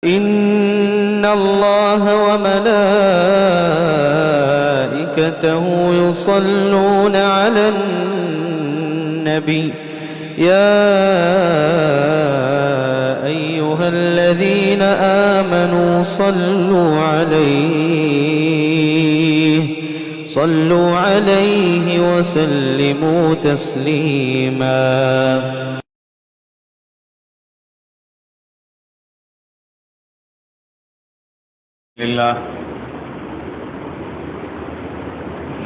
إن الله وملائكته يصلون على النبي يا أيها الذين آمنوا صلوا عليه وسلموا تسليما. لله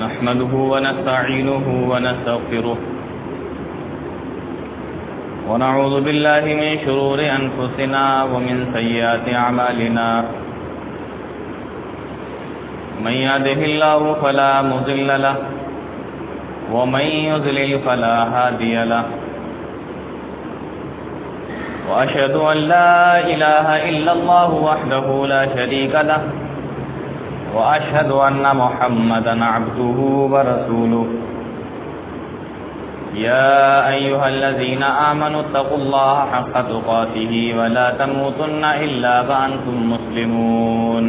نحمده ونستعينه ونستغفره ونعوذ بالله من شرور أنفسنا ومن سيئات أعمالنا من يهده الله فلا مضل له ومن يضلل فلا هادي له وأشهد أن لا إله إلا الله وحده لا شريك له وأشهد أن محمدًا عبده ورسوله يا أيها الذين آمنوا اتقوا الله حق تقاته ولا تموتن إلا وأنتم مسلمون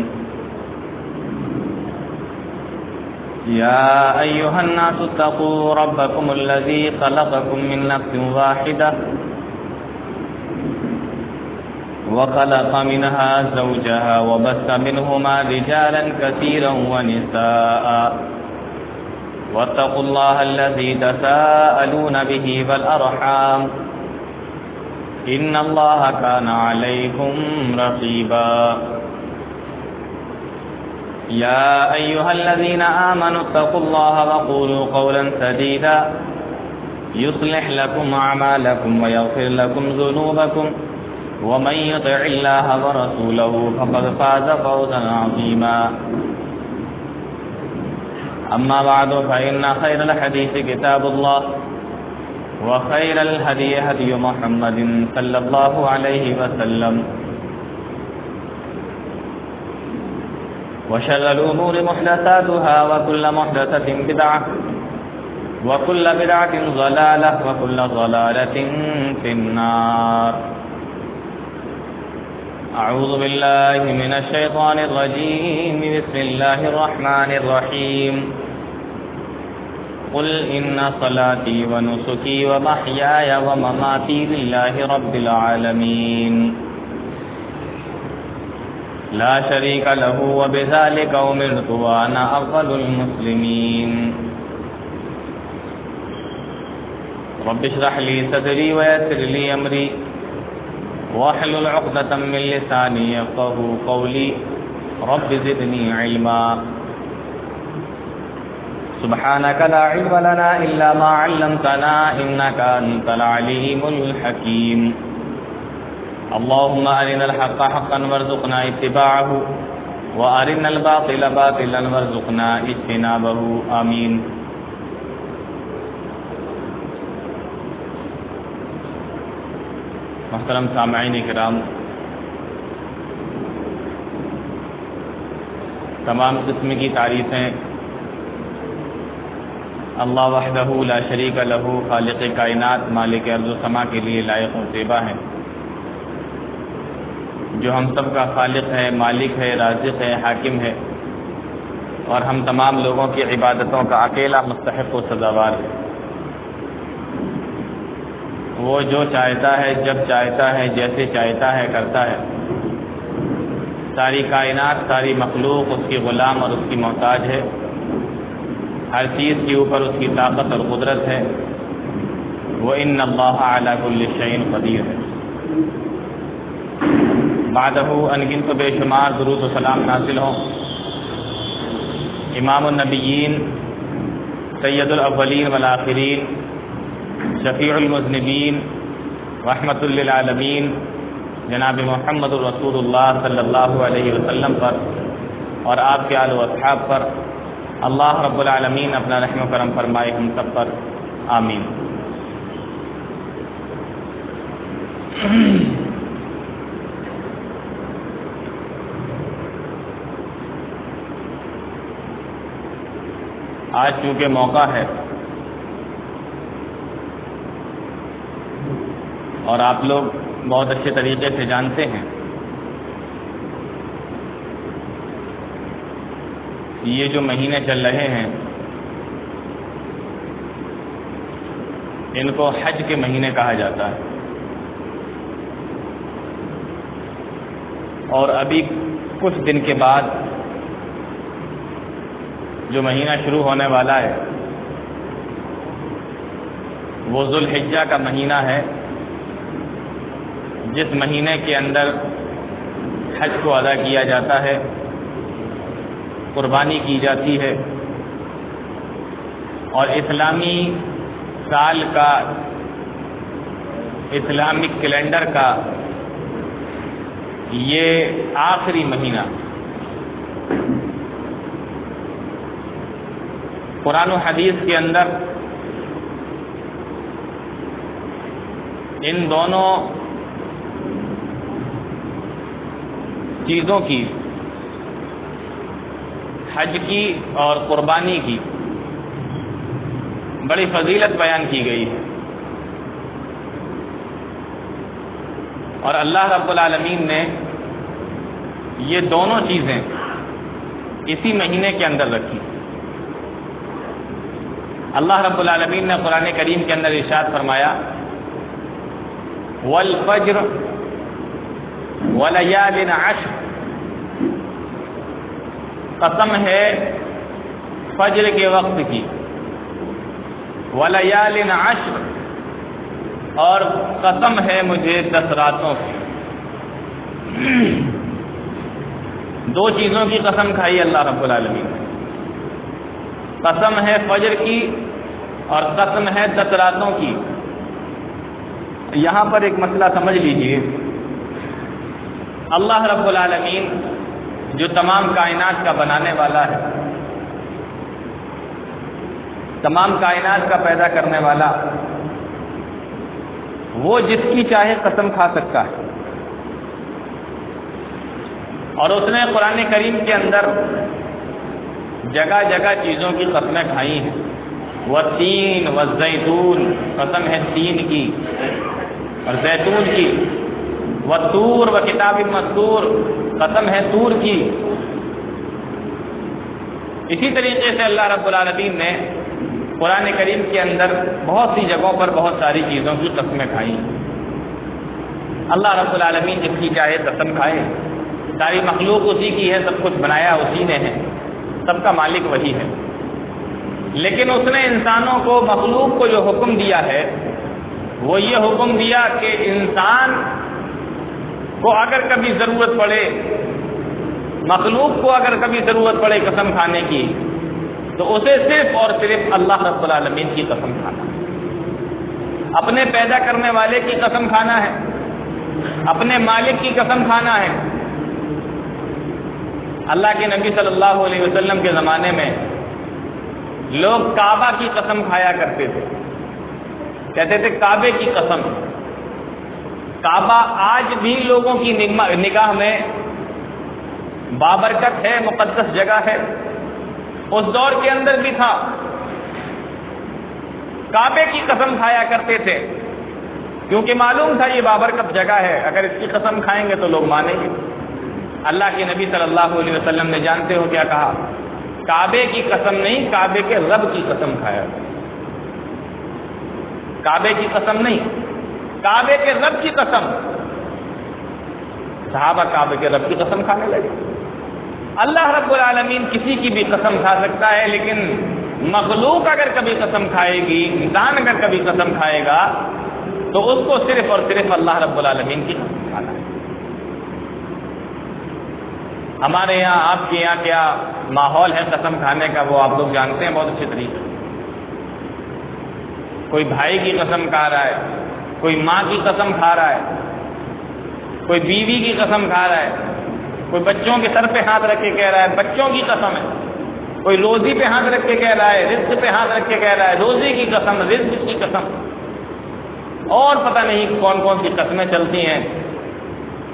يا أيها الناس اتقوا ربكم الذي خلقكم من نفس واحدة وخلق منها زوجها وبث منهما رجالا كثيرا ونساء واتقوا الله الذي تساءلون به والأرحام إن الله كان عليكم رقيبا يا أيها الذين آمنوا اتقوا الله وقولوا قولا سديدا يصلح لكم أعمالكم ويغفر لكم ذنوبكم ومن يطع الله ورسوله فقد فاز فوزا عظيما. أما بعد فإن خير الحديث كتاب الله وخير الهدي هدي محمد صلى الله عليه وسلم وشر الأمور محدثاتها وكل محدثة بدعة وكل بدعة ضلالة وكل ضلالة في النار. أعوذ بالله من الشيطان الرجيم. بسم الله الرحمن الرحيم. قل إن صلاتي ونسكي ومحياي ومماتي لله رب العالمين لا شريك له وبذلك أمرت وأنا أول المسلمين. رب اشرح لي صدري ويسر لي أمري واحلل عقدة من لساني يفقهوا قولي رب زدني علما. سبحانك لا علم لنا إلا ما علمتنا إنك أنت العليم الحكيم. اللهم أرنا الحق حقا وارزقنا اتباعه وأرنا الباطل باطلا وارزقنا اجتنابه. آمين. محترم سامعین کرام، تمام قسم کی تعریفیں اللہ وحدہ لا شریک لہ خالق کائنات مالک ارض و سما کے لیے لائق و زیبا ہیں، جو ہم سب کا خالق ہے، مالک ہے، رازق ہے، حاکم ہے، اور ہم تمام لوگوں کی عبادتوں کا اکیلا مستحق و سزاوار ہے۔ وہ جو چاہتا ہے، جب چاہتا ہے، جیسے چاہتا ہے کرتا ہے۔ ساری کائنات، ساری مخلوق اس کی غلام اور اس کی محتاج ہے۔ ہر چیز کے اوپر اس کی طاقت اور قدرت ہے۔ وَإِنَّ اللَّهَ عَلَى كُلِّ شَيْءٍ قَدِيرٌ ہے۔ بعدہ انگن کو بے شمار درود و سلام نازل ہوں امام النبیین، سید الاولین والآخرین، شفیع المذنبین، رحمت للعالمین، جناب محمد الرسول اللہ صلی اللہ علیہ وسلم پر اور آپ کے آل و اصحاب پر اللہ رب العالمین اپنا رحم و کرم فرمائے ہم سب پر، آمین۔ آج چونکہ موقع ہے اور آپ لوگ بہت اچھے طریقے سے جانتے ہیں یہ جو مہینے چل رہے ہیں ان کو حج کے مہینے کہا جاتا ہے، اور ابھی کچھ دن کے بعد جو مہینہ شروع ہونے والا ہے وہ ذوالحجہ کا مہینہ ہے، جس مہینے کے اندر حج کو ادا کیا جاتا ہے، قربانی کی جاتی ہے، اور اسلامی سال کا، اسلامک کیلنڈر کا یہ آخری مہینہ۔ قرآن و حدیث کے اندر ان دونوں چیزوں کی، حج کی اور قربانی کی، بڑی فضیلت بیان کی گئی ہے، اور اللہ رب العالمین نے یہ دونوں چیزیں اسی مہینے کے اندر رکھی۔ اللہ رب العالمین نے قرآن کریم کے اندر ارشاد فرمایا والفجر ولیال عشر، قسم ہے فجر کے وقت کی، ولیال عشر، اور قسم ہے مجھے 10 راتوں کی۔ دو چیزوں کی قسم کھائی اللہ رب العالمین نے، قسم ہے فجر کی اور قسم ہے 10 راتوں کی۔ یہاں پر ایک مسئلہ سمجھ لیجئے، اللہ رب العالمین جو تمام کائنات کا بنانے والا ہے، تمام کائنات کا پیدا کرنے والا، وہ جس کی چاہے قسم کھا سکتا ہے، اور اس نے قرآن کریم کے اندر جگہ جگہ چیزوں کی قسمیں کھائی ہیں۔ والتین والزیتون، قسم ہے تین کی اور زیتون کی، والطور وکتاب مسطور، قسم ہے طور کی۔ اسی طریقے سے اللہ رب العالمین نے قرآن کریم کے اندر بہت سی جگہوں پر بہت ساری چیزوں کی قسمیں کھائی ہیں۔ اللہ رب العالمین جس کی چاہے قسم کھائے، ساری مخلوق اسی کی ہے، سب کچھ بنایا اسی نے ہے، سب کا مالک وہی ہے، لیکن اس نے انسانوں کو، مخلوق کو جو حکم دیا ہے وہ یہ حکم دیا کہ انسان کو اگر کبھی ضرورت پڑے، مخلوق کو اگر کبھی ضرورت پڑے قسم کھانے کی، تو اسے صرف اور صرف اللہ رب العالمین کی قسم کھانا ہے، اپنے پیدا کرنے والے کی قسم کھانا ہے، اپنے مالک کی قسم کھانا ہے۔ اللہ کے نبی صلی اللہ علیہ وسلم کے زمانے میں لوگ کعبہ کی قسم کھایا کرتے تھے، کہتے تھے کعبے کی قسم۔ کعبہ آج بھی لوگوں کی نگاہ میں بابرکت ہے، مقدس جگہ ہے، اس دور کے اندر بھی تھا، کعبے کی قسم کھایا کرتے تھے، کیونکہ معلوم تھا یہ بابرکت جگہ ہے، اگر اس کی قسم کھائیں گے تو لوگ مانیں گے۔ اللہ کے نبی صلی اللہ علیہ وسلم نے جانتے ہو کیا کہا؟ کعبے کی قسم نہیں، کعبے کے رب کی قسم کھایا، کعبے کی قسم نہیں، کعبے کے رب کی قسم۔ صحابہ کعبے کے رب کی قسم کھانے لگے۔ اللہ رب العالمین کسی کی بھی قسم کھا سکتا ہے، لیکن مخلوق اگر کبھی قسم کھائے گی، انسان اگر کبھی قسم کھائے گا، تو اس کو صرف اور صرف اللہ رب العالمین کی قسم کھانا ہے۔ ہمارے یہاں، آپ کے یہاں کیا ماحول ہے قسم کھانے کا، وہ آپ لوگ جانتے ہیں بہت اچھے طریقے سے۔ کوئی بھائی کی قسم کھا رہا ہے، کوئی ماں کی قسم کھا رہا ہے، کوئی بیوی کی قسم کھا رہا ہے، کوئی بچوں کے سر پہ ہاتھ رکھ کے کہہ رہا ہے بچوں کی قسم ہے، کوئی روزی پہ ہاتھ رکھ کے کہہ رہا ہے، رزق پہ ہاتھ رکھ کے کہہ رہا ہے روزی کی قسم، رزق کی قسم، اور پتہ نہیں کون کون سی قسمیں چلتی ہیں۔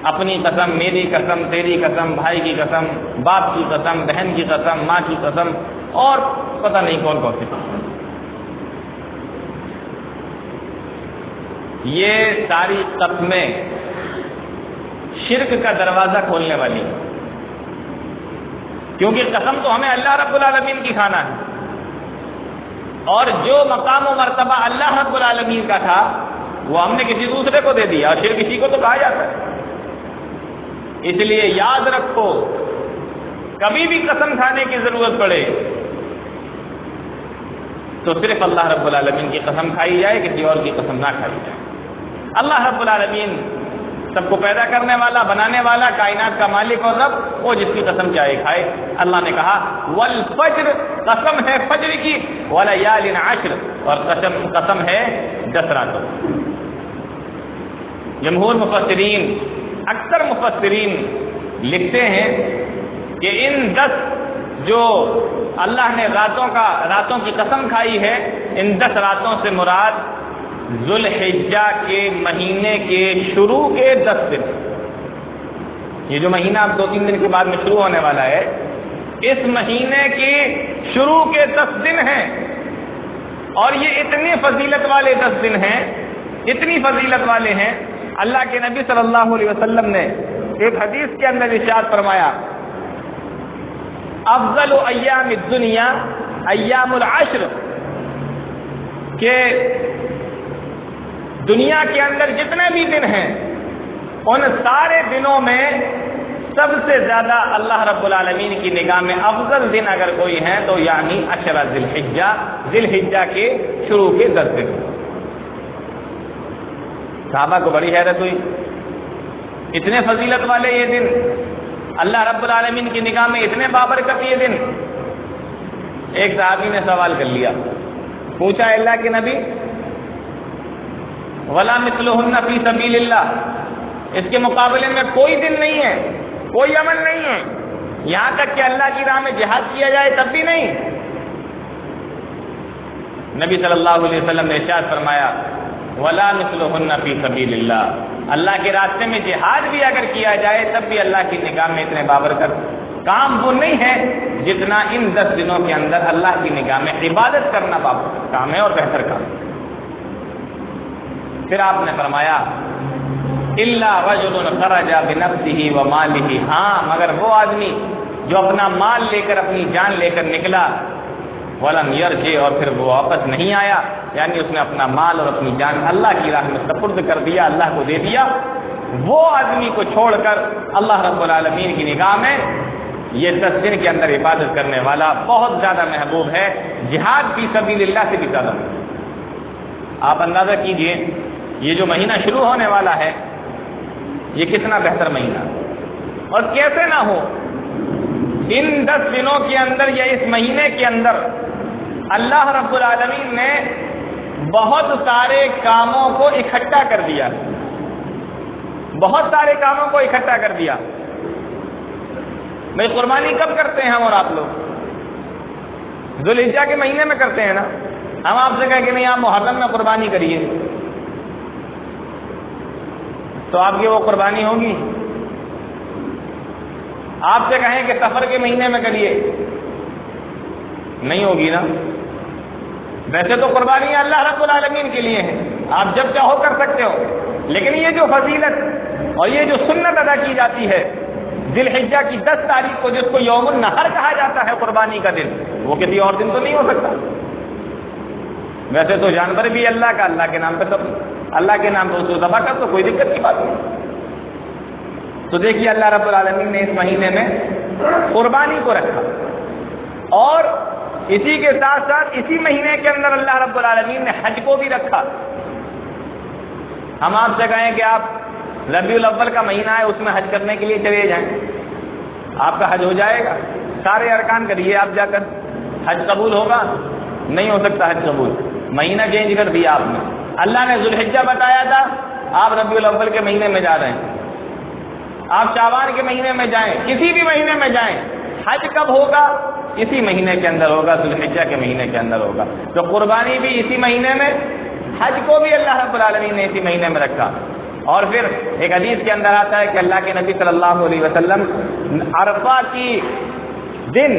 اپنی قسم، میری قسم، تیری قسم، بھائی کی قسم، باپ کی قسم، بہن کی قسم، ماں کی قسم، اور پتہ نہیں کون کون سی قسم۔ یہ ساری قسمیں شرک کا دروازہ کھولنے والی، کیونکہ قسم تو ہمیں اللہ رب العالمین کی کھانا ہے، اور جو مقام و مرتبہ اللہ رب العالمین کا تھا وہ ہم نے کسی دوسرے کو دے دیا، اور صرف کسی کو تو کہا جاتا ہے۔ اس لیے یاد رکھو، کبھی بھی قسم کھانے کی ضرورت پڑے تو صرف اللہ رب العالمین کی قسم کھائی جائے، کسی اور کی قسم نہ کھائی جائے۔ اللہ رب العالمین سب کو پیدا کرنے والا، بنانے والا، کائنات کا مالک اور رب، وہ جس کی قسم چاہے کھائے۔ اللہ نے کہا والفجر، قسم ہے فجر کی، ولیال عشر، اور قسم ہے 10 راتوں۔ جمہور مفسرین، اکثر مفسرین لکھتے ہیں کہ ان 10 جو اللہ نے راتوں کی قسم کھائی ہے، ان 10 راتوں سے مراد ذوالحجہ کے مہینے کے شروع کے 10 دن۔ یہ جو مہینہ اب 2-3 دن کے بعد میں شروع ہونے والا ہے، اس مہینے کے شروع کے 10 دن ہیں، اور یہ اتنی فضیلت والے 10 دن ہیں، اتنی فضیلت والے ہیں۔ اللہ کے نبی صلی اللہ علیہ وسلم نے ایک حدیث کے اندر ارشاد فرمایا، افضل ایام الدنیا ایام العشر، کہ دنیا کے اندر جتنے بھی دن ہیں ان سارے دنوں میں سب سے زیادہ اللہ رب العالمین کی نگاہ میں افضل دن اگر کوئی ہے تو یعنی 10 ذی الحجہ کے شروع کے 10 دن۔ صحابہ کو بڑی حیرت ہوئی، اتنے فضیلت والے یہ دن، اللہ رب العالمین کی نگاہ میں اتنے بابرکت یہ دن۔ ایک صحابی نے سوال کر لیا، پوچھا اللہ کے نبی ولا مثلہن فی سبیل اللہ، اس کے مقابلے میں کوئی دن نہیں ہے، کوئی عمل نہیں ہے، یہاں تک کہ اللہ کی راہ میں جہاد کیا جائے تب بھی نہیں؟ نبی صلی اللہ علیہ وسلم نے ارشاد فرمایا ولا مثلہن فی سبیل اللہ، اللہ کے راستے میں جہاد بھی اگر کیا جائے تب بھی اللہ کی نگاہ میں اتنے بابرکت کام وہ نہیں ہے جتنا ان 10 دنوں کے اندر اللہ کی نگاہ میں عبادت کرنا بابرکت کام ہے اور بہتر کام۔ پھر آپ نے فرمایا الا رجل خرج بنفسه وماله، ہاں مگر وہ آدمی جو اپنا مال لے کر، اپنی جان لے کر نکلا، ولم يرجع، اور پھر وہ واپس نہیں آیا، یعنی اس نے اپنا مال اور اپنی جان اللہ کی راہ میں سپرد کر دیا، اللہ کو دے دیا، وہ آدمی کو چھوڑ کر اللہ رب العالمین کی نگاہ میں یہ 10 دن کے اندر عبادت کرنے والا بہت زیادہ محبوب ہے، جہاد فی سبیل اللہ سے بھی زیادہ۔ آپ اندازہ کیجئے یہ جو مہینہ شروع ہونے والا ہے یہ کتنا بہتر مہینہ، اور کیسے نہ ہو ان 10 دنوں کے اندر یا اس مہینے کے اندر اللہ رب العالمین نے بہت سارے کاموں کو اکٹھا کر دیا، بہت سارے کاموں کو اکٹھا کر دیا۔ میں قربانی کب کرتے ہیں ہم اور آپ لوگ؟ ذوالحجہ کے مہینے میں کرتے ہیں نا۔ ہم آپ سے کہیں کہ نہیں آپ محرم میں قربانی کریے تو آپ کی وہ قربانی ہوگی؟ آپ سے کہیں کہ سفر کے مہینے میں کریے، نہیں ہوگی نا۔ ویسے تو قربانی اللہ رب العالمین کے لیے ہے، آپ جب چاہو کر سکتے ہو، لیکن یہ جو فضیلت اور یہ جو سنت ادا کی جاتی ہے ذی الحجہ کی 10 تاریخ کو، جس کو یوم النحر کہا جاتا ہے، قربانی کا دن، وہ کسی اور دن تو نہیں ہو سکتا۔ ویسے تو جانور بھی اللہ کا، اللہ کے نام پہ سب، اللہ کے نام پہ اس کو ذبح کر تو کوئی دقت کی بات نہیں۔ تو دیکھیے اللہ رب العالمین نے اس مہینے میں قربانی کو رکھا، اور اسی کے ساتھ ساتھ اسی مہینے کے اندر اللہ رب العالمین نے حج کو بھی رکھا۔ ہم آپ سے کہیں کہ آپ ربیع الاول کا مہینہ ہے اس میں حج کرنے کے لیے چلے جائیں، آپ کا حج ہو جائے گا، سارے ارکان کریے آپ جا کر، حج قبول ہوگا؟ نہیں ہو سکتا حج قبول، مہینہ چینج کر دیا آپ نے۔ اللہ نے ذوالحجہ بتایا تھا، آپ ربیع الاول کے مہینے میں جا رہے ہیں، آپ شعبان کے مہینے میں جائیں، کسی بھی مہینے میں جائیں، حج کب ہوگا؟ اسی مہینے کے اندر ہوگا، ذوالحجہ کے مہینے کے اندر ہوگا۔ تو قربانی بھی اسی مہینے میں، حج کو بھی اللہ رب العالمین نے اسی مہینے میں رکھا۔ اور پھر ایک حدیث کے اندر آتا ہے کہ اللہ کے نبی صلی اللہ علیہ وسلم عرفہ کی دن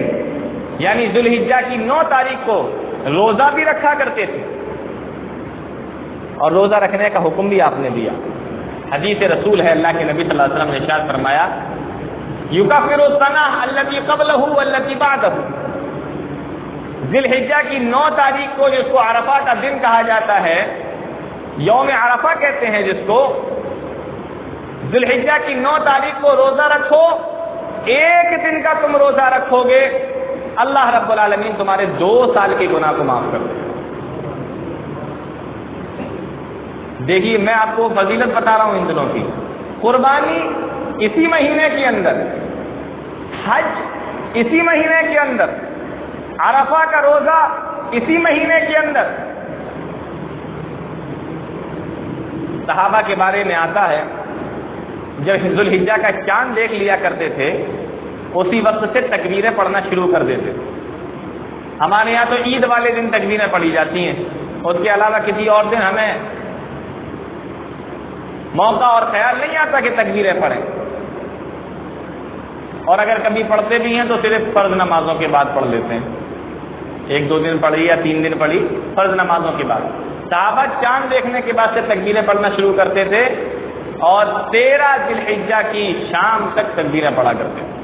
یعنی ذوالحجہ کی 9 تاریخ کو روزہ بھی رکھا کرتے تھے، اور روزہ رکھنے کا حکم بھی آپ نے دیا۔ حدیث رسول ہے، اللہ کے نبی صلی اللہ علیہ وسلم نے ارشاد فرمایا یکفر السنہ التی قبلہ والتی بعدہ، ذی الحجہ کی 9 تاریخ کو جس کو عرفہ کا دن کہا جاتا ہے، یوم عرفہ کہتے ہیں جس کو، ذی الحجہ کی 9 تاریخ کو روزہ رکھو، ایک دن کا تم روزہ رکھو گے، اللہ رب العالمین تمہارے 2 سال کے گناہ کو معاف کر دے۔ دیکھیے میں آپ کو فضیلت بتا رہا ہوں ان دنوں کی، قربانی اسی مہینے کے اندر، حج اسی مہینے کے اندر، عرفہ کا روزہ اسی مہینے کے اندر۔ صحابہ کے بارے میں آتا ہے جب ذی الحجہ کا چاند دیکھ لیا کرتے تھے اسی وقت سے تکبیریں پڑھنا شروع کر دیتے تھے۔ ہمارے یہاں تو عید والے دن تکبیریں پڑھی جاتی ہیں، اس کے علاوہ کسی اور دن ہمیں موقع اور خیال نہیں آتا کہ تکبیریں پڑھیں، اور اگر کبھی پڑھتے بھی ہیں تو صرف فرض نمازوں کے بعد پڑھ لیتے ہیں، 1-2 دن پڑھی یا 3 دن پڑھی فرض نمازوں کے بعد۔ صحابہ چاند دیکھنے کے بعد سے تکبیریں پڑھنا شروع کرتے تھے اور 13 ذی الحجہ کی شام تک تکبیریں پڑھا کرتے تھے۔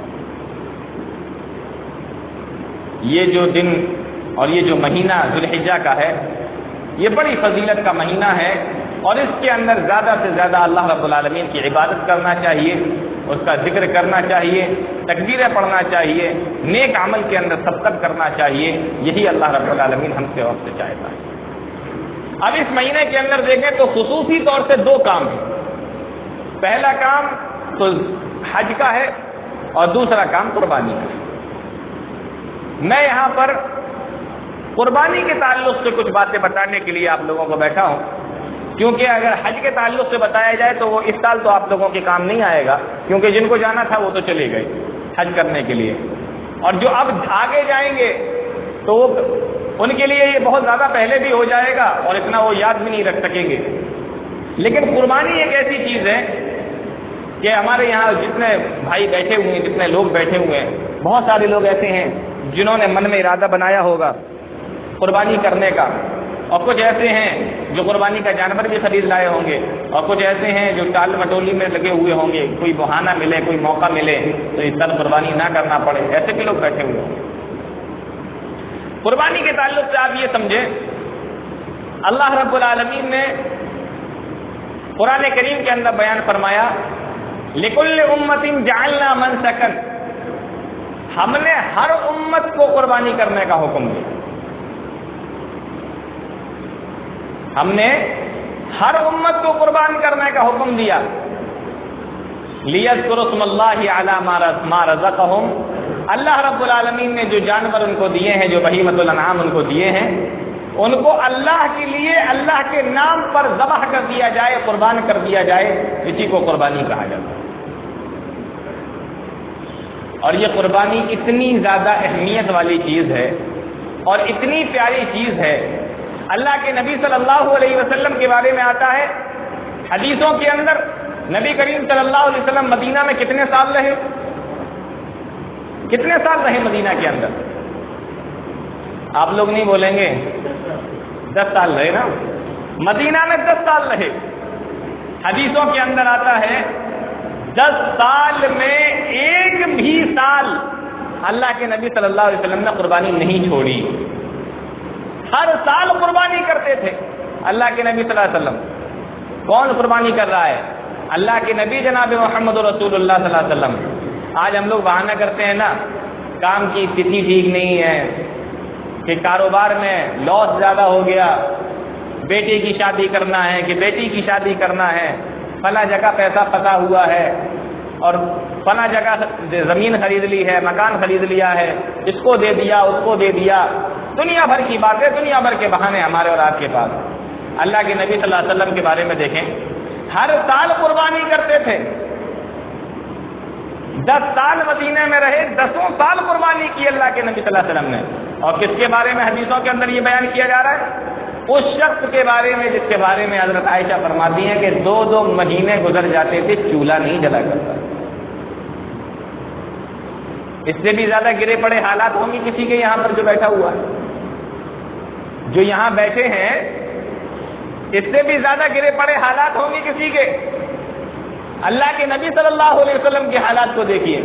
یہ جو دن اور یہ جو مہینہ ذی الحجہ کا ہے یہ بڑی فضیلت کا مہینہ ہے، اور اس کے اندر زیادہ سے زیادہ اللہ رب العالمین کی عبادت کرنا چاہیے، اس کا ذکر کرنا چاہیے، تکبیریں پڑھنا چاہیے، نیک عمل کے اندر سبقت کرنا چاہیے، یہی اللہ رب العالمین ہم سے وقت چاہتا ہے۔ اب اس مہینے کے اندر دیکھیں تو خصوصی طور سے 2 کام ہیں، پہلا کام تو حج کا ہے اور دوسرا کام قربانی کا ہے۔ میں یہاں پر قربانی کے تعلق سے کچھ باتیں بتانے کے لیے آپ لوگوں کو بیٹھا ہوں، کیونکہ اگر حج کے تعلق سے بتایا جائے تو وہ اس سال تو آپ لوگوں کے کام نہیں آئے گا، کیونکہ جن کو جانا تھا وہ تو چلے گئے حج کرنے کے لیے، اور جو اب آگے جائیں گے تو ان کے لیے یہ بہت زیادہ پہلے بھی ہو جائے گا اور اتنا وہ یاد بھی نہیں رکھ سکیں گے۔ لیکن قربانی ایک ایسی چیز ہے کہ ہمارے یہاں جتنے بھائی بیٹھے ہوئے ہیں، جتنے لوگ بیٹھے ہوئے ہیں، بہت سارے لوگ ایسے ہیں جنہوں نے من میں ارادہ بنایا ہوگا قربانی کرنے کا، اور کچھ ایسے ہیں جو قربانی کا جانور بھی خرید لائے ہوں گے، اور کچھ ایسے ہیں جو ٹال مٹولی میں لگے ہوئے ہوں گے، کوئی بہانہ ملے، کوئی موقع ملے تو اس طرح قربانی نہ کرنا پڑے، ایسے بھی لوگ بیٹھے ہوئے ہوں گے۔ قربانی کے تعلق سے آپ یہ سمجھیں، اللہ رب العالمین نے قرآن کریم کے اندر بیان فرمایا لِكُلِّ أُمَّةٍ جَعَلْنَا مَنْسَكًا، ہم نے ہر امت کو قربانی کرنے کا حکم دیا، ہم نے ہر امت کو قربان کرنے کا حکم دیا۔ لِيَذْكُرُوا اسْمَ اللَّهِ عَلَى مَا رَزَقَهُمْ، اللہ رب العالمین نے جو جانور ان کو دیے ہیں، جو بہیمۃ الانعام ان کو دیے ہیں، ان کو اللہ کے لیے اللہ کے نام پر ذبح کر دیا جائے، قربان کر دیا جائے، اسی کو قربانی کہا جاتا ہے۔ اور یہ قربانی اتنی زیادہ اہمیت والی چیز ہے اور اتنی پیاری چیز ہے، اللہ کے نبی صلی اللہ علیہ وسلم کے بارے میں آتا ہے حدیثوں کے اندر، نبی کریم صلی اللہ علیہ وسلم مدینہ میں کتنے سال رہے؟ کتنے سال رہے مدینہ کے اندر؟ آپ لوگ نہیں بولیں گے، 10 سال رہے نا، مدینہ میں 10 سال رہے۔ حدیثوں کے اندر آتا ہے 10 سال میں ایک بھی سال اللہ کے نبی صلی اللہ علیہ وسلم نے قربانی نہیں چھوڑی، ہر سال قربانی کرتے تھے اللہ کے نبی صلی اللہ علیہ وسلم۔ کون قربانی کر رہا ہے؟ اللہ کے نبی جناب محمد رسول اللہ صلی اللہ علیہ وسلم۔ آج ہم لوگ بہانہ کرتے ہیں نا، کام کی استھتی ٹھیک نہیں ہے، کہ کاروبار میں لاس زیادہ ہو گیا، بیٹے کی شادی کرنا ہے کہ بیٹی کی شادی کرنا ہے، فلاں جگہ پیسہ پھنسا ہوا ہے، اور فلاں جگہ زمین خرید لی ہے، مکان خرید لیا ہے، اس کو دے دیا، اس کو دے دیا، دنیا بھر کی باتیں، دنیا بھر کے بہانے ہمارے اور آپ کے پاس۔ اللہ کے نبی صلی اللہ علیہ وسلم کے بارے میں دیکھیں، ہر سال قربانی کرتے تھے، 10 سال مدینے میں رہے، 10 سال قربانی کی اللہ کے نبی صلی اللہ علیہ وسلم نے۔ اور کس کے بارے میں حدیثوں کے اندر یہ بیان کیا جا رہا ہے؟ اس شخص کے بارے میں جس کے بارے میں حضرت عائشہ فرماتی ہیں کہ 2 مہینے گزر جاتے تھے چولہا نہیں جلا کرتا۔ اس سے بھی زیادہ گرے پڑے حالات ہوں گے کسی کے یہاں پر جو بیٹھا ہوا ہے، جو یہاں بیٹھے ہیں، اس سے بھی زیادہ گرے پڑے حالات ہوں گے کسی کے۔ اللہ کے نبی صلی اللہ علیہ وسلم کے حالات کو دیکھیے،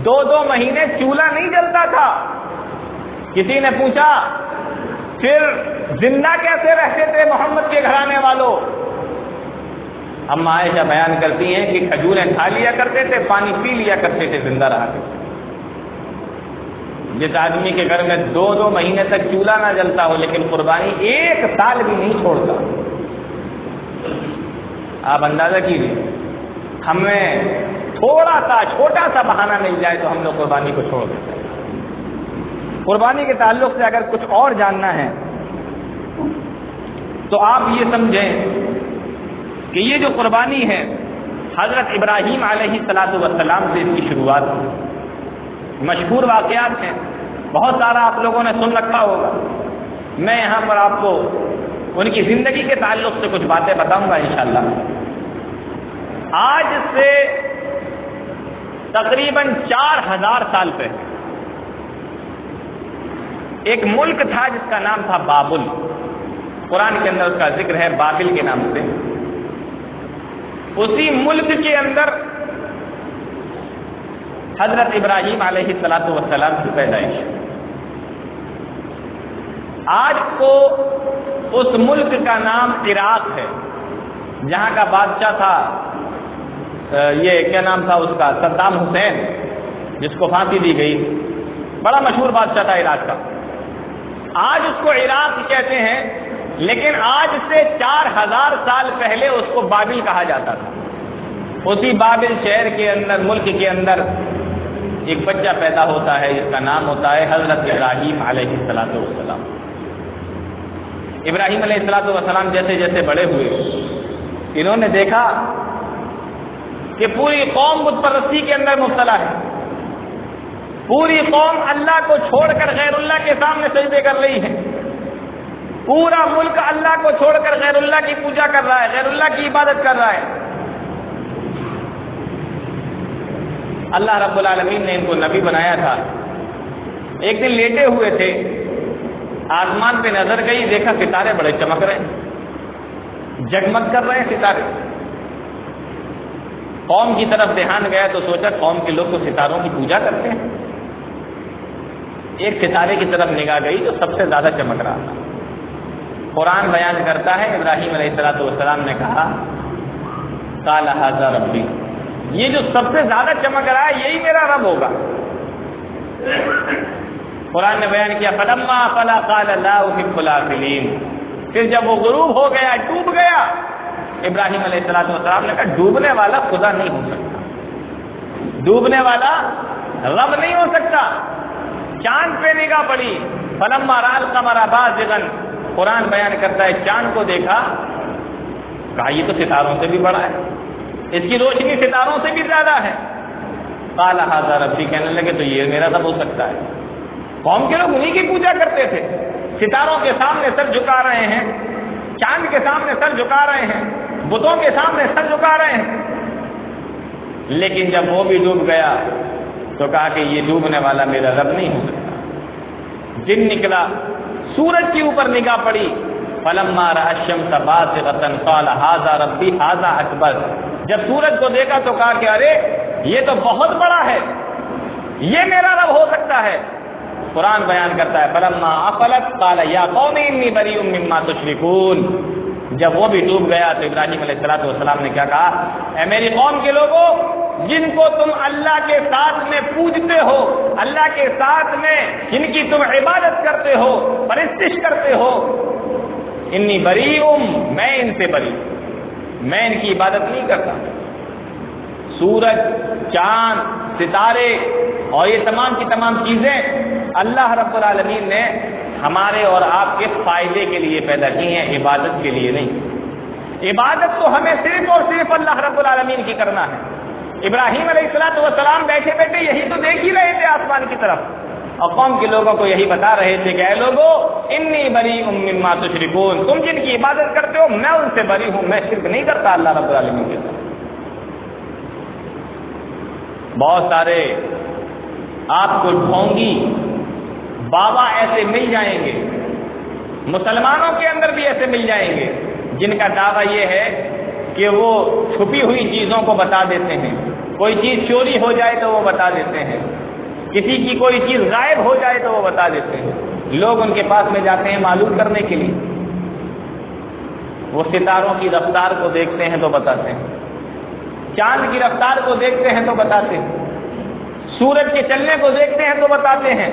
2 مہینے چولہا نہیں جلتا تھا۔ کسی نے پوچھا پھر زندہ کیسے رہتے تھے محمد کے گھرانے والوں؟ اما عائشہ بیان کرتی ہیں کہ کھجوریں کھا لیا کرتے تھے، پانی پی لیا کرتے تھے، زندہ رہا کرتے۔ جس آدمی کے گھر میں 2 مہینے تک چولہا نہ جلتا ہو لیکن قربانی 1 سال بھی نہیں چھوڑتا، آپ اندازہ کیجیے، ہمیں تھوڑا سا چھوٹا سا بہانہ مل جائے تو ہم لوگ قربانی کو چھوڑ دیتے ہیں۔ قربانی کے تعلق سے اگر کچھ اور جاننا ہے تو آپ یہ سمجھیں کہ یہ جو قربانی ہے حضرت ابراہیم علیہ السلام سے اس کی شروعات ہوئی۔ مشہور واقعات ہیں، بہت سارا آپ لوگوں نے سن رکھا ہوگا۔ میں یہاں پر آپ کو ان کی زندگی کے تعلق سے کچھ باتیں بتاؤں گا انشاءاللہ۔ آج سے تقریباً 4000 سال پہلے ایک ملک تھا جس کا نام تھا بابل۔ قرآن کے اندر اس کا ذکر ہے بابل کے نام سے۔ اسی ملک کے اندر حضرت ابراہیم علیہ السلام کی پیدائش۔ آج کو اس ملک کا نام عراق ہے، جہاں کا بادشاہ تھا یہ کیا نام تھا اس کا، صدام حسین، جس کو پھانسی دی گئی، بڑا مشہور بادشاہ تھا عراق کا۔ آج اس کو عراق کہتے ہیں، لیکن آج سے 4000 سال پہلے اس کو بابل کہا جاتا تھا۔ اسی بابل شہر کے اندر، ملک کے اندر ایک بچہ پیدا ہوتا ہے جس کا نام ہوتا ہے حضرت ابراہیم علیہ السلام۔ ابراہیم علیہ السلام جیسے جیسے بڑے ہوئے، انہوں نے دیکھا کہ پوری قوم بت پرستی کے اندر مبتلا ہے، پوری قوم اللہ کو چھوڑ کر غیر اللہ کے سامنے سجدے کر رہی ہے، پورا ملک اللہ کو چھوڑ کر غیر اللہ کی پوجا کر رہا ہے، غیر اللہ کی عبادت کر رہا ہے۔ اللہ رب العالمین نے ان کو نبی بنایا تھا۔ ایک دن لیٹے ہوئے تھے، آسمان پہ نظر گئی، دیکھا ستارے بڑے چمک رہے ہیں، جگمگ کر رہے ہیں ستارے۔ قوم کی طرف دھیان گیا تو سوچا قوم کے لوگ تو ستاروں کی پوجا کرتے ہیں۔ ایک ستارے کی طرف نگاہ گئی جو سب سے زیادہ چمک رہا تھا۔ قرآن بیان کرتا ہے ابراہیم علیہ السلام نے کہا قال ھذا ربی، یہ جو سب سے زیادہ چمک رہا ہے یہی میرا رب ہوگا۔ قرآن نے بیان کیا فلما افلا قال لا احب الافلین، پھر جب وہ غروب ہو گیا، ڈوب گیا، ابراہیم علیہ السلام نے کہا ڈوبنے والا خدا نہیں ہو سکتا، ڈوبنے والا رب نہیں ہو سکتا۔ چاند پہ نگاہ پڑی، فلما رأى القمر بازغا، قرآن بیان کرتا ہے چاند کو دیکھا، کہا یہ تو ستاروں سے بھی بڑا ہے، اس کی روشنی ستاروں سے بھی زیادہ ہے۔ قال ھذا ربی، کہنے لگے تو یہ میرا رب ہو سکتا ہے۔ قوم کے لوگ انہی کی پوجا کرتے تھے، ستاروں کے سامنے سر جھکا رہے ہیں، چاند کے سامنے سر جھکا رہے ہیں، بتوں کے سامنے سر جھکا رہے ہیں۔ لیکن جب وہ بھی ڈوب گیا تو کہا کہ یہ ڈوبنے والا میرا رب نہیں ہو سکتا۔ دن نکلا، سورج کے اوپر نگاہ پڑی، فلما رأى الشمس بازغة قال ھذا ربی ھذا اکبر، جب سورج کو دیکھا تو کہا کہ ارے یہ تو بہت بڑا ہے، یہ میرا رب ہو سکتا ہے۔ قرآن بیان کرتا ہے فلما افلت قال یا قوم انی بریء مما تشرکون، جب وہ بھی ڈوب گیا تو ابراہیم علیہ السلام نے کیا کہا، اے میری قوم کے لوگوں، جن کو تم اللہ کے ساتھ میں پوجتے ہو، اللہ کے ساتھ میں جن کی تم عبادت کرتے ہو، پرستش کرتے ہو، انی بریء، میں ان سے بری، میں ان کی عبادت نہیں کرتا۔ سورج، چاند، ستارے اور یہ تمام کی تمام چیزیں اللہ رب العالمین نے ہمارے اور آپ کے فائدے کے لیے پیدا کی ہیں، عبادت کے لیے نہیں۔ عبادت تو ہمیں صرف اور صرف اللہ رب العالمین کی کرنا ہے۔ ابراہیم علیہ السلام بیٹھے بیٹھے یہی تو دیکھ ہی رہے تھے آسمان کی طرف، اور قوم کے لوگوں کو یہی بتا رہے تھے کہ اے لوگوں انی بریء مما تشرکون، تم جن کی عبادت کرتے ہو میں ان سے بری ہوں، میں شرک نہیں کرتا اللہ رب العالمین کے ساتھ۔ بہت سارے آپ کو ڈھونگی بابا ایسے مل جائیں گے، مسلمانوں کے اندر بھی ایسے مل جائیں گے جن کا دعویٰ یہ ہے کہ وہ چھپی ہوئی چیزوں کو بتا دیتے ہیں، کوئی چیز چوری ہو جائے تو وہ بتا دیتے ہیں، کسی کی کوئی چیز غائب ہو جائے تو وہ بتا دیتے ہیں۔ لوگ ان کے پاس میں جاتے ہیں معلوم کرنے کے لیے، وہ ستاروں کی رفتار کو دیکھتے ہیں تو بتاتے ہیں، چاند کی رفتار کو دیکھتے ہیں تو بتاتے ہیں، سورج کے چلنے کو دیکھتے ہیں تو بتاتے ہیں۔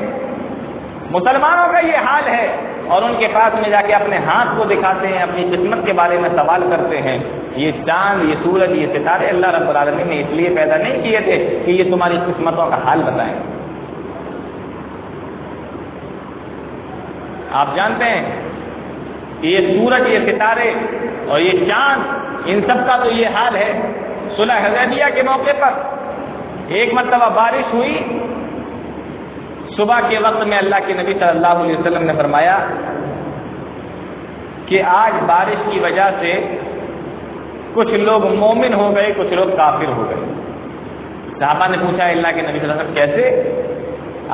مسلمانوں کا یہ حال ہے، اور ان کے پاس میں جا کے اپنے ہاتھ کو دکھاتے ہیں، اپنی قسمت کے بارے میں سوال کرتے ہیں۔ یہ چاند، یہ سورج، یہ ستارے اللہ رب العالمین نے اس لیے پیدا نہیں کیے تھے کہ یہ تمہاری قسمتوں کا حال بتائیں۔ آپ جانتے ہیں کہ یہ سورج، یہ ستارے اور یہ چاند، ان سب کا تو یہ حال ہے۔ صلح حدیبیہ کے موقع پر ایک مرتبہ بارش ہوئی، صبح کے وقت میں اللہ کے نبی صلی اللہ علیہ وسلم نے فرمایا کہ آج بارش کی وجہ سے کچھ لوگ مومن ہو گئے، کچھ لوگ کافر ہو گئے۔ صحابہ نے پوچھا اللہ کے نبی صلی اللہ علیہ وسلم کیسے؟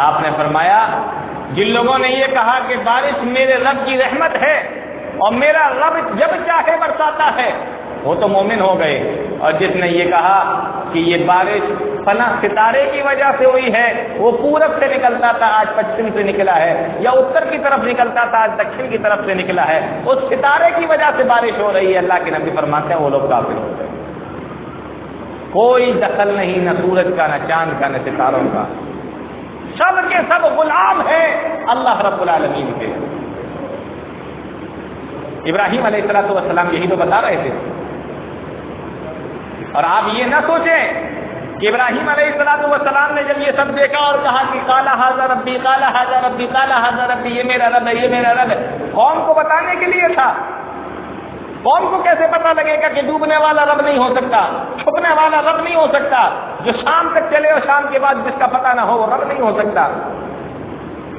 آپ نے فرمایا جن لوگوں نے یہ کہا کہ بارش میرے رب کی رحمت ہے اور میرا رب جب چاہے برساتا ہے، وہ تو مومن ہو گئے، اور جس نے یہ کہا کہ یہ بارش فلاں ستارے کی وجہ سے ہوئی ہے، وہ پورب سے نکلتا تھا آج پچھم سے نکلا ہے، یا اتر کی طرف نکلتا تھا آج دکشن کی طرف سے نکلا ہے، اس ستارے کی وجہ سے بارش ہو رہی ہے، اللہ کے نبی فرماتے ہیں وہ لوگ کافر ہو گئے۔ کوئی دخل نہیں، نہ سورج کا، نہ چاند کا، نہ ستاروں کا، سب کے سب غلام ہیں اللہ رب العالمین کے۔ ابراہیم علیہ السلام یہی تو بتا رہے تھے، اور آپ یہ نہ سوچیں کہ ابراہیم علیہ السلام نے جب یہ سب دیکھا اور کہا کہ قال ھذا ربی، قال ھذا ربی، قال ھذا ربی، یہ میرا رب ہے، یہ میرا رب ہے، قوم کو بتانے کے لیے تھا۔ قوم کو کیسے پتہ لگے گا کہ ڈوبنے والا رب نہیں ہو سکتا، چھپنے والا رب نہیں ہو سکتا، جو شام تک چلے اور شام کے بعد جس کا پتہ نہ ہو وہ رب نہیں ہو سکتا۔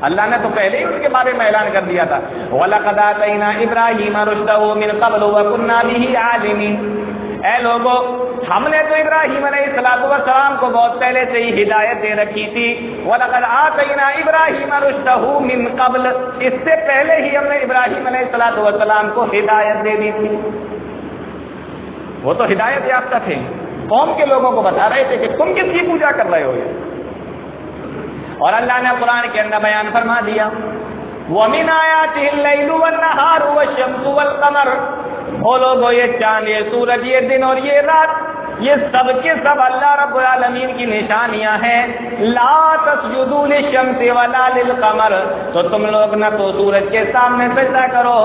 اللہ نے تو پہلے ہی اس کے بارے میں اعلان کر دیا تھا، وَلَقَدْ آتَيْنَا إِبْرَاهِيمَ رُشْدَهُ مِنْ قَبْلُ وَكُنَّا بِهِ عَالِمِينَ۔ اے لوگو، ہم نے تو ابراہیم علیہ السلام کو بہت پہلے سے ہی ہدایت دے رکھی تھی۔ وَلَقَدْ آتَيْنَا إِبْرَاهِيمَ رُشْدَهُ مِنْ قَبْلُ، اس سے پہلے ہی ہم نے ابراہیم علیہ السلام کو ہدایت دے دی تھی۔ وہ تو ہدایت یافتہ تھے، قوم کے لوگوں کو بتا رہے تھے کہ تم کس کی پوجا کر رہے ہو یہ۔ اور اللہ نے قرآن کے اندر بیان فرما دیا، وَمِنْ آيَاتِهِ اللَّيْلُ وَالنَّهَارُ وَالشَّمْسُ وَالْقَمَرُ، وہ لوگوں یہ چاند، یہ سورج، یہ دن اور یہ رات، یہ سب کے سب اللہ رب العالمین کی نشانیاں ہیں۔ لا تسجدوا للشمس ولا للقمر، تو تم لوگ نہ تو سورج کے سامنے سجدہ کرو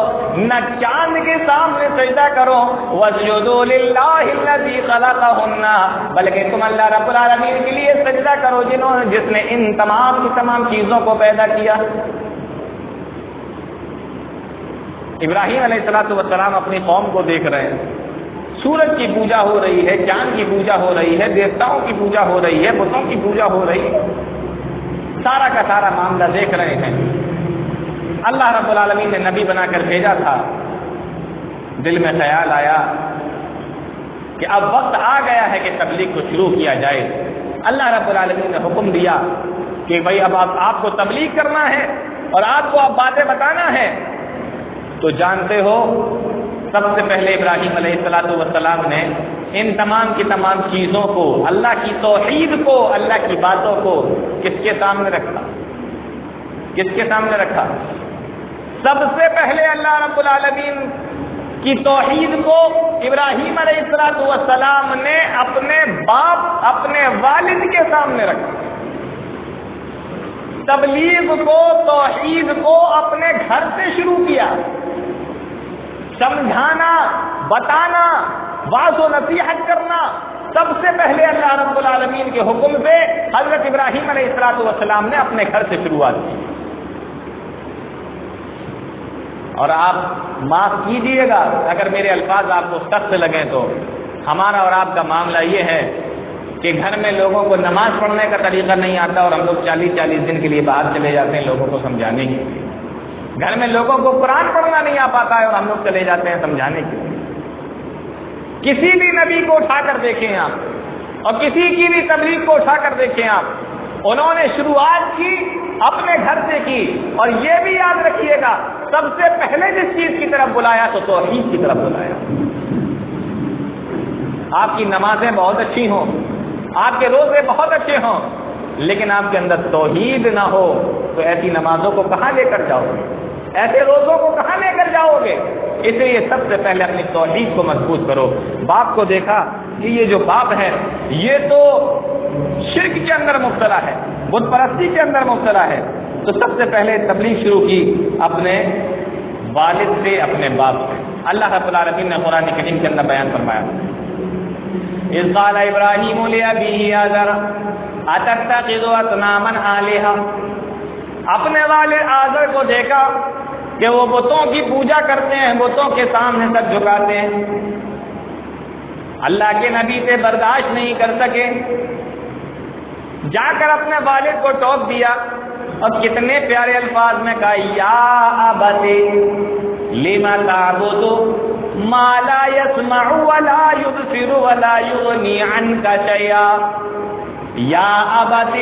نہ چاند کے سامنے سجدہ کرو، واسجدوا للہ الذی خلقہن، بلکہ تم اللہ رب العالمین کے لیے سجدہ کرو جس نے ان تمام کی تمام چیزوں کو پیدا کیا۔ ابراہیم علیہ السلام اپنی قوم کو دیکھ رہے ہیں، سورج کی پوجا ہو رہی ہے، چاند کی پوجا ہو رہی ہے، دیوتاؤں کی پوجا ہو رہی ہے، بتوں کی پوجا ہو رہی ہے، سارا کا سارا معاملہ دیکھ رہے ہیں۔ اللہ رب العالمین نے نبی بنا کر بھیجا تھا، دل میں خیال آیا کہ اب وقت آ گیا ہے کہ تبلیغ کو شروع کیا جائے۔ اللہ رب العالمین نے حکم دیا کہ بھائی اب آپ کو تبلیغ کرنا ہے اور آپ کو اب باتیں بتانا ہے۔ تو جانتے ہو سب سے پہلے ابراہیم علیہ السلام نے ان تمام کی تمام چیزوں کو، اللہ کی توحید کو، اللہ کی باتوں کو کس کے سامنے رکھا؟ کس کے سامنے رکھا؟ سب سے پہلے اللہ رب العالمین کی توحید کو ابراہیم علیہ السلام نے اپنے باپ، اپنے والد کے سامنے رکھا۔ تبلیغ کو، توحید کو اپنے گھر سے شروع کیا، سمجھانا، بتانا، واعظ و نصیحت کرنا، سب سے پہلے اللہ رب العالمین کے حکم سے حضرت ابراہیم علیہ السلام نے اپنے گھر سے شروعات کی۔ اور آپ معاف کیجیے گا اگر میرے الفاظ آپ کو سخت لگیں، تو ہمارا اور آپ کا معاملہ یہ ہے کہ گھر میں لوگوں کو نماز پڑھنے کا طریقہ نہیں آتا اور ہم لوگ 40 دن کے لیے باہر چلے جاتے ہیں لوگوں کو سمجھانے کے لیے۔ گھر میں لوگوں کو قرآن پڑھنا نہیں آ پاتا ہے اور ہم لوگ چلے جاتے ہیں سمجھانے کے لیے۔ کسی بھی نبی کو اٹھا کر دیکھیں آپ، اور کسی کی بھی تبلیغ کو اٹھا کر دیکھیں آپ، انہوں نے شروعات کی اپنے گھر سے کی، اور یہ بھی یاد رکھیے گا سب سے پہلے جس چیز کی طرف بلایا تو توحید کی طرف بلایا۔ آپ کی نمازیں بہت اچھی ہوں، آپ کے روزے بہت اچھے ہوں لیکن آپ کے اندر توحید نہ ہو تو ایسی نمازوں کو کہاں لے کر جاؤ گے؟ ایسے روزوں کو کہاں لے کر جاؤ گے؟ اس لیے سب سے پہلے اپنی توحید کو مضبوط کرو۔ باپ کو دیکھا کہ یہ جو باپ ہے یہ تو شرک کے اندر مبتلا ہے، بت پرستی کے اندر مبتلا ہے، تو سب سے پہلے تبلیغ شروع کی اپنے والد سے، اپنے باپ سے۔ اللہ رب العالمین نے قرآن کریم کے اندر بیان فرمایا، اذ قال ابراہیم لأبیہ آزر اتتخذ اصناما آلہۃ، اپنے والد آزر کو دیکھا کہ وہ بتوں کی پوجا کرتے ہیں، بتوں کے سامنے سر جھکاتے ہیں، اللہ کے نبی سے برداشت نہیں کر سکے، جا کر اپنے والد کو ٹوک دیا اور کتنے پیارے الفاظ میں کہا، یا ابت لم تعبد ما لا يسمع ولا يبصر ولا يغني عنك شيئا، یا ابت،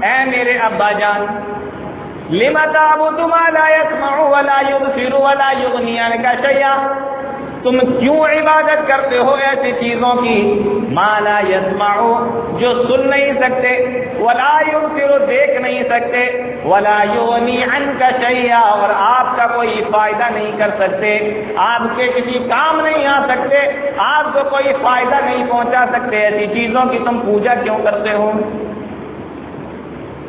اے میرے ابا جان، لم تعبد ما لا يسمع ولا يبصر ولا يغني عنك شيئا، تم کیوں عبادت کرتے ہو ایسی چیزوں کی، ما لا يسمع، جو سن نہیں سکتے، ولا يبصر، دیکھ نہیں سکتے، ولا يغني عنك شيئا، اور آپ کا کوئی فائدہ نہیں کر سکتے، آپ کے کسی کام نہیں آ سکتے، آپ کو کوئی فائدہ نہیں پہنچا سکتے، ایسی چیزوں کی تم پوجا کیوں کرتے ہو؟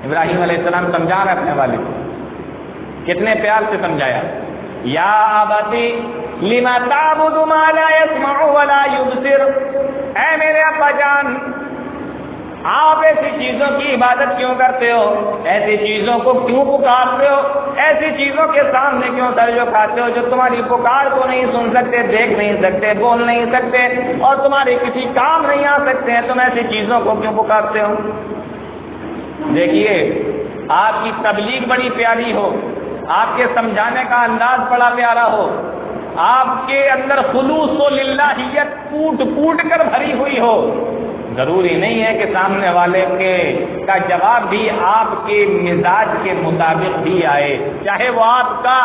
ابراہیم علیہ السلام سمجھا رہے اپنے والد کو، کتنے پیار سے سمجھایا، یا ابتی لم تعبد ما لا يسمع ولا يبصر، اے میرے ابا جان، آپ ایسی چیزوں کی عبادت کیوں کرتے ہو، ایسی چیزوں کو کیوں پکارتے ہو، ایسی چیزوں کے سامنے کیوں سر جھکاتے ہو جو تمہاری پکار کو نہیں سن سکتے، دیکھ نہیں سکتے، بول نہیں سکتے، اور تمہارے کسی کام نہیں آ سکتے ہیں، تم ایسی چیزوں کو کیوں پکارتے ہو؟ دیکھیے، آپ کی تبلیغ بڑی پیاری ہو، آپ کے سمجھانے کا انداز بڑا پیارا ہو، آپ کے اندر خلوص و للہیت پوٹ پوٹ کر بھری ہوئی ہو، ضروری نہیں ہے کہ سامنے والے کا جواب بھی آپ کے مزاج کے مطابق بھی آئے، چاہے وہ آپ کا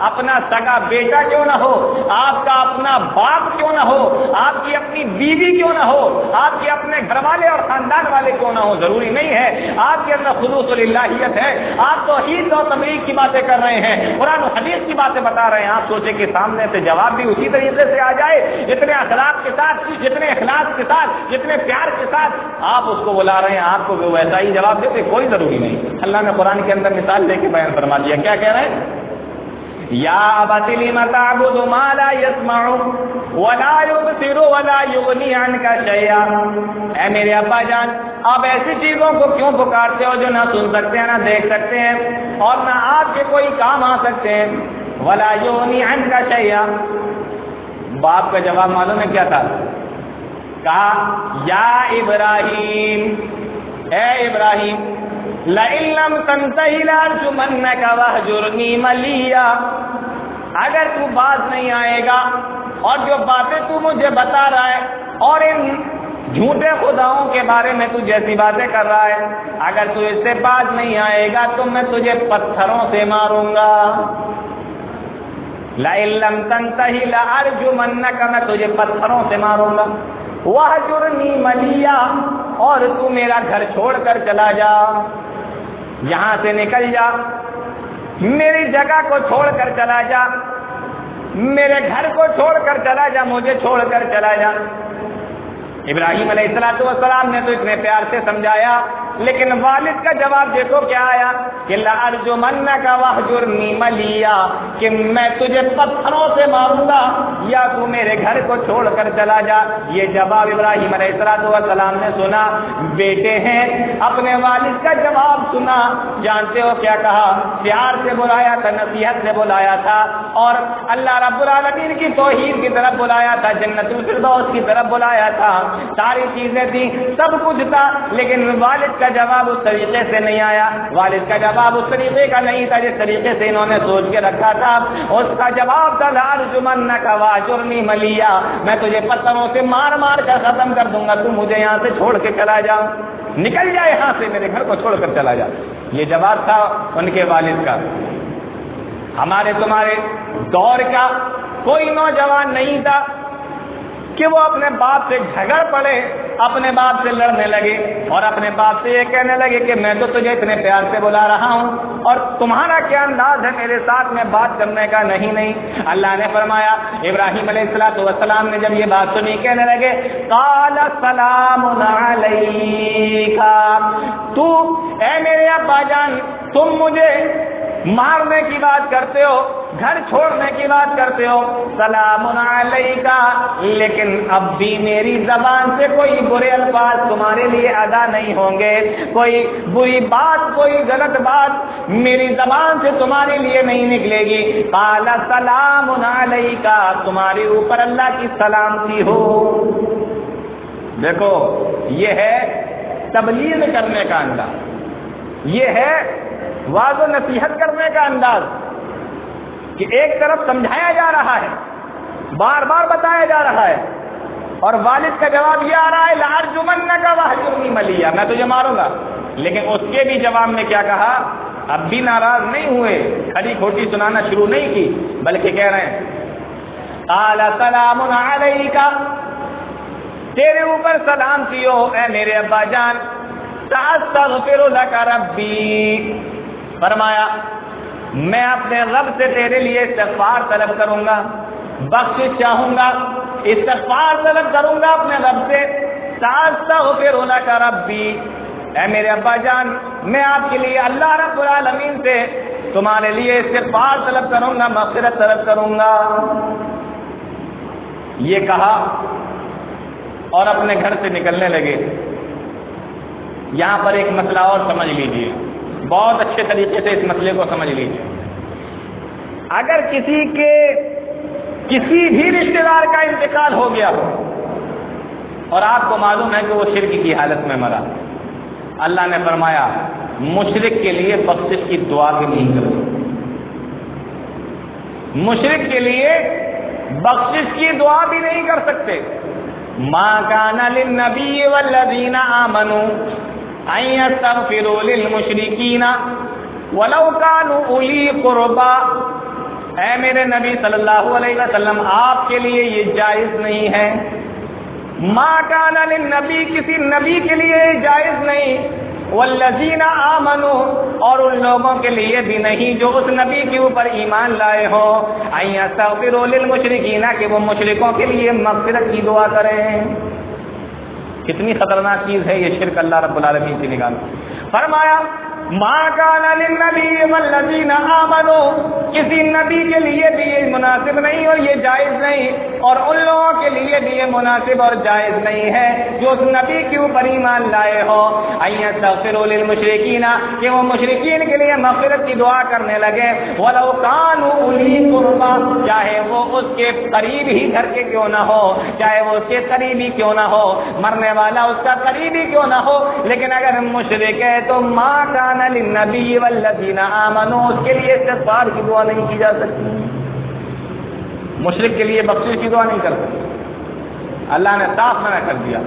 اپنا سگا بیٹا کیوں نہ ہو، آپ کا اپنا باپ کیوں نہ ہو، آپ کی اپنی بیوی کیوں نہ ہو، آپ کے اپنے گھر والے اور خاندان والے کیوں نہ ہو، ضروری نہیں ہے آپ کے اندر خلوص و للہیت ہے، آپ توحید اور تبلیغ کی باتیں کر رہے ہیں، قرآن و حدیث کی باتیں بتا رہے ہیں، آپ سوچیں کہ سامنے سے جواب بھی اسی طریقے سے آ جائے، جتنے اخلاق کے ساتھ، جتنے اخلاص کے ساتھ، جتنے پیار کے ساتھ آپ اس کو بلا رہے ہیں، آپ کو ویسا ہی جواب دیتے، کوئی ضروری نہیں۔ اللہ نے قرآن کے اندر مثال دے کے بیان فرما دیا، کیا کہہ رہے ہیں، یا ابت لم تعبد ما لا يسمع ولا يبصر ولا يغني عنك شيئا، اے میرے ابا جان، آپ ایسی چیزوں کو کیوں پکارتے ہو جو نہ سن سکتے ہیں، نہ دیکھ سکتے ہیں، اور نہ آپ کے کوئی کام آ سکتے ہیں، ولا يغني عنك شيئا۔ باپ کا جواب معلوم ہے کیا تھا؟ کہا، یا ابراہیم، اے ابراہیم، لئن لم تنتہی لارجمنک واہجرنی ملیا، اگر تو باز نہیں آئے گا اور جو باتیں تو مجھے بتا رہا ہے اور ان جھوٹے خداؤں کے بارے میں تو جیسی باتیں کر رہا ہے، اگر تو اس سے باز نہیں آئے گا تو میں تجھے پتھروں سے ماروں گا، لئن لم تنتہی لارجمنک، میں تجھے پتھروں سے ماروں گا، وَهْجُرْنِي مَلِيًّا، اور تو میرا گھر چھوڑ کر چلا جا، یہاں سے نکل جا، میری جگہ کو چھوڑ کر چلا جا، میرے گھر کو چھوڑ کر چلا جا، مجھے چھوڑ کر چلا جا۔ ابراہیم علیہ السلام نے تو اتنے پیار سے سمجھایا، لیکن والد کا جواب دیکھو کیا آیا کہ لَأَرْجُمَنَّكَ وَاهْجُرْنِي مَلِيًّا، کہ میں تجھے پتھروں سے ماروں گا یا تو میرے گھر کو چھوڑ کر چلا جا۔ یہ جواب ابراہیم علیہ السلام نے سنا، بیٹے ہیں، اپنے والد کا جواب سنا، جانتے ہو کیا کہا؟ پیار سے بلایا تھا، نصیحت سے بلایا تھا، اور اللہ رب العالمین کی توحید کی طرف بلایا تھا، جنت الفردوس کی طرف بلایا تھا، ساری چیزیں تھیں، سب کچھ تھا، لیکن والد کا جواب اس طریقے سے نہیں آیا، والد کا جواب اس طریقے کا نہیں تھا جس طریقے سے انہوں نے سوچ کے رکھا تھا۔ اس کا جواب تھا لَأَرْجُمَنَّكَ وَاهْجُرْنِي مَلِيًّا، میں تجھے پتھروں سے مار مار کر ختم کر دوں گا، تو مجھے یہاں سے چھوڑ کے چلا جا، نکل جا یہاں سے، میرے گھر کو چھوڑ کر چلا جا۔ یہ جواب تھا ان کے والد کا۔ ہمارے تمہارے دور کا کوئی نوجوان نہیں تھا کہ وہ اپنے باپ سے جھگڑ پڑے، اپنے باپ سے لڑنے لگے اور اپنے باپ سے یہ کہنے لگے کہ میں تو تجھے اتنے پیار سے بلا رہا ہوں اور تمہارا کیا انداز ہے میرے ساتھ میں بات کرنے کا؟ نہیں۔ اللہ نے فرمایا، ابراہیم علیہ السلام نے جب یہ بات سنی کہنے لگے قال سلام علیک، تو اے میرے ابا جان تم مجھے مارنے کی بات کرتے ہو، گھر چھوڑنے کی بات کرتے ہو، سلام علیکا، لیکن اب بھی میری زبان سے کوئی برے الفاظ تمہارے لیے ادا نہیں ہوں گے، کوئی بری بات، کوئی غلط بات میری زبان سے تمہارے لیے نہیں نکلے گی۔ قال سلام علیکا، تمہارے اوپر اللہ کی سلامتی ہو۔ دیکھو یہ ہے تبلیغ کرنے کا انداز، یہ ہے واضح نصیحت کرنے کا انداز کہ ایک طرف سمجھایا جا رہا ہے، بار بار بتایا جا رہا ہے، اور والد کا جواب یہ آ رہا ہے لأرجمنک واہجرنی ملیہ، میں تجھے ماروں گا، لیکن اس کے بھی جواب میں کیا کہا؟ اب بھی ناراض نہیں ہوئے، کھڑی کھوٹی سنانا شروع نہیں کی، بلکہ کہہ رہے ہیں قال سلام علیک، تیرے اوپر سلامتی ہو اے میرے ابا جان، سأستغفر لک ربی، فرمایا میں اپنے رب سے تیرے لیے استغفار طلب کروں گا، بخشش چاہوں گا، استغفار طلب کروں گا اپنے رب سے۔ سأستغفر لک ربی، اے میرے ابا جان میں آپ کے لیے اللہ رب العالمین سے تمہارے لیے استغفار طلب کروں گا، مغفرت طلب کروں گا۔ یہ کہا اور اپنے گھر سے نکلنے لگے۔ یہاں پر ایک مسئلہ اور سمجھ لیجئے، بہت اچھے طریقے سے اس مسئلے کو سمجھ لیجئے۔ اگر کسی بھی رشتہ دار کا انتقال ہو گیا ہو اور آپ کو معلوم ہے کہ وہ شرک کی حالت میں مرا، اللہ نے فرمایا مشرک کے لیے بخشش کی دعا بھی نہیں کر سکتے، مشرک کے لیے بخشش کی دعا بھی نہیں کر سکتے۔ ما کان للنبی والذین آمنوا ان یستغفروا للمشرکین ولو کانوا اولی قربا، اے میرے نبی صلی اللہ علیہ وسلم آپ کے لیے یہ جائز نہیں ہے، ما کان للنبی، کسی نبی کے لیے جائز نہیں، والذین آمنوا، اور ان لوگوں کے لیے بھی نہیں جو اس نبی کے اوپر ایمان لائے ہو، ان یستغفروا للمشرکین، کہ وہ مشرکوں کے لیے مغفرت کی دعا کریں۔ کتنی خطرناک چیز ہے یہ شرک اللہ رب العالمین کی نگاہ میں۔ فرمایا ما کان للنبی والذین آمنوا، کسی نبی کے لیے بھی یہ مناسب نہیں اور یہ جائز نہیں، اور ان لوگوں کے لیے بھی یہ مناسب اور جائز نہیں ہے جو اس نبی کے اوپر ایمان لائے ہو، ان یستغفروا للمشرکین، کہ وہ مشرکین کے لیے مغفرت کی دعا کرنے لگے، ولو کانوا اولی قربا، چاہے وہ اس کے قریب ہی گھر کے کیوں نہ ہو، چاہے وہ اس کے قریبی کیوں نہ ہو، مرنے والا اس کا قریبی کیوں نہ ہو، لیکن اگر مشرک ہے تو ما کان للنبی والذین آمنوا، اس کے لیے استغفار کی دعا نہیں کی جا سکتی، مشرک کے لیے بخشش کی دعا نہیں کر سکتے، اللہ نے صاف منع کر دیا۔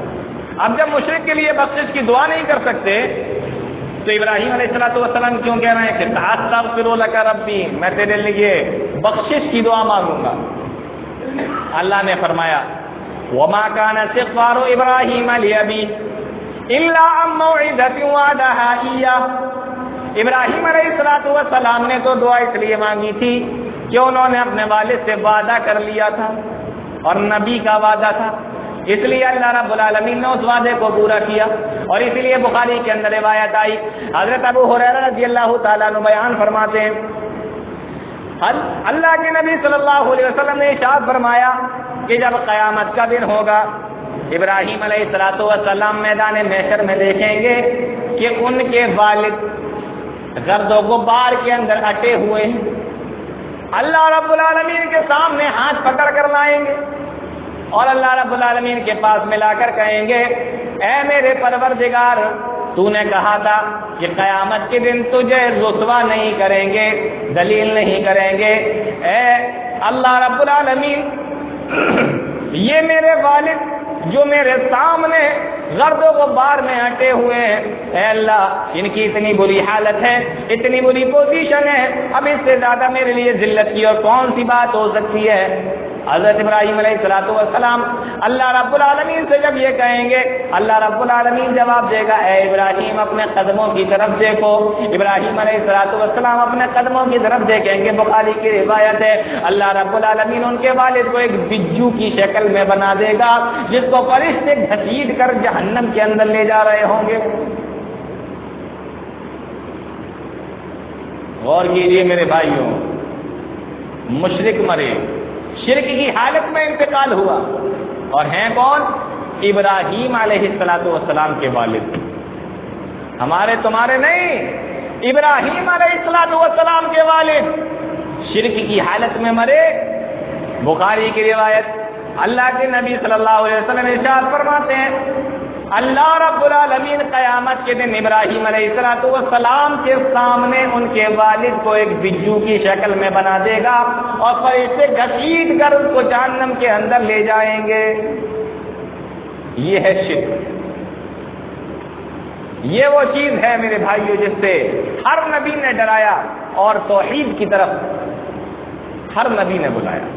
اب جب مشرک کے لیے بخشش کی دعا نہیں کر سکتے تو ابراہیم علیہ السلام کیوں کہہ رہے ہیں کہ استغفر لک ربی، میں تیرے لیے بخشش کی دعا مانگوں گا؟ اللہ نے فرمایا وما كان استغفار ابراہیم لأبیہ الا عن موعدۃ وعدها ایاہ، ابراہیم علیہ السلام نے تو دعا اس لیے مانگی تھی کہ انہوں نے اپنے والد سے وعدہ کر لیا تھا اور نبی کا وعدہ تھا، اس لیے اللہ رب العالمین نے اس وعدے کو پورا کیا، اور اسی لیے بخاری کے اندر روایت آئی، حضرت ابو ہریرہ رضی اللہ تعالیٰ عنہ بیان فرماتے ہیں اللہ کے نبی صلی اللہ علیہ وسلم نے ارشاد فرمایا کہ جب قیامت کا دن ہوگا ابراہیم علیہ السلام میدان محشر میں دیکھیں گے کہ ان کے والد گرد و غبار کے اندر اٹے ہوئے ہیں، اللہ رب العالمین کے سامنے ہاتھ پکڑ کر لائیں گے اور اللہ رب العالمین کے پاس ملا کر کہیں گے اے میرے پروردگار، تو نے کہا تھا کہ قیامت کے دن تجھے رسوا نہیں کریں گے، ذلیل نہیں کریں گے، اے اللہ رب العالمین یہ میرے والد جو میرے سامنے غرد و غبار میں ہٹے ہوئے ہیں، اے اللہ ان کی اتنی بری حالت ہے، اتنی بری پوزیشن ہے، اب اس سے زیادہ میرے لیے ذلت کی اور کون سی بات ہو سکتی ہے؟ حضرت ابراہیم علیہ السلام اللہ رب العالمین سے جب یہ کہیں گے، اللہ رب العالمین جواب دے گا، اے ابراہیم اپنے قدموں کی طرف دیکھو۔ ابراہیم علیہ السلام اپنے قدموں کی طرف دیکھیں گے۔ بخاری کی روایت ہے اللہ رب العالمین ان کے والد کو ایک بجو کی شکل میں بنا دے گا، جس کو فرشتے گھسیٹ کر جہنم کے اندر لے جا رہے ہوں گے۔ غور کیجیے میرے بھائیوں، مشرک مرے، شرک کی حالت میں انتقال ہوا، اور ہیں کون؟ ابراہیم علیہ السلام کے والد، ہمارے تمہارے نہیں، ابراہیم علیہ السلام کے والد شرک کی حالت میں مرے۔ بخاری کی روایت، اللہ کے نبی صلی اللہ علیہ وسلم ارشاد فرماتے ہیں اللہ رب العالمین قیامت کے دن ابراہیم علیہ السلام کے سامنے ان کے والد کو ایک بجو کی شکل میں بنا دے گا، اور فرشتے گھسیٹ کر اس کو جہنم کے اندر لے جائیں گے۔ یہ ہے شرک، یہ وہ چیز ہے میرے بھائیوں جس سے ہر نبی نے ڈرایا، اور توحید کی طرف ہر نبی نے بلایا۔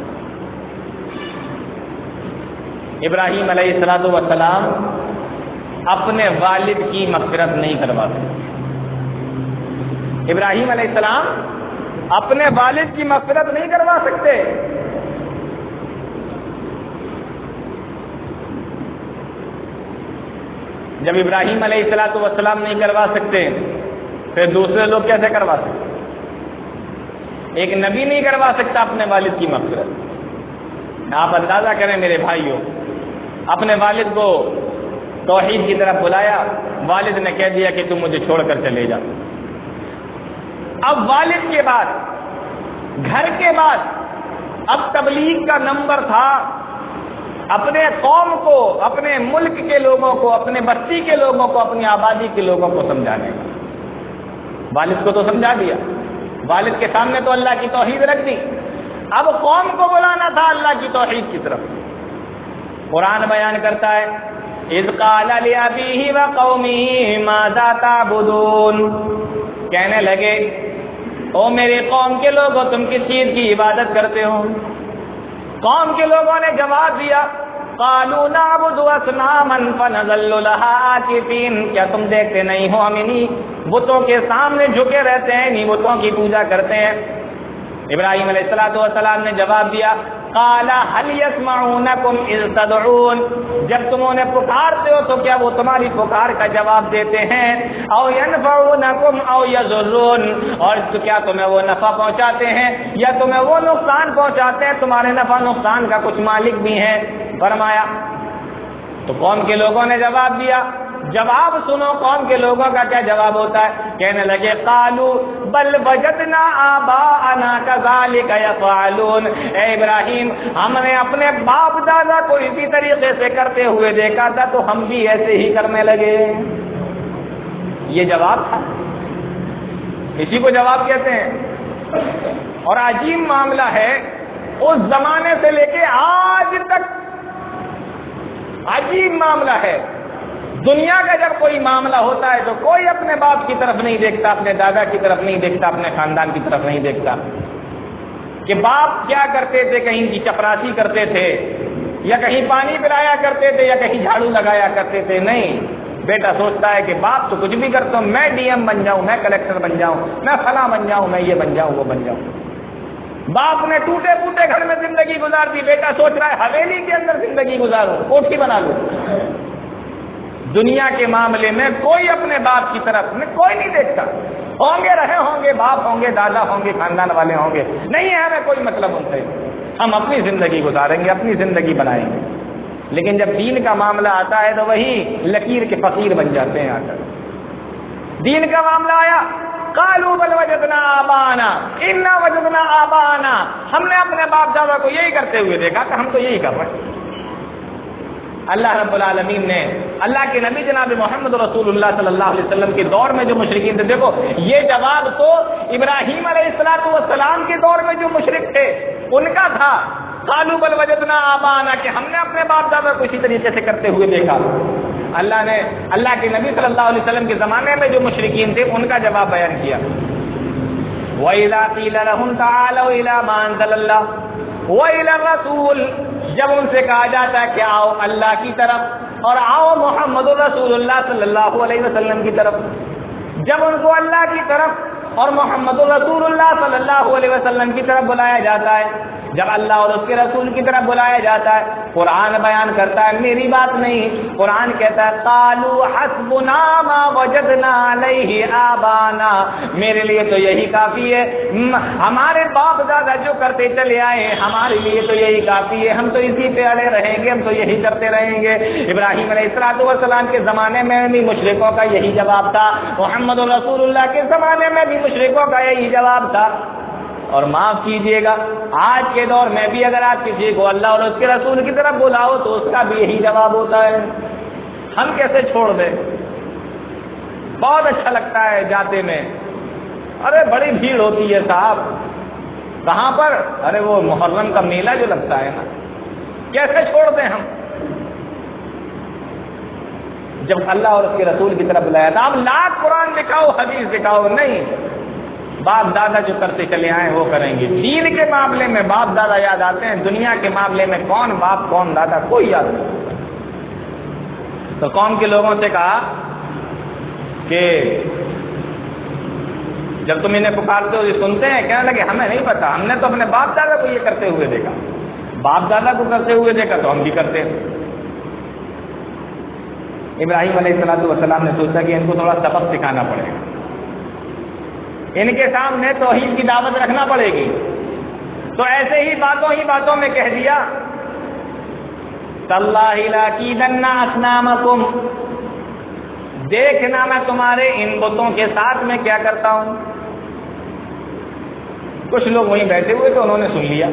ابراہیم علیہ السلام اپنے والد کی مغفرت نہیں کرواتے، ابراہیم علیہ السلام اپنے والد کی مغفرت نہیں کروا سکتے۔ جب ابراہیم علیہ السلام نہیں کروا سکتے، پھر دوسرے لوگ کیسے کروا سکتے؟ ایک نبی نہیں کروا سکتا اپنے والد کی مغفرت۔ آپ اندازہ کریں میرے بھائیوں، اپنے والد کو توحید کی طرف بلایا، والد نے کہہ دیا کہ تم مجھے چھوڑ کر چلے جا۔ اب والد کے بعد، گھر کے بعد، اب تبلیغ کا نمبر تھا اپنے قوم کو، اپنے ملک کے لوگوں کو، اپنے بستی کے لوگوں کو، اپنی آبادی کے لوگوں کو سمجھانے کا۔ والد کو تو سمجھا دیا، والد کے سامنے تو اللہ کی توحید رکھ دی، اب قوم کو بلانا تھا اللہ کی توحید کی طرف۔ قرآن بیان کرتا ہے اذ قال لأبيه وقومه ماذا تعبدون، کہنے لگے او میری قوم کے لوگوں تم کس چیز کی عبادت کرتے ہو؟ قوم کے لوگوں نے جواب دیا قالوا نعبد اصناما فنظل لها عاکفین، کیا تم دیکھتے نہیں ہو ہم انہی بتوں کے سامنے جھکے رہتے ہیں، انہی بتوں کی پوجا کرتے ہیں۔ ابراہیم علیہ السلام نے جواب دیا قال هل يسمعونكم اذ تدعون، جب تم انہیں پکارتے ہو تو کیا وہ تمہاری پکار کا جواب دیتے ہیں؟ او ينفعونكم او يضرون، اور تو کیا تمہیں وہ نفع پہنچاتے ہیں یا تمہیں وہ نقصان پہنچاتے ہیں؟ تمہارے نفع نقصان کا کچھ مالک بھی ہیں۔ فرمایا تو قوم کے لوگوں نے جواب دیا، جواب سنو قوم کے لوگوں کا کیا جواب ہوتا ہے، کہنے لگے قالوا بل وجدنا آباءنا كذلك يفعلون، اے ابراہیم ہم نے اپنے باپ دادا کو اسی طریقے سے کرتے ہوئے دیکھا تھا تو ہم بھی ایسے ہی کرنے لگے۔ یہ جواب تھا، اسی کو جواب کہتے ہیں۔ اور عجیب معاملہ ہے، اس زمانے سے لے کے آج تک عجیب معاملہ ہے، دنیا کا جب کوئی معاملہ ہوتا ہے تو کوئی اپنے باپ کی طرف نہیں دیکھتا، اپنے دادا کی طرف نہیں دیکھتا، اپنے خاندان کی طرف نہیں دیکھتا کہ باپ کیا کرتے تھے، کہیں کی چپراسی کرتے تھے یا کہیں پانی پلایا کرتے تھے یا کہیں جھاڑو لگایا کرتے تھے۔ نہیں، بیٹا سوچتا ہے کہ باپ تو کچھ بھی کرتا ہوں، میں ڈی ایم بن جاؤں، میں کلیکٹر بن جاؤں، میں فلاں بن جاؤں، میں یہ بن جاؤں، وہ بن جاؤں۔ باپ نے ٹوٹے پھوٹے گھر میں زندگی گزار دی، بیٹا سوچ رہا ہے حویلی کے اندر زندگی گزاروں، کوٹھی بنا لوں۔ دنیا کے معاملے میں کوئی اپنے باپ کی طرف میں کوئی نہیں دیکھتا، ہوں گے رہے ہوں گے، باپ ہوں گے، دادا ہوں گے، خاندان والے ہوں گے، نہیں ہے ہمیں کوئی مطلب ان سے، ہم اپنی زندگی گزاریں گے، اپنی زندگی بنائیں گے۔ لیکن جب دین کا معاملہ آتا ہے تو وہی لکیر کے فقیر بن جاتے ہیں۔ آ کر دین کا معاملہ آیا قالوا بل وجدنا آباءنا انا وجدنا آباءنا، ہم نے اپنے باپ دادا کو یہی کرتے ہوئے دیکھا کہ ہم تو یہی کر رہے ہیں۔ اللہ رب العالمین نے اللہ کے نبی جناب محمد رسول اللہ صلی اللہ علیہ وسلم کے دور میں جو مشرکین تھے، دیکھو یہ جواب تو ابراہیم علیہ السلام کے دور میں جو مشرک تھے ان کا تھا، قالوا بل وجدنا آباءنا، کہ ہم نے اپنے باپ دادا کو اسی طریقے سے کرتے ہوئے دیکھا۔ اللہ نے اللہ کے نبی صلی اللہ علیہ وسلم کے زمانے میں جو مشرکین تھے ان کا جواب بیان کیا۔ وَإِذَا قِيلَ لَهُمْ تَعَالَوْا إِلَىٰ مَا أَنزَلَ اللَّهُ، وَإِلَى الرَّسُولِ، جب ان سے کہا جاتا ہے کہ آؤ اللہ کی طرف اور آؤ محمد رسول اللہ صلی اللہ علیہ وسلم کی طرف، جب ان کو اللہ کی طرف اور محمد رسول اللہ صلی اللہ علیہ وسلم کی طرف بلایا جاتا ہے، جب اللہ اور اس کے رسول کی طرف بلایا جاتا ہے، قرآن بیان کرتا ہے میری بات نہیں، قرآن کہتا ہے قالوا حسبنا ما وجدنا علیہ آبانا، میرے لیے تو یہی کافی ہے، ہمارے باپ دادا جو کرتے چلے آئے ہمارے لیے تو یہی کافی ہے، ہم تو اسی پہ اڑے رہیں گے، ہم تو یہی کرتے رہیں گے۔ ابراہیم علیہ السلام کے زمانے میں بھی مشرکوں کا یہی جواب تھا، محمد رسول اللہ کے زمانے میں بھی مشرکوں کا یہی جواب تھا۔ اور معاف کیجئے گا آج کے دور میں بھی اگر آپ کسی کو اللہ اور اس کے رسول کی طرف بلاؤ تو اس کا بھی یہی جواب ہوتا ہے، ہم کیسے چھوڑ دیں؟ بہت اچھا لگتا ہے جاتے میں، ارے بڑی بھیڑ ہوتی ہے صاحب، کہاں پر؟ ارے وہ محرم کا میلہ جو لگتا ہے نا، کیسے چھوڑ دیں ہم؟ جب اللہ اور اس کے رسول کی طرف بلایا تھا، اب لاکھ قرآن دکھاؤ حدیث دکھاؤ، نہیں، باپ دادا جو کرتے چلے آئے وہ کریں گے۔ دین کے معاملے میں باپ دادا یاد آتے ہیں، دنیا کے معاملے میں کون باپ کون دادا کوئی یاد نہیں۔ تو قوم کے لوگوں سے کہا کہ جب تم انہیں پکارتے ہو یہ سنتے ہیں؟ کہنے لگے ہمیں نہیں پتا، ہم نے تو اپنے باپ دادا کو یہ کرتے ہوئے دیکھا، باپ دادا کو کرتے ہوئے دیکھا تو ہم بھی کرتے ہیں۔ ابراہیم علیہ السلام نے سوچا کہ ان کو تھوڑا سبق سکھانا پڑے گا، ان کے سامنے توحید کی دعوت رکھنا پڑے گی، تو ایسے ہی باتوں میں کہہ دیا تاللہ لاکیدن اصنامکم، دیکھنا میں تمہارے ان بتوں کے ساتھ میں کیا کرتا ہوں۔ کچھ لوگ وہیں بیٹھے ہوئے تو انہوں نے سن لیا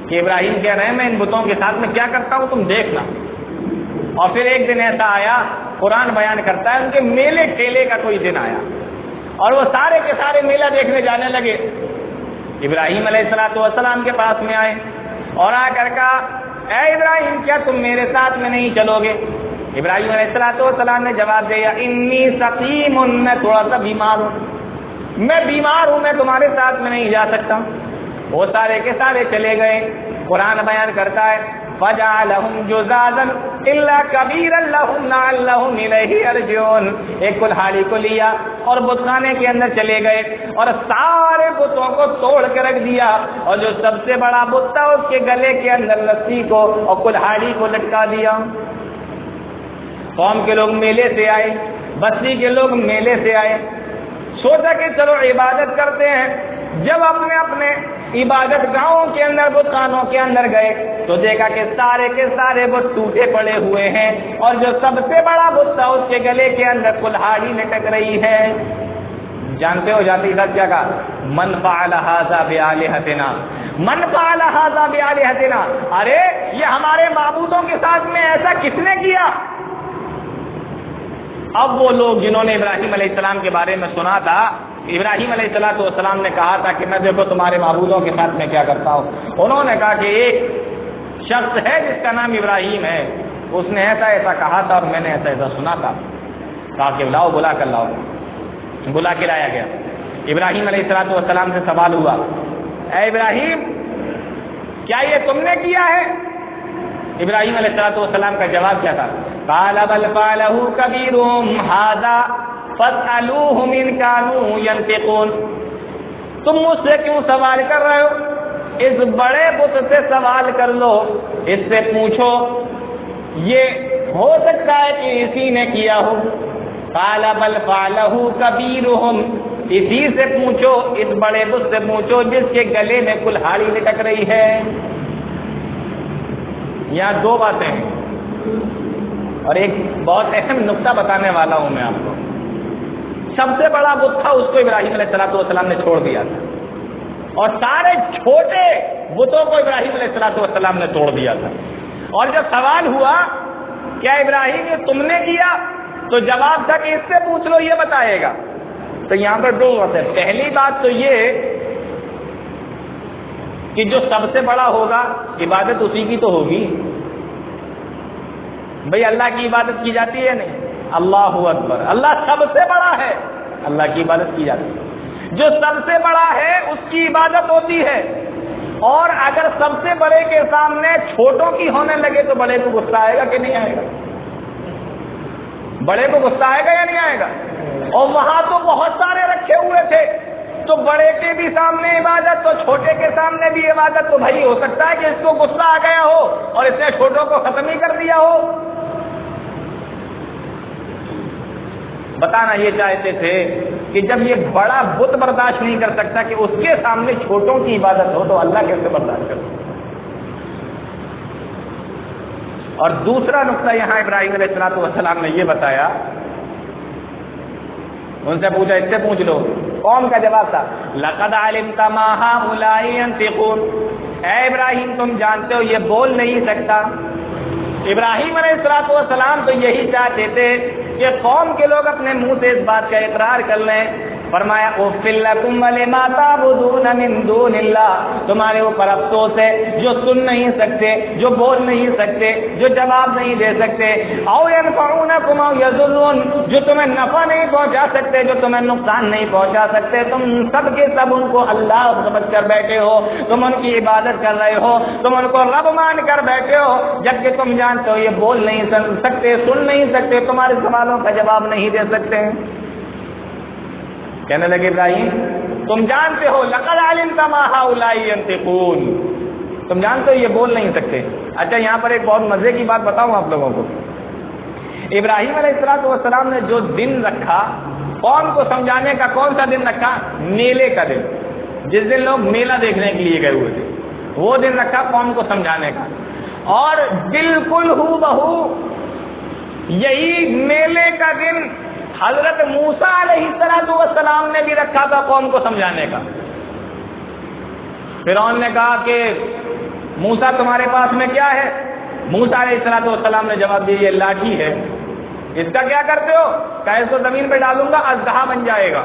کہ ابراہیم کہہ رہے ہیں میں ان بتوں کے ساتھ میں کیا کرتا ہوں تم دیکھنا۔ اور پھر ایک دن ایسا آیا، قرآن بیان کرتا ہے ان کے میلے ٹھیلے کا کوئی دن آیا اور وہ سارے کے سارے میلہ دیکھنے جانے لگے۔ ابراہیم علیہ السلام کے پاس میں آئے اور آ کر کہا اے ابراہیم کیا تم میرے ساتھ میں نہیں چلو گے؟ ابراہیم علیہ السلام نے جواب دیا انی سقیم، میں تھوڑا سا بیمار ہوں، میں بیمار ہوں، میں تمہارے ساتھ میں نہیں جا سکتا۔ وہ سارے کے سارے چلے گئے۔ قرآن بیان کرتا ہے فَجَعَلَهُمْ جُذَاذًا إِلَّا كَبِيرًا لَهُمْ لَعَلَّهُمْ إِلَيْهِ يَرْجِعُونَ، ایک کلہاڑی کو لیا اور بت خانے کے اندر چلے گئے اور سارے بتوں کو توڑ کے رکھ دیا، اور جو سب سے بڑا بت تھا اس کے گلے کے اندر رسی کو اور کلہاڑی کو لٹکا دیا۔ قوم کے لوگ میلے سے آئے، بستی کے لوگ میلے سے آئے، سوچا کہ چلو عبادت کرتے ہیں۔ جب اپنے اپنے عبادت گاہوں کے اندر بت خانوں کے اندر گئے تو دیکھا کہ سارے کے سارے بت ٹوٹے پڑے ہوئے ہیں، اور جو سب سے بڑا بت تھا اس کے گلے کے اندر کلہاڑی لٹک رہی ہے۔ جانتے ہو جاتی سب کیا کہا؟ من فعل ھذا بآلہتنا، من فعل ھذا بآلہتنا، ارے یہ ہمارے معبودوں کے ساتھ میں ایسا کس نے کیا؟ اب وہ لوگ جنہوں نے ابراہیم علیہ السلام کے بارے میں سنا تھا، ابراہیم علیہ السلام نے کہا تھا کہ میں دیکھو تمہارے معبودوں کے ساتھ میں کیا کرتا ہوں، انہوں نے کہا کہ ایک شخص ہے جس کا نام ابراہیم ہے، اس نے ایسا ایسا کہا تھا اور میں نے ایسا ایسا سنا تھا۔ کہا کہ لاؤ، بلا کر لاؤ، بلا کے لایا گیا۔ ابراہیم علیہ السلام سے سوال ہوا اے ابراہیم کیا یہ تم نے کیا ہے؟ ابراہیم علیہ السلام کا جواب کیا تھا؟ قال بل فعلہ کبیرہم ھذا فاسألوہم ان کانوا ینطقون، تم مجھ سے کیوں سوال کر رہے ہو؟ اس بڑے بت سے سوال کر لو، اس سے پوچھو، یہ ہو سکتا ہے کہ اسی نے کیا ہو۔ قال بل فعلہ کبیرہم، اسی سے پوچھو، اس بڑے بت سے پوچھو جس کے گلے میں کلہاڑی لٹک رہی ہے۔ یہاں دو باتیں ہیں اور ایک بہت اہم نقطہ بتانے والا ہوں میں آپ کو۔ سب سے بڑا بت تھا اس کو ابراہیم علیہ السلام نے چھوڑ دیا تھا، اور سارے چھوٹے بتوں کو ابراہیم علیہ السلام نے توڑ دیا تھا۔ اور جب سوال ہوا کیا ابراہیم یہ تم نے کیا، تو جواب تھا کہ اس سے پوچھ لو یہ بتائے گا۔ تو یہاں پر دو بات ہے، پہلی بات تو یہ کہ جو سب سے بڑا ہوگا عبادت اسی کی تو ہوگی۔ بھئی اللہ کی عبادت کی جاتی ہے نہیں؟ اللہ اکبر، اللہ سب سے بڑا ہے، اللہ کی عبادت کی جاتی ہے۔ جو سب سے بڑا ہے اس کی عبادت ہوتی ہے، اور اگر سب سے بڑے کے سامنے چھوٹوں کی ہونے لگے تو بڑے کو غصہ آئے گا کہ نہیں آئے گا؟ بڑے کو غصہ آئے گا یا نہیں آئے گا؟ اور وہاں تو بہت سارے رکھے ہوئے تھے، تو بڑے کے بھی سامنے عبادت تو چھوٹے کے سامنے بھی عبادت، تو بھائی ہو سکتا ہے کہ اس کو غصہ آ گیا ہو اور اس نے چھوٹوں کو ختم ہی کر دیا ہو۔ بتانا یہ چاہتے تھے کہ جب یہ بڑا بت برداشت نہیں کر سکتا کہ اس کے سامنے چھوٹوں کی عبادت ہو تو اللہ کیسے برداشت کرے؟ اور دوسرا نقطہ یہاں ابراہیم علیہ السلام نے یہ بتایا، ان سے پوچھا، اس سے پوچھ لو، قوم کا جواب تھا لَقَدْ عَلِمْتَ مَا هَؤُلَاءِ يَنْطِقُونَ، اے ابراہیم تم جانتے ہو یہ بول نہیں سکتا۔ ابراہیم علیہ السلام تو یہی چاہتے تھے کہ قوم کے لوگ اپنے منہ سے اس بات کا اقرار کر لیں۔ فرمایا اُفِّلْ لَكُمْ وَلِمَا تَعْبُدُونَ مِن دُونِ اللَّهِ، تمہارے اوپر افسوس ہے جو سن نہیں سکتے، جو بول نہیں سکتے، جو جواب نہیں دے سکتے، اَوْ يَنْفَعُونَكُمْ اَوْ يَضُرُّونَ، جو تمہیں نفع نہیں پہنچا سکتے، جو تمہیں نقصان نہیں پہنچا سکتے، تم سب کے سب ان کو اللہ سمجھ کر بیٹھے ہو، تم ان کی عبادت کر رہے ہو، تم ان کو رب مان کر بیٹھے ہو، جبکہ تم جانتے ہو یہ بول نہیں سکتے، سن نہیں سکتے، تمہارے سوالوں کا جواب نہیں دے سکتے۔ کہنے لگے ابراہیم تم جانتے ہو لَقَدْ عَلِمْتَ مَا هَؤُلَاءِ يَنْطِقُونَ، تم جانتے ہو یہ بول نہیں سکتے۔ اچھا یہاں پر ایک بہت مزے کی بات بتاؤں آپ لوگوں کو، ابراہیم علیہ السلام نے جو دن رکھا قوم کو سمجھانے کا، کون سا دن رکھا؟ میلے کا دن، جس دن لوگ میلہ دیکھنے کے لیے گئے ہوئے تھے، وہ دن رکھا قوم کو سمجھانے کا۔ اور بالکل ہو بہو یہی میلے کا دن حضرت موسیٰ علیہ السلام نے بھی رکھا تھا قوم کو سمجھانے کا۔ فرعون نے کہا کہ موسیٰ تمہارے پاس میں کیا ہے؟ موسیٰ علیہ السلام نے جواب دیا یہ لاٹھی ہے، اس کا کیا کرتے ہو؟ کہ اس کو زمین پہ ڈالوں گا اژدہا بن جائے گا۔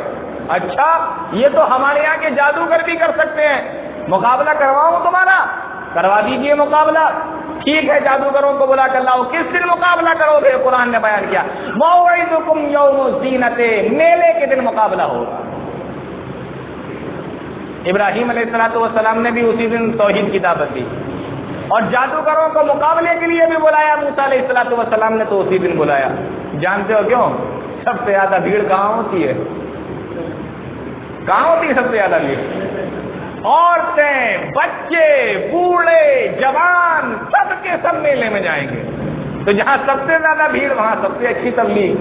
اچھا یہ تو ہمارے یہاں کے جادوگر بھی کر سکتے ہیں، مقابلہ کرواؤں تمہارا؟ کروا دیجئے مقابلہ۔ ٹھیک ہے جادوگروں کو بلا کر لاؤ، کس دن مقابلہ کرو گے؟ قرآن نے بیان کیا موعدکم یوم الزینۃ، میلے کے دن مقابلہ ہوگا۔ ابراہیم علیہ السلام نے بھی اسی دن توحید کی دعوت دی، اور جادوگروں کو مقابلے کے لیے بھی بلایا موسیٰ علیہ السلام نے تو اسی دن بلایا۔ جانتے ہو کیوں؟ سب سے زیادہ بھیڑ کہاں ہوتی ہے؟ کہاں ہوتی ہے سب سے زیادہ بھیڑ؟ عورتیں، بچے، بوڑھے، جوان، سب کے سب میلے میں جائیں گے۔ تو جہاں سب سے زیادہ بھیڑ وہاں سب سے اچھی تبلیغ،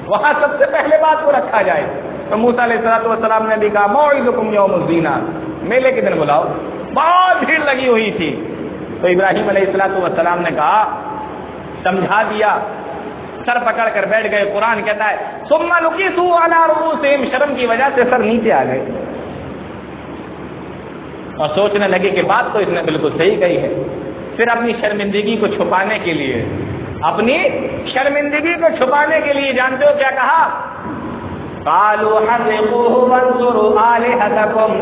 وہاں سب سے پہلے بات کو رکھا جائے۔ تو موسیٰ علیہ السلام نے بھی کہا موعدکم یوم الزینہ، میلے کے دن بلاؤ۔ بہت بھیڑ لگی ہوئی تھی، تو ابراہیم علیہ السلام نے کہا، سمجھا دیا، سر پکڑ کر بیٹھ گئے۔ قرآن کہتا ہے ثم نکسوا علی رؤوسہم، شرم کی وجہ سے سر نیچے آ گئے اور سوچنے لگے کہ بات تو اس نے بالکل صحیح کہی ہے۔ پھر اپنی شرمندگی کو چھپانے کے لیے، اپنی شرمندگی کو چھپانے کے لیے جانتے ہو کیا کہا؟ قالوا حرقوه وانصروا آلهتكم،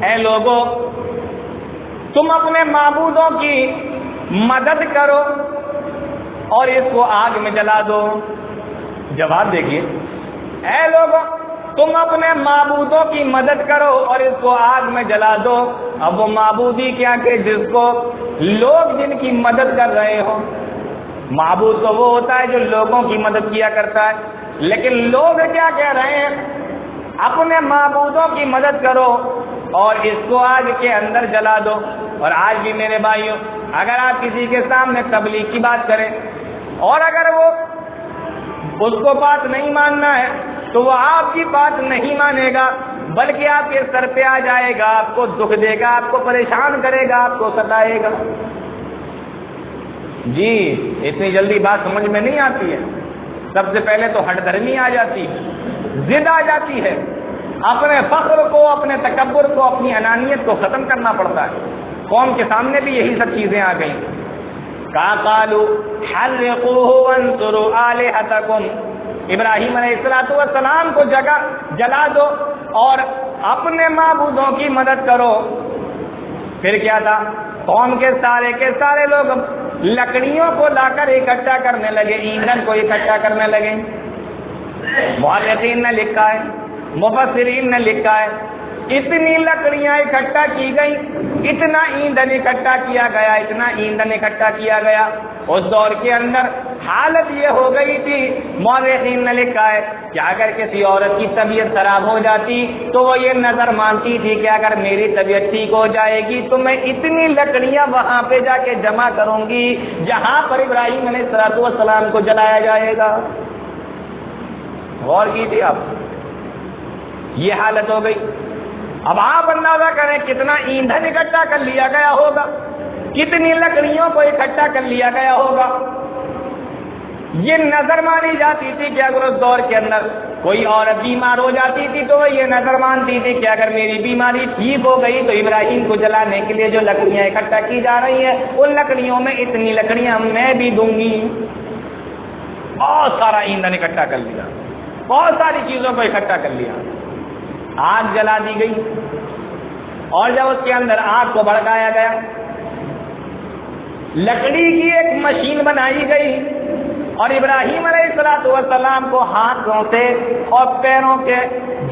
اے لوگو تم اپنے معبودوں کی مدد کرو اور اس کو آگ میں جلا دو۔ جواب دیکھیے، اے لوگو تم اپنے معبودوں کی مدد کرو اور اس کو آگ میں جلا دو۔ اب وہ معبودی کیا کہ جس کو لوگ جن کی مدد کر رہے ہو، معبود تو وہ ہوتا ہے جو لوگوں کی مدد کیا کرتا ہے، لیکن لوگ کیا کہہ رہے ہیں؟ اپنے معبودوں کی مدد کرو اور اس کو آگ کے اندر جلا دو۔ اور آج بھی میرے بھائیوں، اگر آپ کسی کے سامنے تبلیغ کی بات کریں اور اگر وہ اس کو بات نہیں ماننا ہے تو وہ آپ کی بات نہیں مانے گا، بلکہ آپ کے سر پہ آ جائے گا، آپ کو دکھ دے گا، آپ کو پریشان کرے گا، آپ کو ستائے گا۔ جی اتنی جلدی بات سمجھ میں نہیں آتی ہے۔ سب سے پہلے تو ہٹ دھرمی آ جاتی ہے، ضد آ جاتی ہے، اپنے فخر کو، اپنے تکبر کو، اپنی انانیت کو ختم کرنا پڑتا ہے۔ قوم کے سامنے بھی یہی سب چیزیں آ گئیں۔ قالوا حرقوه وانصروا آلهتكم، ابراہیم علیہ السلام کو جلا دو اور اپنے معبودوں کی مدد کرو۔ پھر کیا تھا؟ قوم کے سارے لوگ لکڑیوں کو لا کر اکٹھا کرنے لگے، ایندھن کو اکٹھا کرنے لگے۔ مؤرخین نے لکھا ہے، مفسرین نے لکھا ہے، اتنی لکڑیاں اکٹھا کی گئی، اتنا ایندھن اکٹھا کیا گیا، اتنا ایندھن اکٹھا کیا گیا۔ اس دور کے اندر حالت یہ ہو گئی تھی، مورخین نے لکھا ہے کہ اگر کسی عورت کی طبیعت خراب ہو جاتی تو وہ یہ نظر مانتی تھی کہ اگر میری طبیعت ٹھیک ہو جائے گی تو میں اتنی لکڑیاں وہاں پہ جا کے جمع کروں گی جہاں پر ابراہیم علیہ السلام کو جلایا جائے گا۔ غور کیجیے آپ، یہ حالت ہو گئی۔ اب آپ اندازہ کریں کتنا ایندھن اکٹھا کر لیا گیا ہوگا، کتنی لکڑیوں کو اکٹھا کر لیا گیا ہوگا۔ یہ نظر مانی جاتی تھی کہ اگر اس دور کے اندر کوئی عورت بیمار ہو جاتی تھی تو وہ یہ نظر مانتی تھی کہ اگر میری بیماری ٹھیک ہو گئی تو ابراہیم کو جلانے کے لیے جو لکڑیاں اکٹھا کی جا رہی ہیں ان لکڑیوں میں اتنی لکڑیاں میں بھی دوں گی۔ بہت سارا ایندھن اکٹھا کر لیا، بہت ساری چیزوں کو اکٹھا کر لیا، آگ جلا دی گئی، اور جب اس کے اندر آگ کو بھڑکایا گیا، لکڑی کی ایک مشین بنائی گئی اور ابراہیم علیہ السلام کو ہاتھوں سے اور پیروں کے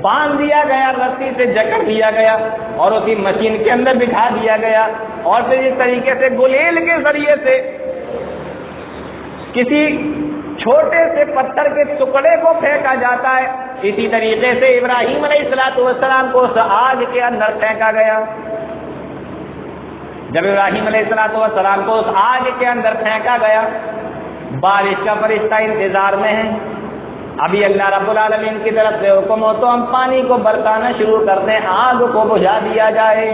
باندھ دیا گیا، رسی سے جکڑ دیا گیا اور اسی مشین کے اندر بٹھا دیا گیا، اور پھر اس طریقے سے گلیل کے ذریعے سے کسی چھوٹے سے پتھر کے ٹکڑے کو پھینکا جاتا ہے، اسی طریقے سے ابراہیم علیہ السلام کو اس آگ کے اندر پھینکا گیا۔ جب ابراہیم علیہ السلام کو اس آگ کے اندر پھینکا گیا، بارش کا فرشتہ انتظار میں ہے، ابھی اللہ رب العالمین کی طرف سے حکم ہو تو ہم پانی کو برسانا شروع کر دیں، آگ کو بجھا دیا جائے۔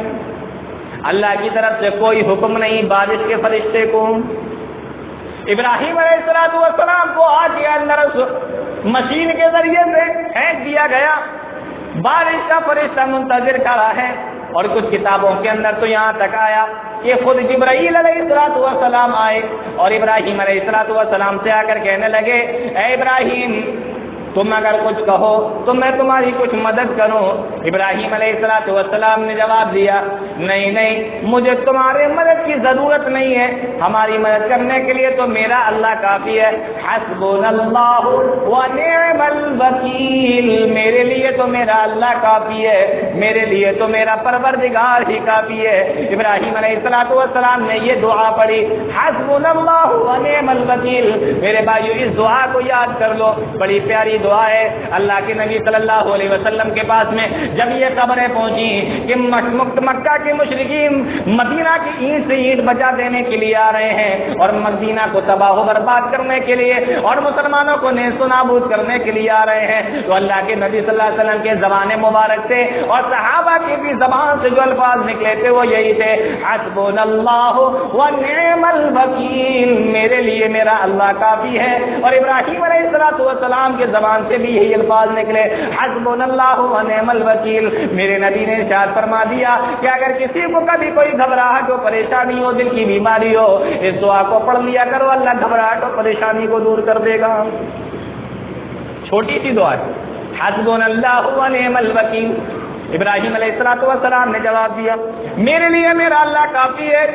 اللہ کی طرف سے کوئی حکم نہیں بارش کے فرشتے کو۔ ابراہیم علیہ السلام کو آگ کے اندر مشین کے ذریعے سے پھینک دیا گیا، بارش کا فرشتہ منتظر کھڑا ہے، اور کچھ کتابوں کے اندر تو یہاں تک آیا کہ خود جبرائیل علیہ السلام آئے اور ابراہیم علیہ السلام سے آ کر کہنے لگے، اے ابراہیم تم اگر کچھ کہو تو میں تمہاری کچھ مدد کروں۔ ابراہیم علیہ السلام نے جواب دیا، نہیں نہیں، مجھے تمہارے مدد کی ضرورت نہیں ہے، ہماری مدد کرنے کے لیے تو میرا اللہ کافی ہے۔ حسبنا اللہ ونعم الوکیل، میرے لیے تو میرا اللہ کافی ہے، میرے لیے تو میرا پروردگار ہی کافی ہے۔ ابراہیم علیہ السلام نے یہ دعا پڑھی، حسبنا اللہ ونعم الوکیل۔ میرے بھائیو اس دعا کو یاد کر لو، بڑی پیاری دعا ہے۔ اللہ کے نبی صلی اللہ علیہ وسلم کے پاس میں جب یہ خبریں پہنچی کہ مکہ کے مشرکین مدینہ کی اینٹ سے اینٹ بچا دینے کے لیے آ رہے ہیں اور مدینہ کو تباہ و برباد کرنے کے لیے اور مسلمانوں کو نیست و نابود کرنے کے لیے آ رہے ہیں، تو اللہ کے نبی صلی اللہ علیہ وسلم کے زبان مبارک سے اور صحابہ کی بھی زبان سے جو الفاظ نکلے تھے وہ یہی تھے، حسبنا اللہ ونعم الوکیل، میرے لیے میرا اللہ کافی ہے۔ اور ابراہیم علیہ السلام کے زبان سے بھی یہی الفاظ نکلے، حسبنا اللہ ونعم الوکیل۔ میرے نبی نے ارشاد فرما دیا کہ اگر کسی کو کبھی کوئی گھبراہٹ ہو، پریشانی ہو، دل کی بیماری ہو، اس دعا کو پڑھ لیا کرو، اللہ گھبراہٹ اور پریشانی کو دور کر دے گا۔ چھوٹی سی دعا ہے، حسبنا اللہ ونعم الوکیل۔ ابراہیم علیہ السلام نے جواب دیا، میرے لیے میرا اللہ کافی ہے۔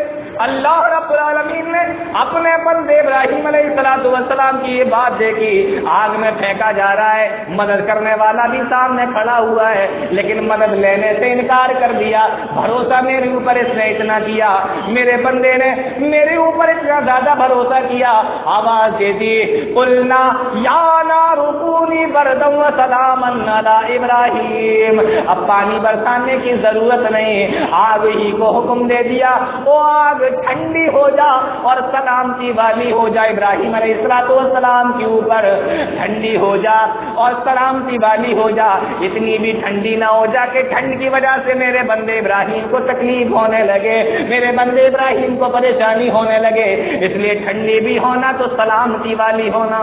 اللہ رب العالمین نے اپنے بندے ابراہیم علیہ السلام کی یہ بات دیکھی، آگ میں پھینکا جا رہا ہے، مدد کرنے والا بھی سامنے کھڑا ہوا ہے لیکن مدد لینے سے انکار کر دیا۔ بھروسہ میرے اوپر اس نے اتنا کیا، میرے بندے نے میرے اوپر اتنا زیادہ بھروسہ کیا، آواز دے دی، قلنا یا نار کونی بردا وسلاما علی ابراہیم۔ اب پانی برسانے کی ضرورت نہیں، آگ ہی کو حکم دے دیا، وہ آگ ٹھنڈی ہو جا اور سلامتی والی ہو جا ابراہیم علیہ السلام کے اوپر، ٹھنڈی ہو جا اور سلامتی والی ہو جا، اتنی بھی ٹھنڈی نہ ہو جا کہ ٹھنڈ کی وجہ سے میرے بندے ابراہیم کو تکلیف ہونے لگے، میرے بندے ابراہیم کو پریشانی ہونے لگے، اس لیے ٹھنڈی بھی ہونا تو سلامتی والی ہونا۔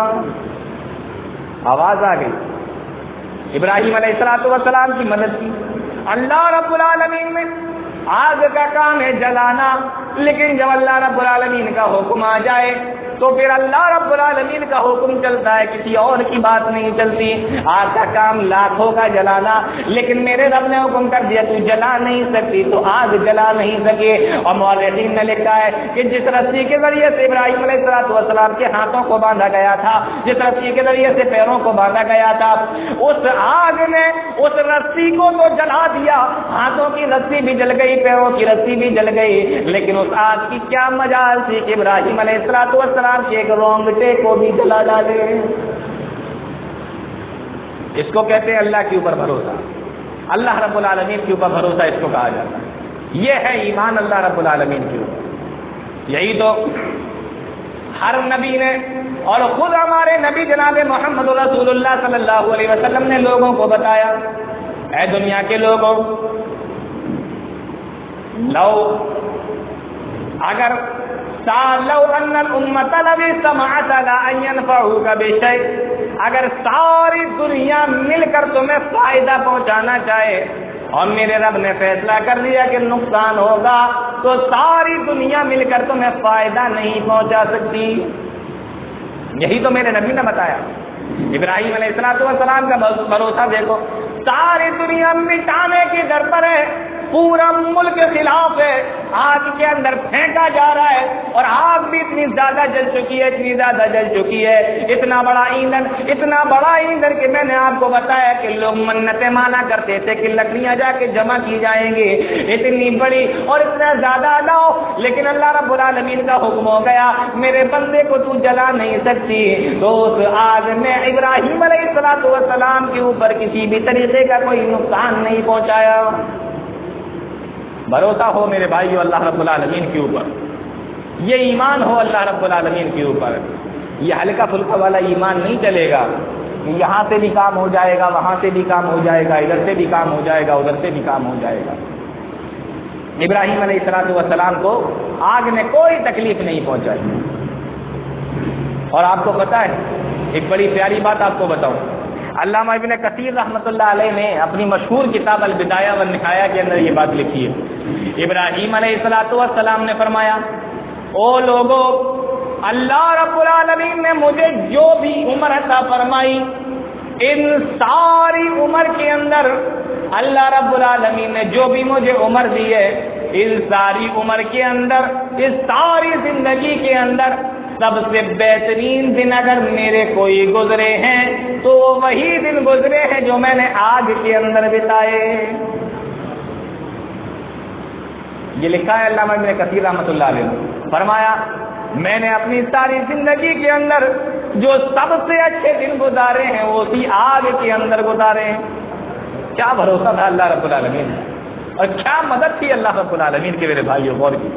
آواز آ گئی، ابراہیم علیہ السلام کی مدد کی۔ اللہ رب العالمین نے آگ کا کام ہے جلانا، لیکن جب اللہ رب العالمین کا حکم آ جائے تو پھر اللہ رب العالمین کا حکم چلتا ہے, کسی اور کی بات نہیں چلتی. آگ کا کام لاکھوں کا جلانا, لیکن میرے رب نے حکم کر دیا تو جلا نہیں سکتی, تو آگ جلا نہیں سکے. اور مورخین نے لکھا ہے کہ جس رسی کے ذریعے سے ابراہیم علیہ السلام کے ہاتھوں کو باندھا گیا تھا, جس رسی کے ذریعے سے پیروں کو باندھا گیا تھا, اس آگ نے اس رسی کو تو جلا دیا, ہاتھوں کی رسی بھی جل گئی, پیروں کی رسی بھی جل گئی, لیکن اس آگ کی کیا مجال تھی کہ ابراہیم علیہ السلام کے ایک رونگٹے کو بھی جلا ڈالے. اس کو کہتے ہیں اللہ کے اوپر بھروسہ, اللہ رب العالمین کے اوپر بھروسہ اس کو کہا جاتا ہے. یہ ہے ایمان اللہ رب العالمین کے اوپر. یہی تو ہر نبی نے اور خود ہمارے نبی جناب محمد رسول اللہ صلی اللہ علیہ وسلم نے لوگوں کو بتایا, اے دنیا کے لوگوں, لو ان الامت لو سمعت ان ينفعوك بشيء, اگر ساری دنیا مل کر تمہیں فائدہ پہنچانا چاہے اور میرے رب نے فیصلہ کر دیا کہ نقصان ہوگا, تو ساری دنیا مل کر تمہیں فائدہ نہیں پہنچا سکتی. یہی تو میرے نبی نے بتایا. ابراہیم علیہ السلام کا بھروسہ دیکھو, ساری دنیا مٹانے کی در پر ہے, پورا ملک خلاف ہے, آگ کے اندر پھینکا جا رہا ہے, اور آگ بھی اتنی زیادہ جل چکی ہے, اتنی زیادہ جل چکی ہے, اتنا بڑا ایندھن کہ میں نے آپ کو بتایا کہ لوگ منتیں مانا کرتے تھے کہ لکڑیاں جا کے جمع کی جائیں گے, اتنی بڑی اور اتنا زیادہ لاؤ, لیکن اللہ رب العالمین کا حکم ہو گیا میرے بندے کو تو جلا نہیں سکتی. تو اس آگ میں ابراہیم علیہ السلام کے اوپر کسی بھی طریقے کا کوئی نقصان نہیں پہنچایا. بھروسہ ہو میرے بھائیو اللہ رب العالمین کے اوپر, یہ ایمان ہو اللہ رب العالمین کے اوپر. یہ ہلکا پھلکا والا ایمان نہیں چلے گا, یہاں سے بھی کام ہو جائے گا, وہاں سے بھی کام ہو جائے گا, ادھر سے بھی کام ہو جائے گا, ادھر سے بھی کام ہو جائے گا. ابراہیم علیہ السلام کو آگ نے کوئی تکلیف نہیں پہنچائی. اور آپ کو پتا ہے ایک بڑی پیاری بات آپ کو بتاؤں, علامہ ابن کثیر رحمۃ اللہ علیہ نے اپنی مشہور کتاب البدایہ والنہایہ کے اندر یہ بات لکھی ہے. ابراہیم علیہ السلام نے فرمایا, او لوگو, اللہ رب العالمین نے مجھے جو بھی عمر عطا فرمائی, ان ساری عمر کے اندر اللہ رب العالمین نے جو بھی مجھے عمر دی ہے, اس ساری عمر کے اندر, اس ساری زندگی کے اندر سب سے بہترین دن اگر میرے کوئی گزرے ہیں تو وہی دن گزرے ہیں جو میں نے آگ کے اندر بتائے. یہ لکھا ہے علامہ ابن کثیر رحمۃ اللہ علیہ نے, فرمایا میں نے اپنی ساری زندگی کے اندر جو سب سے اچھے دن گزارے ہیں وہ اسی آگ کے اندر گزارے ہیں. کیا بھروسہ تھا اللہ رب العالمین, اور کیا مدد تھی اللہ رب العالمین کے میرے بھائیوں. غور کی,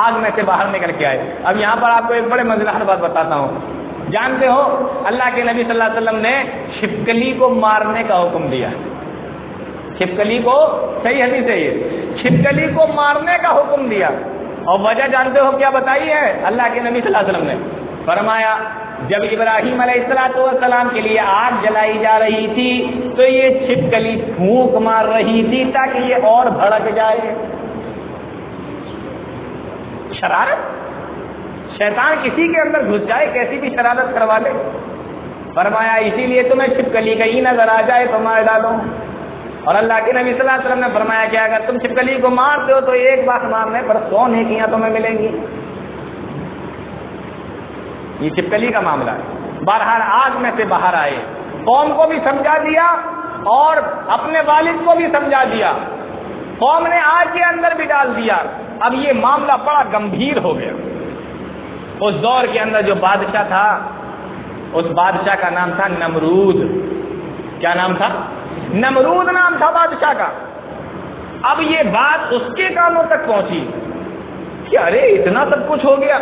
آگ میں سے باہر نکل کے آئے. اب یہاں پر آپ کو ایک بڑے مزیدار بات بتاتا ہوں. جانتے ہو اللہ کے نبی صلی اللہ علیہ وسلم نے چھپکلی کو مارنے کا حکم دیا. چھپکلی کو, صحیح حدیث ہے یہ, چھپکلی کو مارنے کا حکم دیا. اور وجہ جانتے ہو کیا بتائی ہے اللہ کے نبی صلی اللہ علیہ وسلم نے؟ فرمایا جب ابراہیم علیہ السلام کے لیے آگ جلائی جا رہی تھی تو یہ چھپکلی پھونک مار رہی تھی تاکہ یہ اور بھڑک جائے. شرارت, شیطان کسی کے اندر گھس جائے, کیسی بھی شرارت کروا لے. فرمایا اسی لیے تمہیں چھپکلی کہیں نظر آ جائے تو مار ڈالو. اور اللہ کے نبی صلی اللہ علیہ وسلم نے فرمایا کہ اگر تم چھپکلی کو مارتے ہو تو ایک بار مارنے پر 100 نیکیاں تمہیں ملیں گی. یہ چھپکلی کا معاملہ ہے. بہرحال آگ میں سے باہر آئے, قوم کو بھی سمجھا دیا اور اپنے والد کو بھی سمجھا دیا, قوم نے آگ کے اندر بھی ڈال دیا. اب یہ معاملہ بڑا گمبھیر ہو گیا. اس دور کے اندر جو بادشاہ تھا, اس بادشاہ کا نام تھا نمرود. کیا نام تھا؟ نمرود نام تھا بادشاہ کا. اب یہ بات اس کے کانوں تک پہنچی کہ ارے اتنا سب کچھ ہو گیا.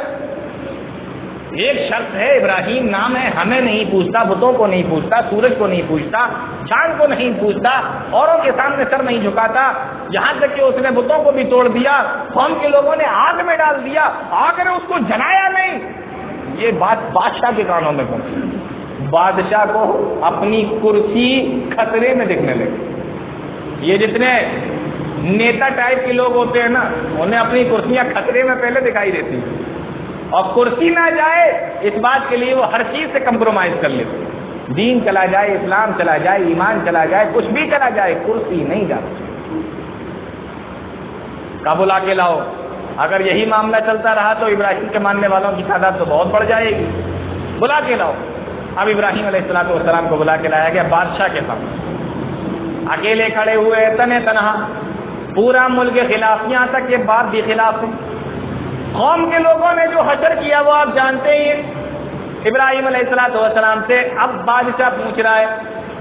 ایک شخص ہے, ابراہیم نام ہے, ہمیں نہیں پوچھتا, بتوں کو نہیں پوچھتا, سورج کو نہیں پوچھتا, چاند کو نہیں پوچھتا, اوروں کے سامنے سر نہیں جھکاتا, یہاں تک کہ اس نے بتوں کو بھی توڑ دیا, قوم کے لوگوں نے آگ میں ڈال دیا, آگ نے اس کو جلایا نہیں. یہ بات بادشاہ کے کانوں میں پہنچی. بادشاہ کو اپنی کرسی خطرے میں دکھنے لگی. یہ جتنے نیتا ٹائپ کے لوگ ہوتے ہیں نا, انہیں اپنی کرسیاں خطرے میں پہلے دکھائی دیتی. اور کرسی نہ جائے اس بات کے لیے وہ ہر چیز سے کمپرومائز کر لیتے. دین چلا جائے، اسلام چلا جائے، ایمان چلا جائے، کچھ بھی چلا جائے، کرسی نہیں جاتی. کب بلا کے لاؤ. اگر یہی معاملہ چلتا رہا تو ابراہیم کے ماننے والوں کی تعداد تو بہت بڑھ جائے گی. بلا کے لاؤ. اب ابراہیم علیہ السلام کو بلا کے لایا گیا بادشاہ کے سامنے. اکیلے کھڑے ہوئے تنے تنہا، پورا ملک کے خلاف، یہاں تک کہ باپ بھی خلاف ہے. قوم کے لوگوں نے جو حشر کیا وہ آپ جانتے ہی ہیں. ابراہیم علیہ السلام سے اب بادشاہ پوچھ رہا ہے،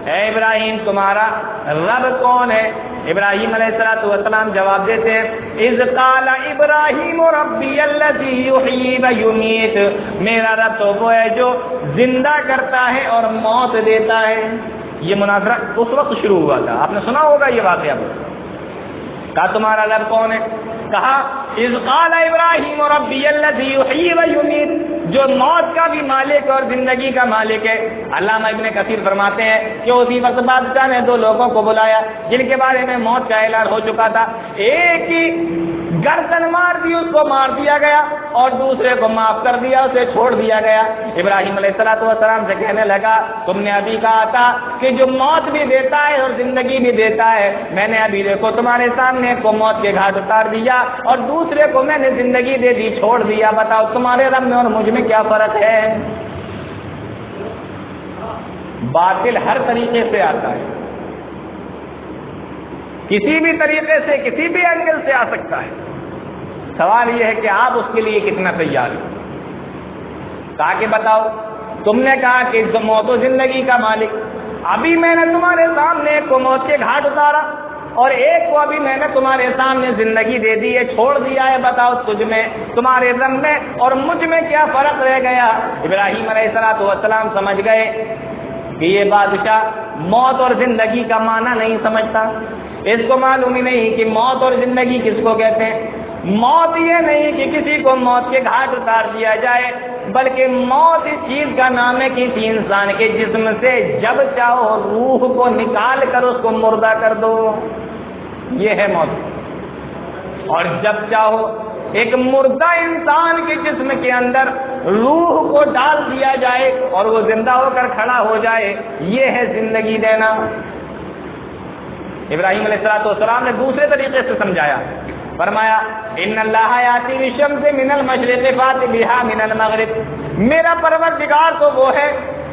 اے ابراہیم تمہارا رب کون ہے؟ ابراہیم علیہ السلام جواب دیتے ہیں، اذ قال ابراہیم ربی الذی یحیی و یمیت، میرا رب تو وہ ہے جو زندہ کرتا ہے اور موت دیتا ہے. یہ مناظرہ اس وقت شروع ہوا تھا، آپ نے سنا ہوگا یہ واقعہ. کہا تمہارا رب کون ہے؟ کہا اذ قال ابراہیم ربی الذی یحیی و یمیت، جو موت کا بھی مالک اور زندگی کا مالک ہے. علامہ ابن کثیر فرماتے ہیں کہ اسی وقت بادشاہ نے دو لوگوں کو بلایا جن کے بارے میں موت کا اعلان ہو چکا تھا. ایک کی گردن مار دی، اس کو مار دیا گیا، اور دوسرے کو معاف کر دیا، اسے چھوڑ دیا گیا. ابراہیم علیہ السلام سے کہنے لگا، تم نے ابھی کہا تھا کہ جو موت بھی دیتا ہے اور زندگی بھی دیتا ہے، میں نے ابھی دیکھو تمہارے سامنے کو موت کے گھاٹ اتار دیا اور دوسرے کو میں نے زندگی دے دی، چھوڑ دیا. بتاؤ تمہارے رب میں اور مجھ میں کیا فرق ہے؟ باطل ہر طریقے سے آتا ہے، کسی بھی طریقے سے، کسی بھی اینگل سے آ سکتا ہے. سوال یہ ہے کہ آپ اس کے لیے کتنا تیار ہیں. کہا کہ بتاؤ، تم نے کہا کہ موت و زندگی کا مالک، ابھی میں نے تمہارے سامنے ایک کو موت کے گھاٹ اتارا اور ایک کو ابھی میں نے تمہارے سامنے زندگی دے دی ہے، چھوڑ دیا ہے. بتاؤ تجھ میں، تمہارے رب میں اور مجھ میں کیا فرق رہ گیا؟ ابراہیم علیہ السلام سمجھ گئے کہ یہ بادشاہ موت اور زندگی کا معنی نہیں سمجھتا. اس کو معلوم ہی نہیں کہ موت اور زندگی کس کو کہتے ہیں. موت یہ نہیں کہ کسی کو موت کے گھاٹ اتار دیا جائے، بلکہ موت اس چیز کا نام ہے کہ کسی انسان کے جسم سے جب چاہو روح کو نکال کر اس کو مردہ کر دو، یہ ہے موت. اور جب چاہو ایک مردہ انسان کے جسم کے اندر روح کو ڈال دیا جائے اور وہ زندہ ہو کر کھڑا ہو جائے، یہ ہے زندگی دینا. ابراہیم علیہ السلام نے دوسرے طریقے سے سمجھایا. فرمایا ان اللہ یاتی بالشمس من المشرق فات بها من المغرب، میرا پروردگار تو وہ ہے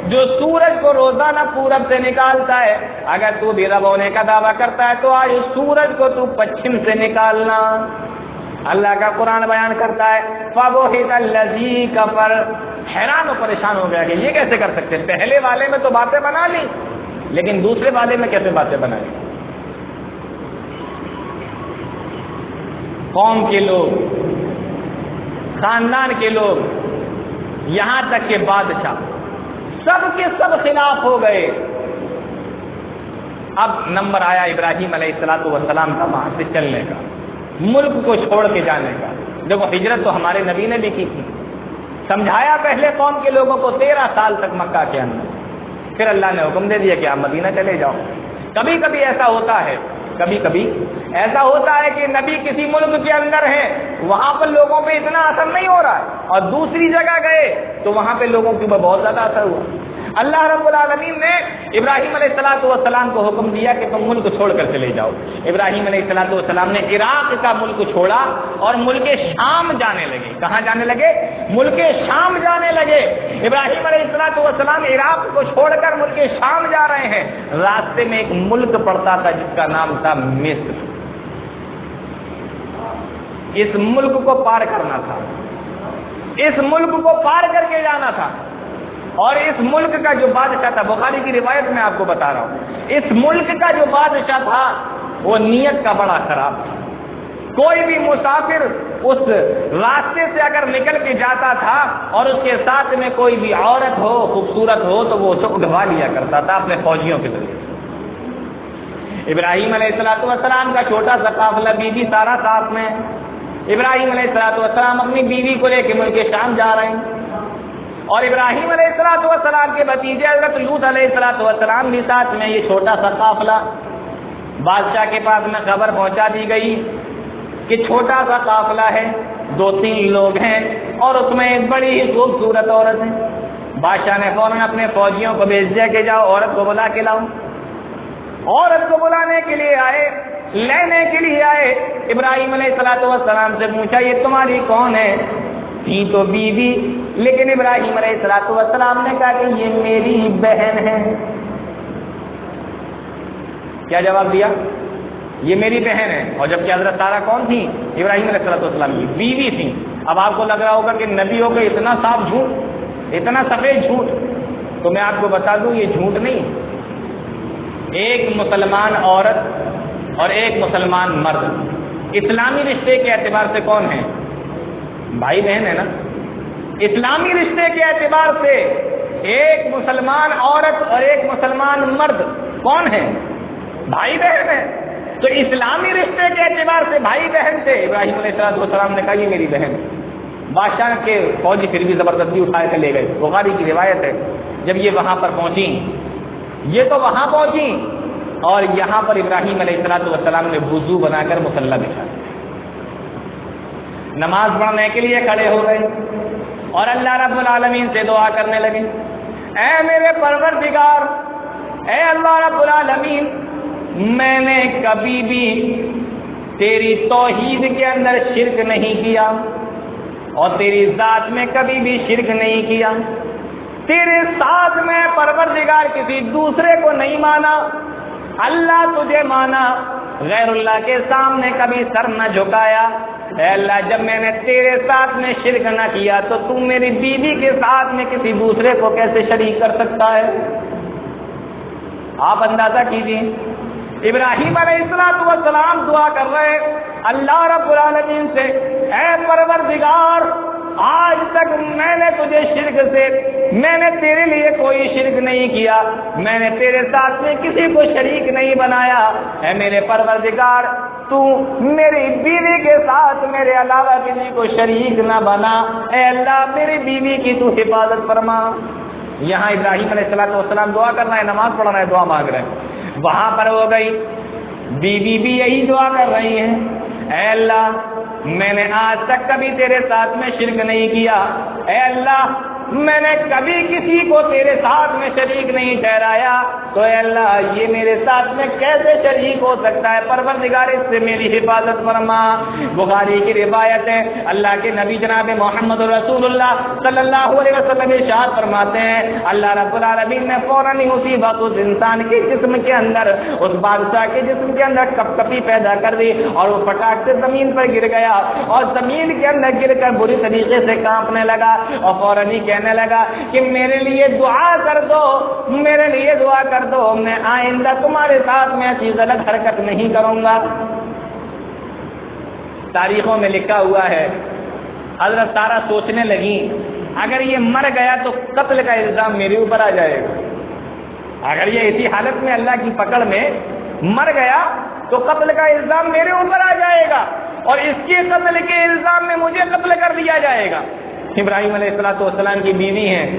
جو سورج کو روزانہ پورب سے نکالتا ہے. اگر تو بھی رب ہونے کا دعویٰ کرتا ہے تو آج اس سورج کو تو پچھم سے نکالنا. اللہ کا قرآن بیان کرتا ہے فَبُهِتَ الَّذِي كَفَرَ، حیران و پریشان ہو گیا کہ یہ کیسے کر سکتے ہیں؟ پہلے والے میں تو باتیں بنا لی، لیکن دوسرے والے میں کیسے باتیں بنائی؟ قوم کے لوگ، خاندان کے لوگ، یہاں تک کہ بادشاہ، سب کے سب خلاف ہو گئے. اب نمبر آیا ابراہیم علیہ السلام کا وہاں سے چلنے کا، ملک کو چھوڑ کے جانے کا. دیکھو ہجرت تو ہمارے نبی نے بھی کی تھی. سمجھایا پہلے قوم کے لوگوں کو 13 سال تک مکہ کے اندر، پھر اللہ نے حکم دے دیا کہ آپ مدینہ چلے جاؤ. کبھی کبھی ایسا ہوتا ہے، کبھی کبھی ایسا ہوتا ہے کہ نبی کسی ملک کے اندر ہے، وہاں پر لوگوں پہ اتنا اثر نہیں ہو رہا ہے، اور دوسری جگہ گئے تو وہاں پہ لوگوں کے اوپر بہت زیادہ اثر ہوا. اللہ رب العالمین نے ابراہیم علیہ السلام کو حکم دیا کہ تم ملک چھوڑ کر چلے جاؤ. ابراہیم علیہ السلام نے عراق کا ملک چھوڑا اور ملک شام جانے لگے. کہاں جانے لگے؟ ملک شام جانے لگے. ابراہیم علیہ السلام عراق کو چھوڑ کر ملک شام جا رہے ہیں. راستے میں ایک ملک پڑتا تھا جس کا نام تھا مصر. اس ملک کو پار کرنا تھا، اس ملک کو پار کر کے جانا تھا. اور اس ملک کا جو بادشاہ تھا، بخاری کی روایت میں آپ کو بتا رہا ہوں، اس ملک کا جو بادشاہ تھا وہ نیت کا بڑا خراب تھا. کوئی بھی مسافر اس راستے سے اگر نکل کے جاتا تھا اور اس کے ساتھ میں کوئی بھی عورت ہو، خوبصورت ہو، تو وہ اسے اگوا لیا کرتا تھا اپنے فوجیوں کے ذریعے. ابراہیم علیہ السلام کا چھوٹا سا قافلہ، بیوی سارا ساتھ میں. ابراہیم علیہ السلام اپنی بیوی کو لے کے ملک شام جا رہے ہیں، اور ابراہیم علیہ السلام کے بھتیجے حضرت لوط علیہ السلام بھی ساتھ میں. یہ چھوٹا سا قافلہ بادشاہ کے پاس میں خبر پہنچا دی گئی کہ چھوٹا سا قافلہ ہے، 2-3 لوگ ہیں اور اس میں ایک بڑی ہی خوبصورت عورت ہے. بادشاہ نے فوراً اپنے فوجیوں کو بھیج دیا کہ جاؤ عورت کو بلا کے لاؤ. عورت کو بلانے کے لیے آئے, لینے کے لیے آئے. ابراہیم علیہ السلام سے پوچھا یہ تمہاری کون ہے؟ تھی تو بیوی, لیکن ابراہیم علیہ السلام نے کہا کہ یہ میری بہن ہے. کیا جواب دیا؟ یہ میری بہن ہے. اور جبکہ حضرت سارہ کون تھی؟ ابراہیم علیہ السلام کی بیوی تھی. اب آپ کو لگ رہا ہوگا کہ نبیوں کا اتنا صاف جھوٹ, اتنا سفید جھوٹ, تو میں آپ کو بتا دوں یہ جھوٹ نہیں. ایک مسلمان عورت اور ایک مسلمان مرد اسلامی رشتے کے اعتبار سے کون ہے؟ بھائی بہن ہے نا. اسلامی رشتے کے اعتبار سے ایک مسلمان عورت اور ایک مسلمان مرد کون ہے؟ بھائی بہن ہے. تو اسلامی رشتے کے اعتبار سے بھائی بہن سے ابراہیم علیہ السلام نے کہا یہ میری بہن. بادشاہ کے فوجی پھر بھی زبردستی اٹھا کر لے گئے. بخاری کی روایت ہے جب یہ وہاں پر پہنچی, یہ تو وہاں پہنچی اور یہاں پر ابراہیم علیہ السلام نے وضو بنا کر مصلی بچھا, نماز پڑھنے کے لیے کھڑے ہو گئے اور اللہ رب العالمین سے دعا کرنے لگے, اے میرے پروردگار, اے اللہ رب العالمین, میں نے کبھی بھی تیری توحید کے اندر شرک نہیں کیا اور تیری ذات میں کبھی بھی شرک نہیں کیا. تیرے ساتھ میں پروردگار کسی دوسرے کو نہیں مانا, اللہ تجھے مانا, غیر اللہ کے سامنے کبھی سر نہ جھکایا. اے اللہ جب میں نے تیرے ساتھ میں شرک نہ کیا تو تو میری بیوی کے ساتھ میں کسی دوسرے کو کیسے شریک کر سکتا ہے؟ آپ اندازہ کیجیے, ابراہیم علیہ السلام دعا کر رہے اللہ رب العالمین سے, اے پروردگار, آج تک میں نے تجھے شرک سے, میں نے تیرے لیے کوئی شرک نہیں کیا, میں نے تیرے ساتھ میں کسی کو شریک نہیں بنایا. اے میرے پروردگار, تو میری بیوی کے ساتھ میرے علاوہ کسی کو شریک نہ بنا. اے اللہ میری بیوی کی تو حفاظت فرما. یہاں ابراہیم علیہ السلام دعا کر رہا ہے, نماز پڑھ رہا ہے, دعا مانگ رہے ہیں. وہاں پر ہو گئی بیوی بھی یہی دعا کر رہی ہے, اے اللہ میں نے آج تک کبھی تیرے ساتھ میں شرک نہیں کیا. اے اللہ میں نے کبھی کسی کو تیرے ساتھ میں شریک نہیں ٹھہرایا, تو اے اللہ یہ میرے ساتھ میں کیسے شریک ہو سکتا ہے؟ پروردگار اس سے میری حفاظت فرما. بخاری کی روایت ہے, اللہ کے نبی جناب محمد رسول اللہ صلی اللہ علیہ وسلم ارشاد فرماتے ہیں, اللہ رب العالمین نے فوراً ہی اسی وقت اس انسان کے جسم کے اندر, اس بادشاہ کے جسم کے اندر کپ کپی پیدا کر دی اور وہ پٹاخ سے زمین پر گر گیا اور زمین کے اندر گر کر بری طریقے سے کانپنے لگا اور فوراً ہی کہنے لگا کہ میرے لیے دعا کر دو, میرے لیے دعا کر دو, میں آئندہ تمہارے ساتھ میں ایسی غلط حرکت نہیں کروں گا. تاریخوں میں لکھا ہوا ہے حضرت سارہ سوچنے لگی اگر یہ مر گیا تو قتل کا الزام میرے اوپر آ جائے گا. اگر یہ اسی حالت میں اللہ کی پکڑ میں مر گیا تو قتل کا الزام میرے اوپر آ جائے گا اور اس کے قتل کے الزام میں مجھے قتل کر دیا جائے گا. ابراہیم علیہ السلام کی بیوی ہیں,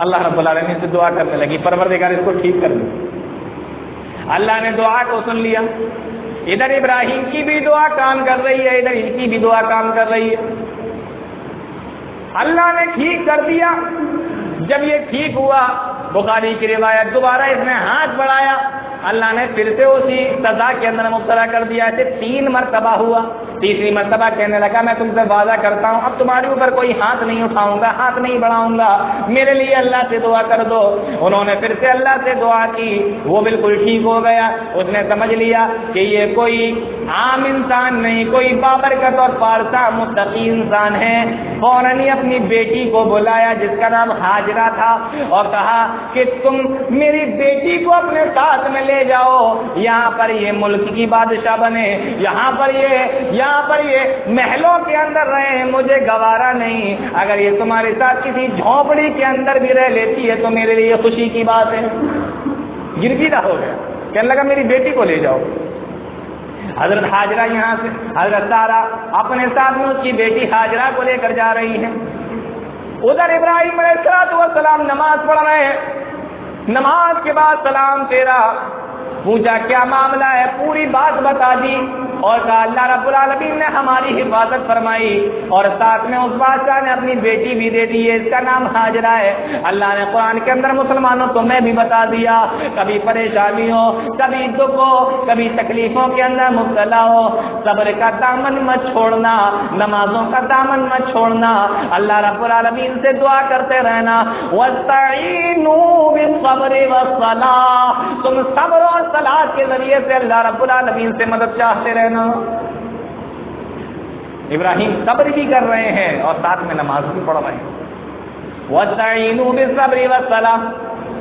اللہ رب العالمین سے دعا کرنے لگی, پروردگار اس کو ٹھیک کر دے. اللہ نے دعا کو سن لیا. ادھر ابراہیم کی بھی دعا کام کر رہی ہے, ادھر ان کی بھی دعا کام کر رہی ہے. اللہ نے ٹھیک کر دیا. جب یہ ٹھیک ہوا, بخاری کی روایت, دوبارہ اس نے ہاتھ بڑھایا, اللہ نے پھر سے اسی سزا کے اندر مبتلا کر دیا. ایسے 3 مرتبہ ہوا. تیسری مرتبہ کہنے لگا میں تم سے وعدہ کرتا ہوں اب تمہارے اوپر کوئی ہاتھ نہیں اٹھاؤں گا, ہاتھ نہیں بڑھاؤں گا, میرے لیے اللہ سے دعا کر دو. انہوں نے پھر سے اللہ سے دعا کی, وہ بالکل ٹھیک ہو گیا. اس نے سمجھ لیا کہ یہ کوئی عام انسان نہیں, کوئی بابرکت اور پارسا متقی انسان ہے. فوراً ہی اپنی بیٹی کو بلایا جس کا نام ہاجرہ تھا اور کہا کہ تم میری بیٹی کو اپنے ساتھ میں لے جاؤ, یہاں پر یہ ملک کی بادشاہ بنے, یہاں پر یہ محلوں کے اندر رہے, مجھے گوارا نہیں. اگر یہ تمہارے ساتھ کسی جھونپڑی کے اندر بھی رہ لیتی ہے تو میرے لیے خوشی کی بات ہے. گرگیدہ ہو گیا, کہنے لگا میری بیٹی کو لے جاؤ. حضرت ہاجرہ یہاں سے, حضرت سارہ اپنے ساتھ میں اس کی بیٹی ہاجرہ کو لے کر جا رہی ہیں. ادھر ابراہیم علیہ السلام نماز پڑھ رہے ہیں. نماز کے بعد سلام تیرا, پوچھا کیا معاملہ ہے, پوری بات بتا دی. اور کہا اللہ رب العالمین نے ہماری حفاظت فرمائی، اور ساتھ میں اس بادشاہ نے اپنی بیٹی بھی دے دی ہے، اس کا نام ہاجرہ ہے۔ اللہ نے قرآن کے اندر مسلمانوں تمہیں بھی بتا دیا، کبھی پریشانی ہو، کبھی دکھ ہو، کبھی تکلیفوں کے اندر مبتلا ہو، صبر کا دامن مت چھوڑنا، نمازوں کا دامن مت چھوڑنا، اللہ رب العالمین سے دعا کرتے رہنا۔ وَاسْتَعِينُوا بِالصَّبْرِ وَالصَّلَاةِ، تم صبر اور صلاۃ کے ذریعے سے اللہ رب العالمین سے مدد چاہتے رہنا۔ ابراہیم صبر بھی کر رہے ہیں اور ساتھ میں نماز بھی پڑھ رہے ہیں۔ وَاسْتَعِينُوا بِالصَّبْرِ وَالصَّلَاةِ،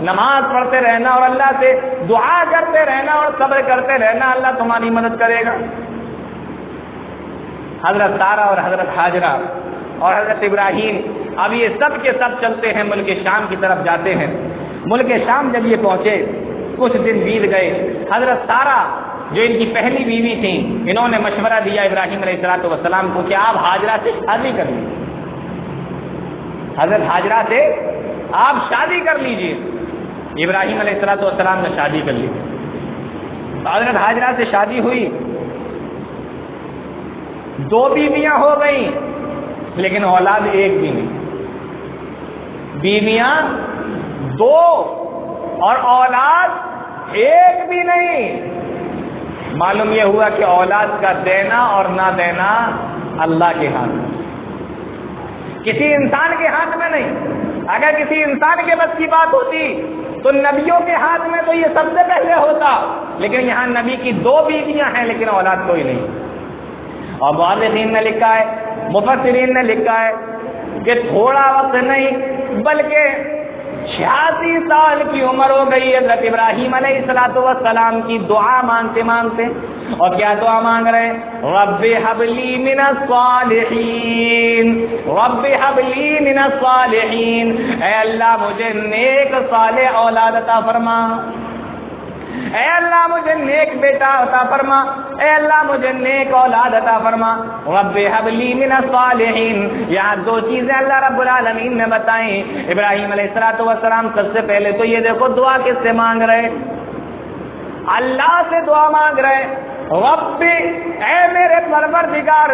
نماز پڑھتے رہنا اور اللہ سے دعا کرتے رہنا اور صبر کرتے رہنا، اللہ تمہاری مدد کرے گا۔ حضرت سارہ اور حضرت ہاجرہ اور حضرت ابراہیم اب یہ سب کے سب چلتے ہیں، ملک شام کی طرف جاتے ہیں۔ ملک شام جب یہ پہنچے، کچھ دن بیت گئے، حضرت سارہ جو ان کی پہلی بیوی تھی، انہوں نے مشورہ دیا ابراہیم علیہ السلام کو کہ آپ ہاجرہ سے شادی کر لیجیے، حضرت ہاجرہ سے آپ شادی کر لیجیے۔ ابراہیم علیہ السلام نے شادی کر لی، حضرت ہاجرہ سے شادی ہوئی، 2 بیویاں ہو گئیں لیکن اولاد ایک بھی نہیں، بیویاں 2 اور اولاد ایک بھی نہیں۔ معلوم یہ ہوا کہ اولاد کا دینا اور نہ دینا اللہ کے ہاتھ میں، کسی انسان کے ہاتھ میں نہیں۔ اگر کسی انسان کے بس کی بات ہوتی تو نبیوں کے ہاتھ میں تو یہ سب سے پہلے ہوتا، لیکن یہاں نبی کی 2 بیویاں ہیں لیکن اولاد کوئی نہیں۔ اور مؤرخین نے لکھا ہے، مفسرین نے لکھا ہے کہ تھوڑا وقت نہیں بلکہ 86 سال کی عمر ہو گئی حضرت ابراہیم علیہ السلام کی دعا مانگتے مانگتے، اور کیا دعا مانگ رہے ہیں؟ رب ہب لی من الصالحین، رب ہب لی من الصالحین، اے اللہ مجھے نیک صالح اولاد عطا فرما، اے اللہ مجھے نیک بیٹا عطا فرما، اے اللہ مجھے نیک اولاد عطا فرما۔ رب ہب لی من الصالحین، یہاں 2 چیزیں اللہ رب العالمین نے بتائیں۔ ابراہیم علیہ السلام سب سے پہلے تو یہ دیکھو دعا کس سے مانگ رہے؟ اللہ سے دعا مانگ رہے، رب اے میرے پروردگار۔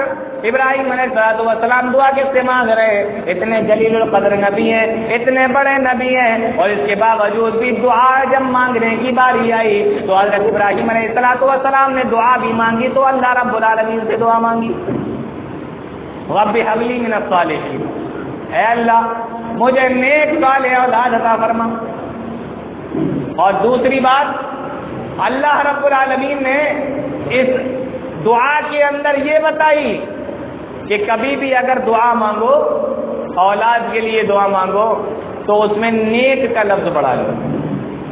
ابراہیم علیہ السلام دعا کس سے مانگ رہے؟ اتنے جلیل القدر نبی ہیں، اتنے بڑے نبی ہیں، اور اس کے باوجود بھی دعا جب مانگنے کی باری آئی تو حضرت ابراہیم علیہ السلام نے دعا بھی مانگی تو اللہ رب العالمین سے دعا مانگی، رب حب لی من الصالحین، اے اللہ مجھے نیک صالح اولاد عطا فرما۔ اور دوسری بات اللہ رب العالمین نے اس دعا کے اندر یہ بتائی کہ کبھی بھی اگر دعا مانگو، اولاد کے لیے دعا مانگو، تو اس میں نیک کا لفظ بڑھا لو،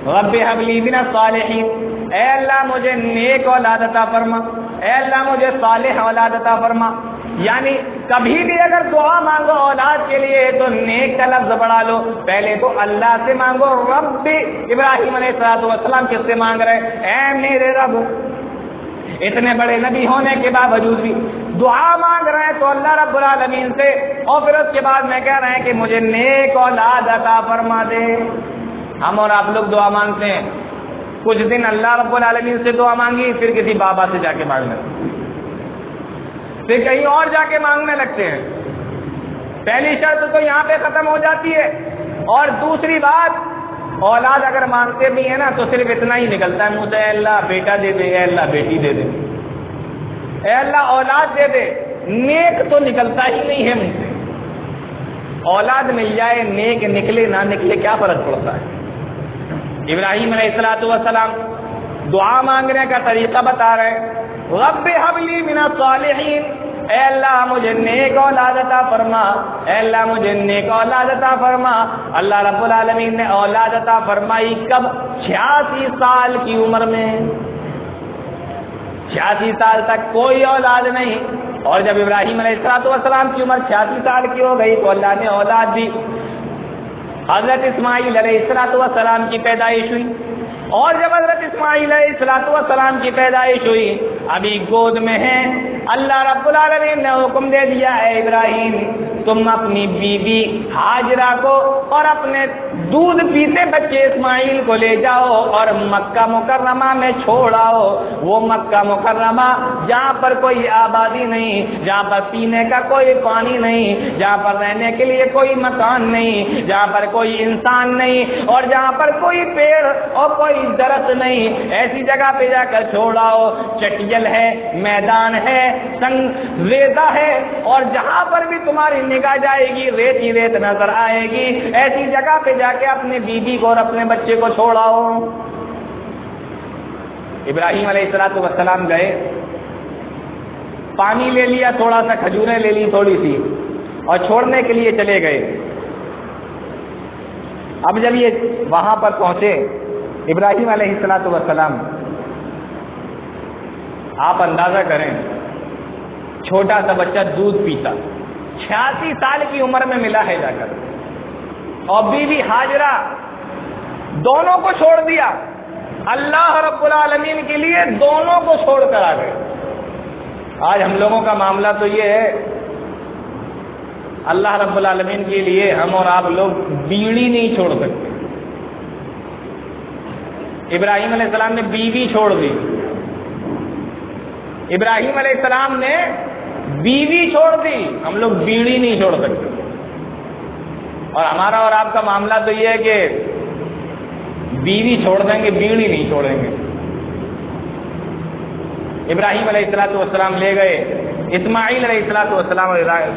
رب حب لی من الصالحین، اے اللہ مجھے نیک اولاد عطا فرما، اے اللہ مجھے صالح اولاد عطا فرما۔ یعنی کبھی بھی اگر دعا مانگو اولاد کے لیے تو نیک کا لفظ بڑھا لو، پہلے تو اللہ سے مانگو۔ رب ابراہیم علیہ السلام کس سے مانگ رہے؟ اے میرے رب، اتنے بڑے نبی ہونے کے باوجود بھی دعا مانگ رہے ہیں تو اللہ رب العالمین سے، اور پھر اس کے بعد میں کہہ رہے ہیں کہ مجھے نیک اولاد عطا فرما دے۔ ہم اور آپ لوگ دعا مانگتے ہیں، کچھ دن اللہ رب العالمین سے دعا مانگی، پھر کسی بابا سے جا کے مانگنے، پھر کہیں اور جا کے مانگنے لگتے ہیں۔ پہلی شرط تو یہاں پہ ختم ہو جاتی ہے، اور دوسری بات اولاد اگر مانگتے بھی ہیں نا تو صرف اتنا ہی نکلتا ہے منہ سے، اے اللہ بیٹا دے دے، اے اللہ بیٹی دے دے، اے اللہ اولاد دے دے، نیک تو نکلتا ہی نہیں ہے منہ سے۔ اولاد مل جائے، نیک نکلے نہ نکلے کیا فرق پڑتا ہے؟ ابراہیم علیہ السلام دعا مانگنے کا طریقہ بتا رہے ہیں، رب حب لی من الصالحین، اے اللہ مجھے نیک اولاد عطا فرما، اے اللہ مجھے نیک اولاد عطا فرما۔ اللہ رب العالمین نے اولاد عطا فرمائی کب؟ 86 سال کی عمر میں، 86 سال تک کوئی اولاد نہیں، اور جب ابراہیم علیہ السلام کی عمر 86 سال کی ہو گئی تو اللہ نے اولاد دی۔ حضرت اسماعیل علیہ السلام کی پیدائش ہوئی، اور جب حضرت اسماعیل علیہ السلام کی پیدائش ہوئی، ابھی گود میں ہیں، اللہ رب العالمین نے حکم دے دیا، اے ابراہیم تم اپنی بیوی ہاجرہ کو اور اپنے دودھ پیتے بچے اسماعیل کو لے جاؤ اور مکہ مکرمہ میں چھوڑ آؤ. وہ مکہ مکرمہ جہاں پر کوئی آبادی نہیں، جہاں پر پینے کا کوئی پانی نہیں، جہاں پر رہنے کے لیے کوئی مکان نہیں، جہاں پر کوئی انسان نہیں، اور جہاں پر کوئی پیڑ اور کوئی درخت نہیں، ایسی جگہ پہ جا کر چھوڑاؤ. چٹیل ہے، میدان ہے، سنگ ریزہ ہے، اور جہاں پر بھی تمہاری نگاہ جائے گی ریت ہی ریت نظر آئے گی. ایسی جگہ پہ جا کے اپنے بیوی کو اور اپنے بچے کو چھوڑاؤ. ابراہیم علیہ السلام گئے، پانی لے لیا، تھوڑا سا کھجوریں لے لی تھوڑی سی، اور چھوڑنے کے لیے چلے گئے. اب جب یہ وہاں پر پہنچے ابراہیم علیہ السلام، آپ اندازہ کریں چھوٹا سا بچہ دودھ پیتا، 86 سال کی عمر میں ملا ہے جا کر، اور بیوی ہاجرہ، دونوں کو چھوڑ دیا. اللہ رب العالمین کے لیے دونوں کو چھوڑ کر آ گئے. آج ہم لوگوں کا معاملہ تو یہ ہے، اللہ رب العالمین کے لیے ہم اور آپ لوگ بیڑی نہیں چھوڑ سکتے. ابراہیم علیہ السلام نے بیوی چھوڑ دی، ابراہیم علیہ السلام نے بیوی چھوڑ دی، ہم لوگ بیڑی نہیں چھوڑ سکتے. اور ہمارا اور آپ کا معاملہ تو یہ ہے کہ بیوی چھوڑ دیں گے، بیڑی نہیں چھوڑیں گے. ابراہیم علیہ السلام لے گئے اسماعیل علیہ السلام،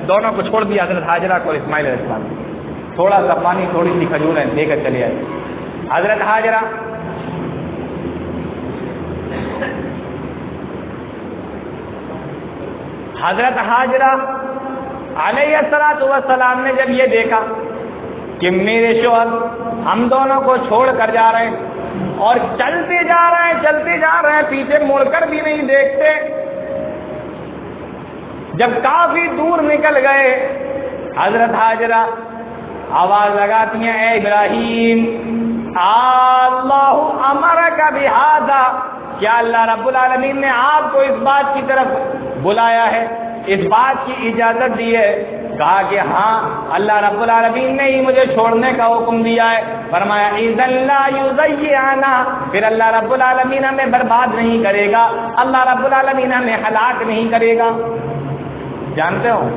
دونوں کو چھوڑ دیا، حضرت ہاجرہ کو اور اسماعیل علیہ السلام. تھوڑا سا پانی، تھوڑی سی کھجوریں لے کر چلے آئے. حضرت ہاجرہ علیہ السلام نے جب یہ دیکھا کہ میرے شوہر ہم دونوں کو چھوڑ کر جا رہے ہیں اور چلتے جا رہے ہیں، پیچھے مڑ کر بھی نہیں دیکھتے. جب کافی دور نکل گئے، حضرت ہاجرہ آواز لگاتی ہیں، اے ابراہیم، اللہ امرک بہذا، کیا اللہ رب العالمین نے آپ کو اس بات کی طرف بلایا ہے، اس بات کی اجازت دی ہے؟ کہا کہ ہاں، اللہ رب العالمین نے ہی مجھے چھوڑنے کا حکم دیا ہے. فرمایا اذن لا یضیعنا، پھر اللہ رب العالمین ہمیں برباد نہیں کرے گا، اللہ رب العالمین ہمیں ہلاک نہیں کرے گا. جانتے ہو،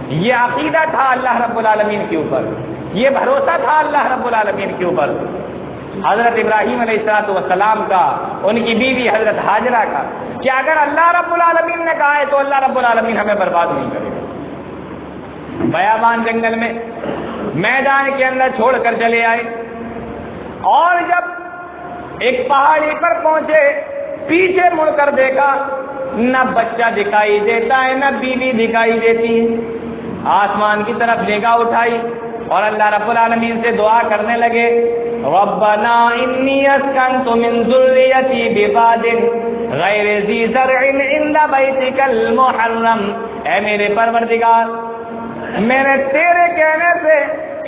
یہ عقیدہ تھا اللہ رب العالمین کے اوپر، یہ بھروسہ تھا اللہ رب العالمین کے اوپر، حضرت ابراہیم علیہ السلام کا، ان کی بیوی حضرت ہاجرہ کا، کہ اگر اللہ رب العالمین نے کہا ہے تو اللہ رب العالمین ہمیں برباد نہیں کرے گا. بیابان جنگل میں، میدان کے اندر چھوڑ کر چلے آئے، اور جب ایک پہاڑی پر پہنچے، پیچھے مڑ کر دیکھا، نہ بچہ دکھائی دیتا ہے، نہ بیوی دکھائی دیتی ہے. آسمان کی طرف نگاہ اٹھائی اور اللہ رب العالمین سے دعا کرنے لگے، ربنا انی اسکنت من ذریتی بواد غیر ذی زرع عند بیتک المحرم. اے میرے پروردگار، میں نے تیرے کہنے سے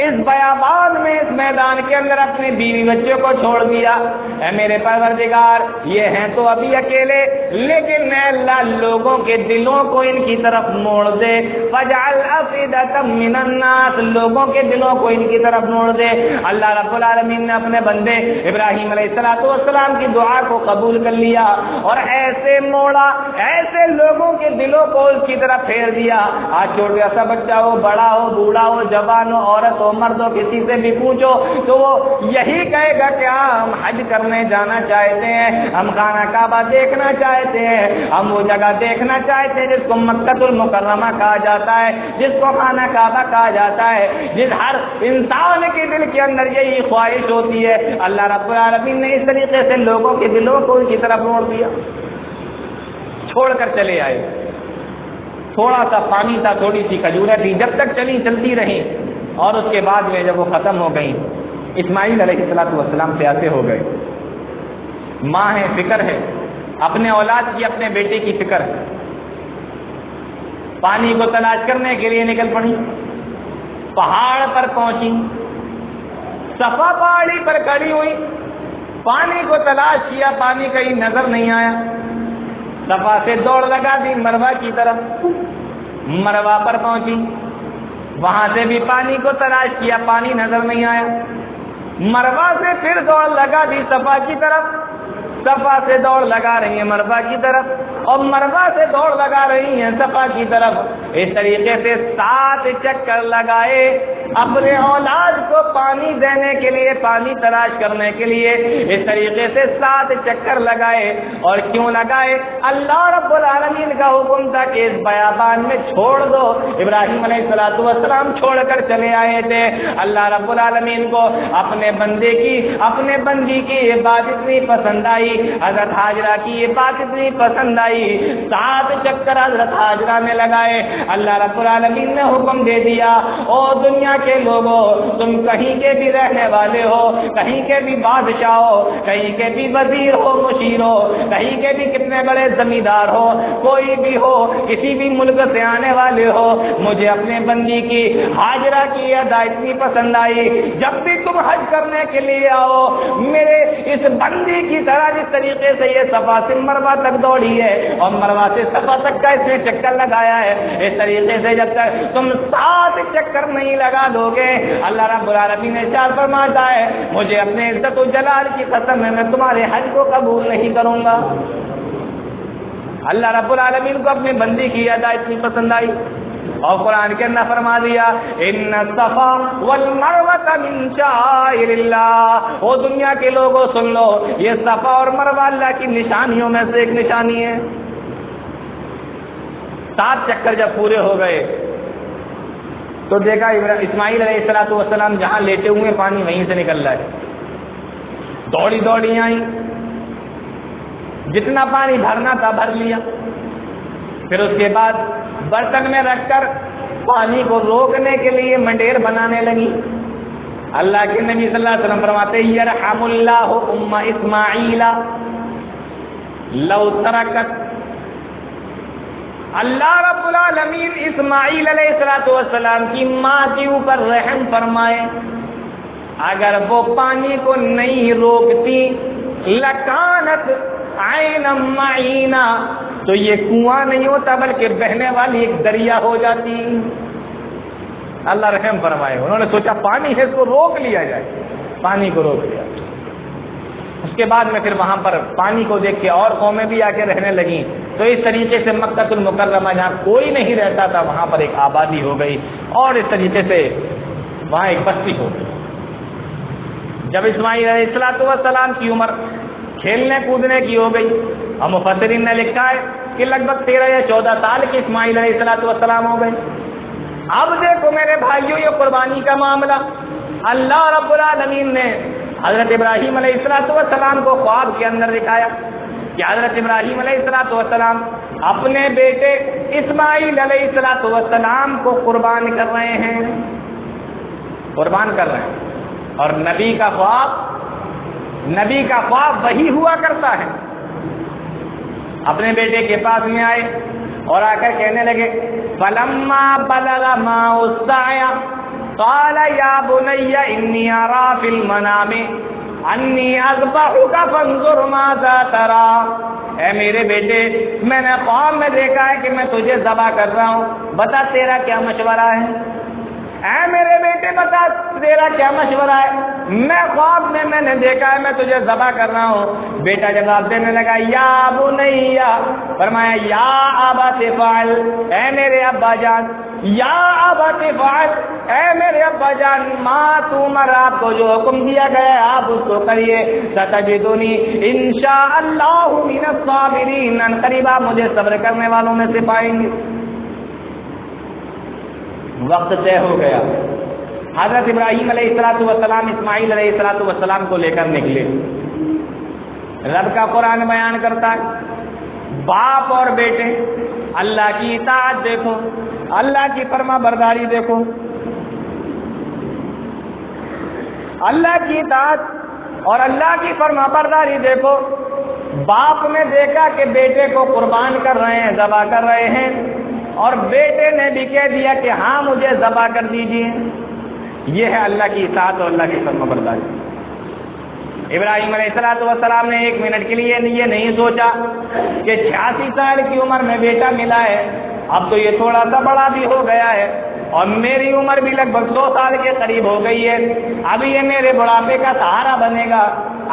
اس بیابان میں، اس میدان کے اندر اپنے بیوی بچے کو چھوڑ دیا. اے میرے پروردگار، یہ ہیں تو ابھی اکیلے، لیکن اے اللہ، لوگوں کے دلوں کو ان کی طرف موڑ دے. فاجعل افئدۃ من الناس، لوگوں کے دلوں کو ان کی طرف موڑ دے. اللہ رب العالمین نے اپنے بندے ابراہیم علیہ السلام کی دعا کو قبول کر لیا اور ایسے موڑا، ایسے لوگوں کے دلوں کو اس کی طرف پھیر دیا. آج چھوٹا سا بچہ ہو، بڑا ہو، بوڑھا ہو، جوان ہو، عورت ہو، مرد ہو، کسی سے بھی پوچھو تو وہ یہی کہے گا کہ ہم حج کرنے جانا چاہتے ہیں، ہم خانہ کعبہ دیکھنا چاہتے ہیں، ہم وہ جگہ دیکھنا چاہتے ہیں جس کو مکہ المکرمہ کہا جاتا ہے، جس کو خانہ کعبہ کہا جاتا ہے، جس ہر انسان کے دل کے اندر یہی خواہش ہوتی ہے. اللہ رب العالمین نے اس طریقے سے لوگوں کے دلوں کو ان کی طرف موڑ دیا. چھوڑ کر چلے آئے. تھوڑا سا پانی تھا، تھوڑی سی کھجوریں تھی، جب تک چلتی رہیں، اور اس کے بعد میں جب وہ ختم ہو گئیں، اسماعیل علیہ السلام پیاسے ہو گئے. ماں ہے، فکر ہے، اپنے اولاد کی، اپنے بیٹے کی فکر ہے. پانی کو تلاش کرنے کے لیے نکل پڑی. پہاڑ پر پہنچی، صفا پہاڑی پر کھڑی ہوئی، پانی کو تلاش کیا، پانی کہیں نظر نہیں آیا. صفا سے دوڑ لگا دی مروہ کی طرف. مروہ پر پہنچی، وہاں سے بھی پانی کو تلاش کیا، پانی نظر نہیں آیا. مروہ سے پھر دوڑ لگا دی صفا کی طرف، صفا سے دوڑ لگا رہی ہیں مروہ کی طرف، اور مروہ سے دوڑ لگا رہی ہیں صفا کی طرف۔ اس طریقے سے 7 چکر لگائے اپنے اولاد کو پانی دینے کے لیے، پانی تلاش کرنے کے لیے، اس طریقے سے 7 چکر لگائے۔ اور کیوں لگائے؟ اللہ رب العالمین کا حکم تھا کہ اس بیابان میں چھوڑ دو۔ ابراہیم علیہ السلام چھوڑ کر چلے آئے تھے۔ اللہ رب العالمین کو اپنے بندی کی یہ بات اتنی پسند آئی، حضرت حاجرہ کی یہ بات اتنی پسند آئی، 7 چکر حضرت حاجرہ نے لگائے۔ اللہ رب العالمین نے حکم دے دیا، او دنیا کے لوگوں، تم کہیں کے بھی رہنے والے ہو، کہیں کے بھی بادشاہ ہو، کہیں کے بھی وزیر ہو، مشیر ہو، کہیں کے بھی کتنے بڑے زمیندار ہو، کوئی بھی ہو، کسی بھی ملک سے آنے والے ہو، مجھے اپنے بندی کی حاجرہ کی ادا اتنی پسند آئی، جب بھی تم حج کرنے کے لیے آؤ، میرے اس بندی کی طرح جس طریقے سے یہ صفا سے مروہ تک دوڑی ہے اور مروہ سے صفا تک کا اس نے چکر لگایا ہے، اس طریقے سے جب تک تم 7 چکر نہیں لگا دو گے، اللہ رب العالمین نے ارشاد فرماتا ہے مجھے اپنے عزت و جلال کی قسم ہے میں تمہارے حج کو قبول نہیں کروں گا۔ اللہ رب العالمین کو اپنی بندی کی ادا اتنی پسند آئی اور قرآن کے اندر فرما دیا ان الصفا والمروہ من شعائر اللہ۔ وہ دنیا کے لوگوں سن لو، یہ صفا اور مروہ اللہ کی نشانیوں میں سے ایک نشانی ہے۔ 7 چکر جب پورے ہو گئے تو دیکھا اسماعیل علیہ السلام جہاں لیٹے ہوئے پانی وہیں سے نکل رہا ہے، دوڑی دوڑی آئی، جتنا پانی بھرنا تھا بھر لیا، پھر اس کے بعد برتن میں رکھ کر پانی کو روکنے کے لیے منڈیر بنانے لگی۔ اللہ کے نبی صلی اللہ علیہ وسلم فرماتے ہیں یرحم اللہ ام اسماعیل لو ترکت، اللہ رب العالمین اسماعیل علیہ السلام کی ماں کے اوپر رحم فرمائے، اگر وہ پانی کو نہیں روکتی لکانت عین معینہ، تو یہ کنواں نہیں ہوتا بلکہ بہنے والی ایک دریا ہو جاتی۔ اللہ رحم فرمائے، انہوں نے سوچا پانی ہے اس کو روک لیا جائے، پانی کو روک لیا۔ اس کے بعد میں پھر وہاں پر پانی کو دیکھ کے اور قومیں بھی آ کے رہنے لگیں، تو اس طریقے سے مکہ المکرمہ جہاں کوئی نہیں رہتا تھا وہاں پر ایک آبادی ہو گئی، اور اس طریقے سے وہاں ایک بستی ہو گئی۔ جب اسماعیل علیہ السلام کی عمر کھیلنے کودنے کی ہو گئی، اور مفسرین نے لکھا ہے کہ لگ بھگ 13 یا 14 سال کے اسماعیل علیہ السلام ہو گئے۔ اب دیکھو میرے بھائیوں یہ قربانی کا معاملہ، اللہ رب العالمین نے حضرت ابراہیم علیہ السلام کو خواب کے اندر دکھایا کہ حضرت ابراہیم علیہ السلام اپنے بیٹے اسماعیل علیہ السلام کو قربان کر رہے ہیں، اور نبی کا خواب وہی ہوا کرتا ہے۔ اپنے بیٹے کے پاس میں آئے اور آ کر کہنے لگے فلما بلغ معه السعي قال يا بني اني ارى في المنام انی اذبحک فانظر ماذا ترى، اے میرے بیٹے میں نے خواب میں دیکھا ہے کہ میں تجھے ذبح کر رہا ہوں، بتا تیرا کیا مشورہ ہے؟ اے میرے بیٹے بتا تیرا کیا مشورہ ہے؟ میں خواب میں نے دیکھا ہے میں تجھے ذبح کر رہا ہوں۔ بیٹا جواب دینے لگا یا بنیا، فرمایا یا ابا تفعل، اے میرے ابا جان، یا ابا تفعل، اے میرے ابا جان، ماں تمہر آپ کو جو حکم دیا گیا ہے آپ اس کو کریے، ستجدنی انشاءاللہ من الصابرین، ان قریب آپ مجھے صبر کرنے والوں میں سے پائیں گے۔ وقت طے ہو گیا، حضرت ابراہیم علیہ السلام اسماعیل علیہ السلام کو لے کر نکلے۔ رب کا قرآن بیان کرتا ہے باپ اور بیٹے، اللہ کی اطاعت دیکھو، اللہ کی فرما برداری دیکھو، اللہ کی اطاعت اور اللہ کی فرما برداری دیکھو۔ باپ نے دیکھا کہ بیٹے کو قربان کر رہے ہیں، ذبح کر رہے ہیں، اور بیٹے نے بھی کہہ دیا کہ ہاں مجھے ذبح کر دیجیے۔ یہ ہے اللہ کی اطاعت اور اللہ کی فرما برداری۔ ابراہیم علیہ السلام نے 1 منٹ کے لیے یہ نہیں سوچا کہ 86 سال کی عمر میں بیٹا ملا ہے، اب تو یہ تھوڑا سا بڑا بھی ہو گیا ہے، اور میری عمر بھی لگ بھگ 100 سال کے قریب ہو گئی ہے، ابھی یہ میرے بڑھاپے کا سہارا بنے گا،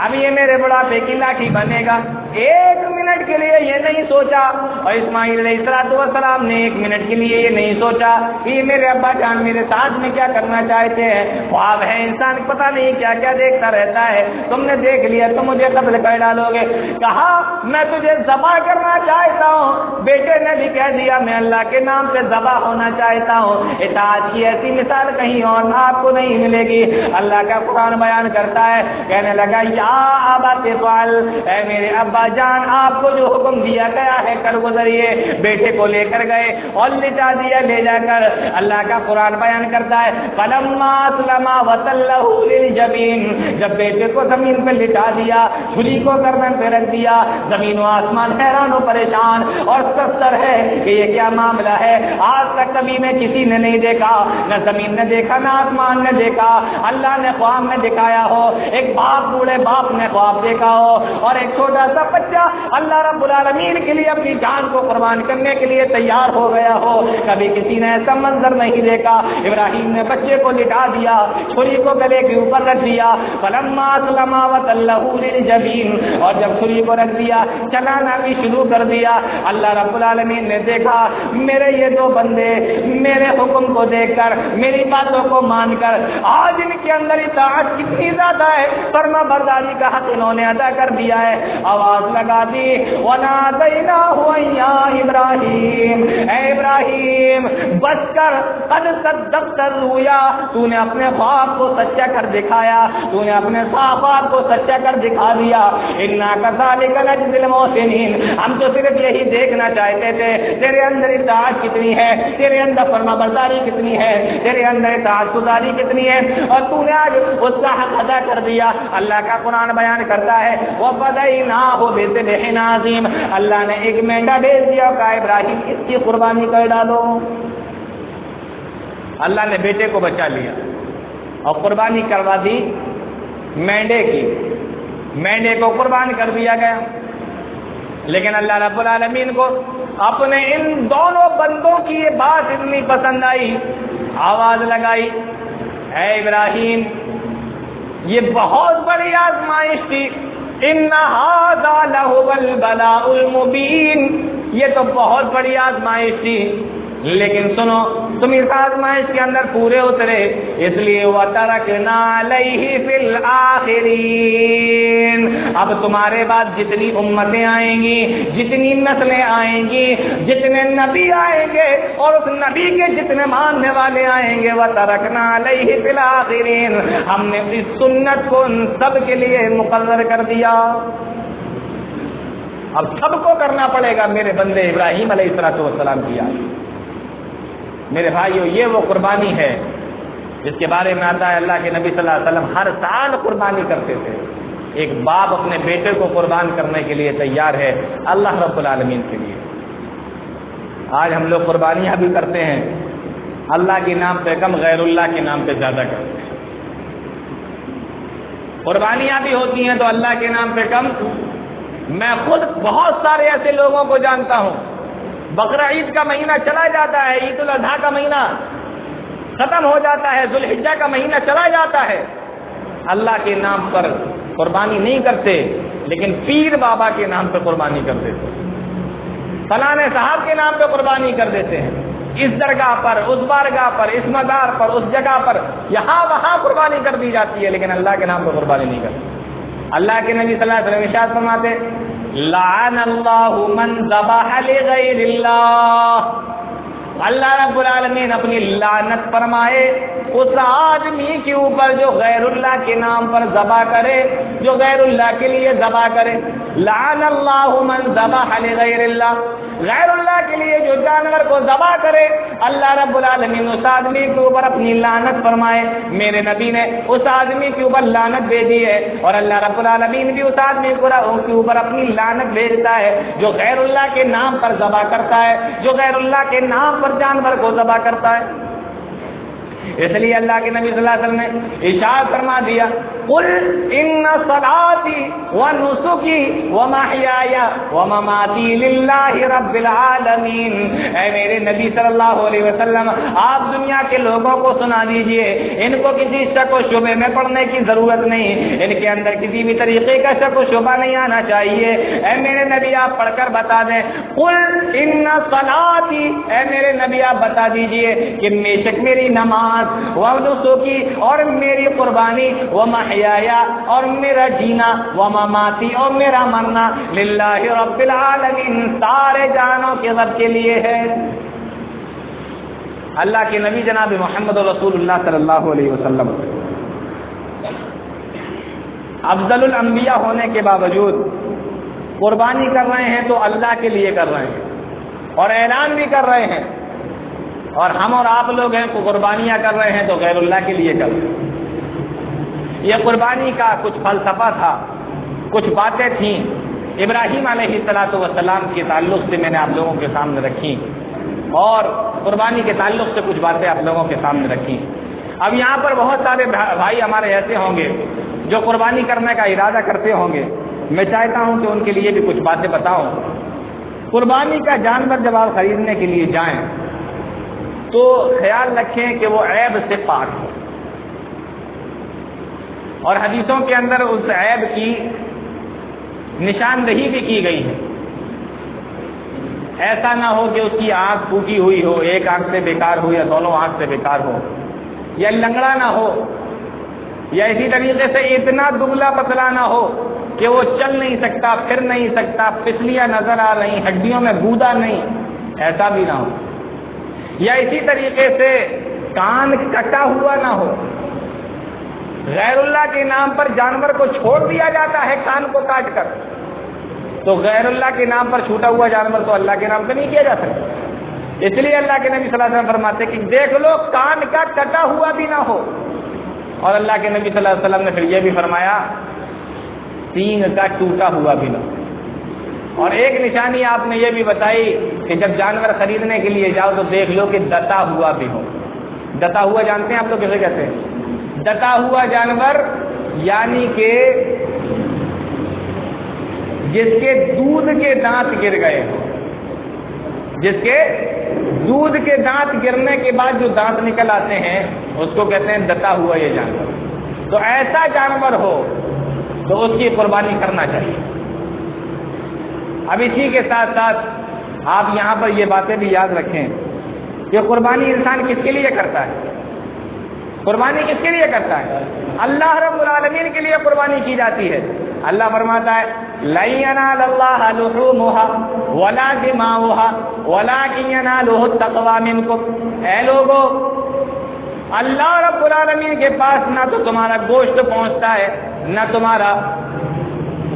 ابھی یہ میرے بڑھاپے کی لاٹھی بنے گا۔ 1 منٹ کے لیے یہ نہیں سوچا، اور اسماعیل علیہ السلام نے 1 منٹ کے لیے یہ نہیں سوچا کہ یہ میرے ابا جان میرے ساتھ میں کیا کرنا چاہتے ہیں۔ خواب ہے، انسان پتہ نہیں کیا کیا دیکھتا رہتا ہے، تم نے دیکھ لیا تو مجھے قتل کر ڈالو گے۔ کہا میں تجھے ذبح کرنا چاہتا ہوں، بیٹے نے بھی کہہ دیا میں اللہ کے نام سے ذبح ہونا چاہتا ہوں۔ اطاعت کی ایسی مثال کہیں اور آپ کو نہیں ملے گی۔ اللہ کا قرآن بیان کرتا ہے، کہنے لگا یا ابا تفعل، اے میرے ابا جان آپ کو جو حکم دیا گیا ہے کر گزریے۔ بیٹے کو لے کر گئے اور لٹا دیا لے جا کر۔ اللہ کا قرآن بیان کرتا ہے فلما اسلم وتلہ للجبین، جب بیٹے کو زمین پہ لٹا دیا، چھری کو گردن پہ رکھ دیا، زمین و آسمان حیران و پریشان اور سستر ہے کہ یہ کیا معاملہ ہے۔ آج تک کبھی میں کسی نے نہیں دیکھا، نہ زمین نے دیکھا نہ آسمان نے دیکھا، اللہ نے خواب میں دکھایا ہو، ایک باپ بوڑھے باپ نے خواب دیکھا ہو اور ایک چھوٹا سا بچہ اللہ رب العالمین کے لیے اپنی جان کو قربان کرنے کے لیے تیار ہو گیا ہو۔ کبھی کسی نے ایسا منظر نہیں دیکھا۔ ابراہیم نے بچے کو لٹا دیا، چھری کو گلے کے اوپر رکھ دیا، فلما اسلم وتلہ للجبین، اور جب چھری کو رکھ دیا چلانا بھی شروع کر دیا۔ اللہ رب العالمین نے دیکھا میرے یہ 2 بندے میرے حکم کو دیکھ کر، میری باتوں کو مان کر آج ان کے اندر اطاعت کتنی زیادہ ہے، فرما برداری کا حق انہوں نے ادا کر دیا ہے۔ آواز لگا دی وَنَادَيْنَاهُ يَا إِبْرَاهِيمُ، اے ابراہیم بس کر، قد صدقت الرؤيا، تو نے اپنے خواب کو سچا کر دکھایا، تو نے اپنے خواب کو سچا کر دکھا دیا۔ إِنَّا كَذَلِكَ نَجْزِي الْمُحْسِنِينَ، ہم تو صرف یہی دیکھنا چاہتے تھے تیرے اندر اطاعت کتنی ہے، تیرے اندر فرما برداری کتنی ہے، تیرے اندر اطاعت گزاری کتنی ہے، اور تو نے آج اس کا حق ادا کر دیا۔ اللہ کا قرآن بیان کرتا ہے وَفَدَيْنَاهُ بِذِبْحٍ عَظِيمٍ، اللہ نے ایک مینڈا بھیج دیا، کہا ابراہیم اس کی قربانی کر ڈالو۔ اللہ نے بیٹے کو بچا لیا اور قربانی کروا دی مینڈے کی، مینڈے کو قربان کر دیا گیا۔ لیکن اللہ رب العالمین کو اپنے ان دونوں بندوں کی یہ بات اتنی پسند آئی، آواز لگائی اے ابراہیم یہ بہت بڑی آزمائش تھی، ان ھذا لہو البلاء المبین، یہ تو بہت بڑی آزمائش تھی، لیکن سنو تم اس آزمائش کے اندر پورے اترے، اس لیے وَتَرَكْنَا عَلَيْهِ فِي الْآخِرِينَ، اب تمہارے بعد جتنی امتیں آئیں گی، جتنی نسلیں آئیں گی، جتنے نبی آئیں گے اور اس نبی کے جتنے ماننے والے آئیں گے، وَتَرَكْنَا عَلَيْهِ فِي الْآخِرِينَ، ہم نے اس سنت کو ان سب کے لیے مقرر کر دیا۔ اب سب کو کرنا پڑے گا میرے بندے ابراہیم علیہ السلام کی یاد۔ میرے بھائیو یہ وہ قربانی ہے جس کے بارے میں آتا ہے اللہ کے نبی صلی اللہ علیہ وسلم ہر سال قربانی کرتے تھے۔ ایک باپ اپنے بیٹے کو قربان کرنے کے لیے تیار ہے اللہ رب العالمین کے لیے۔ آج ہم لوگ قربانیاں بھی کرتے ہیں، اللہ کے نام پہ کم، غیر اللہ کے نام پہ زیادہ کرتے ہیں۔ قربانیاں بھی ہوتی ہیں تو اللہ کے نام پہ کم۔ میں خود بہت سارے ایسے لوگوں کو جانتا ہوں، بقرہ عید کا مہینہ چلا جاتا ہے، عید الاضحیٰ کا مہینہ ختم ہو جاتا ہے، ذوالحجہ کا مہینہ چلا جاتا ہے، اللہ کے نام پر قربانی نہیں کرتے، لیکن پیر بابا کے نام پہ قربانی کر دیتے ہیں، فلانے صاحب کے نام پہ قربانی کر دیتے ہیں، اس درگاہ پر، اس بارگاہ پر، اس مزار پر، اس جگہ پر، یہاں وہاں قربانی کر دی جاتی ہے، لیکن اللہ کے نام پہ قربانی نہیں کرتی۔ اللہ کے نبی صلی اللہ علیہ وسلم ارشاد فرماتے لعن اللہ من ذبح لغیر اللہ، اللہ رب العالمین اپنی لعنت فرمائے اس آدمی کے اوپر جو غیر اللہ کے نام پر ذبح کرے، جو غیر اللہ کے لیے ذبح کرے۔ لعن اللہ من ذبح لغیر اللہ، غیر اللہ کے لیے جو جانور کو ذبح کرے، اللہ رب العالمین اس آدمی کے اوپر اپنی لعنت فرمائے۔ میرے نبی نے اس آدمی کے اوپر لعنت بھیجی ہے، اور اللہ رب العالمین بھی اس آدمی کے اوپر اپنی لعنت بھیجتا ہے جو غیر اللہ کے نام پر ذبح کرتا ہے، جو غیر اللہ کے نام پر جانور کو ذبح کرتا ہے۔ اس لیے اللہ کے نبی صلی اللہ علیہ وسلم نے ارشاد فرما دیا قل ان صلاتی ونسکی ومحیای ومماتی للہ رب العالمین، اے میرے نبی صلی اللہ علیہ وسلم آپ دنیا کے لوگوں کو سنا دیجئے، ان کو کسی شک و شبے میں پڑنے کی ضرورت نہیں، ان کے اندر کسی بھی طریقے کا شک و شبہ نہیں آنا چاہیے۔ اے میرے نبی آپ پڑھ کر بتا دیں قل ان صلاتی، اے میرے نبی آپ بتا دیجئے کہ بے شک میری نماز ونسکی اور میری قربانی ومحیای اور میرا جینا ومماتی اور میرا مرنا للہ رب العالمین سارے جانوں کے رب کے لیے ہے۔ اللہ کے نبی جناب محمد رسول اللہ صلی اللہ علیہ وسلم افضل الانبیاء ہونے کے باوجود قربانی کر رہے ہیں تو اللہ کے لیے کر رہے ہیں اور اعلان بھی کر رہے ہیں، اور ہم اور آپ لوگ ہیں قربانیاں کر رہے ہیں تو غیر اللہ کے لیے کر رہے ہیں۔ یہ قربانی کا کچھ فلسفہ تھا، کچھ باتیں تھیں ابراہیم علیہ السلام کے تعلق سے میں نے آپ لوگوں کے سامنے رکھی، اور قربانی کے تعلق سے کچھ باتیں آپ لوگوں کے سامنے رکھی۔ اب یہاں پر بہت سارے بھائی ہمارے ایسے ہوں گے جو قربانی کرنے کا ارادہ کرتے ہوں گے، میں چاہتا ہوں کہ ان کے لیے بھی کچھ باتیں بتاؤں۔ قربانی کا جانور جب آپ خریدنے کے لیے جائیں تو خیال رکھیں کہ وہ عیب سے پاک ہو، اور حدیثوں کے اندر اس عیب کی نشاندہی بھی کی گئی ہے۔ ایسا نہ ہو کہ اس کی آنکھ پھوٹی ہوئی ہو، ایک آنکھ سے بیکار ہو یا دونوں آنکھ سے بیکار ہو، یا لنگڑا نہ ہو، یا اسی طریقے سے اتنا دبلا پتلا نہ ہو کہ وہ چل نہیں سکتا، پھر نہیں سکتا، پسلیاں نظر آ رہی، ہڈیوں میں گودا نہیں، ایسا بھی نہ ہو، یا اسی طریقے سے کان کٹا ہوا نہ ہو۔ غیر اللہ کے نام پر جانور کو چھوڑ دیا جاتا ہے کان کو کاٹ کر، تو غیر اللہ کے نام پر چھوٹا ہوا جانور تو اللہ کے نام پہ نہیں کیا جا سکتا۔ اس لیے اللہ کے نبی صلی اللہ علیہ وسلم فرماتے کہ دیکھ لو کان کا کٹا ہوا بھی نہ ہو، اور اللہ کے نبی صلی اللہ علیہ وسلم نے پھر یہ بھی فرمایا سینگ کا ٹوٹا ہوا بھی نہ ہو۔ اور ایک نشانی آپ نے یہ بھی بتائی کہ جب جانور خریدنے کے لیے جاؤ تو دیکھ لو کہ دتا ہوا بھی ہو۔ دتا ہوا جانتے ہیں آپ لوگ کیسے کہتے ہیں؟ دتا ہوا جانور یعنی کہ جس کے دودھ کے دانت گر گئے، جس کے دودھ کے دانت گرنے کے بعد جو دانت نکل آتے ہیں اس کو کہتے ہیں دتا ہوا یہ جانور۔ تو ایسا جانور ہو تو اس کی قربانی کرنا چاہیے۔ اب اسی کے ساتھ ساتھ آپ یہاں پر یہ باتیں بھی یاد رکھیں کہ قربانی انسان کس کے لیے کرتا ہے؟ قربانی کس کے لیے کرتا ہے؟ اللہ رب العالمین کے لیے قربانی کی جاتی ہے۔ اللہ فرماتا ہے لَن يَنَالَ اللَّهَ لُحُومُهَا وَلَا دِمَاؤُهَا وَلَكِنْ يَنَالُهُ التَّقْوَىٰ مِنكُمْ، اے لوگو اللہ رب العالمین کے پاس نہ تو تمہارا گوشت پہنچتا ہے نہ تمہارا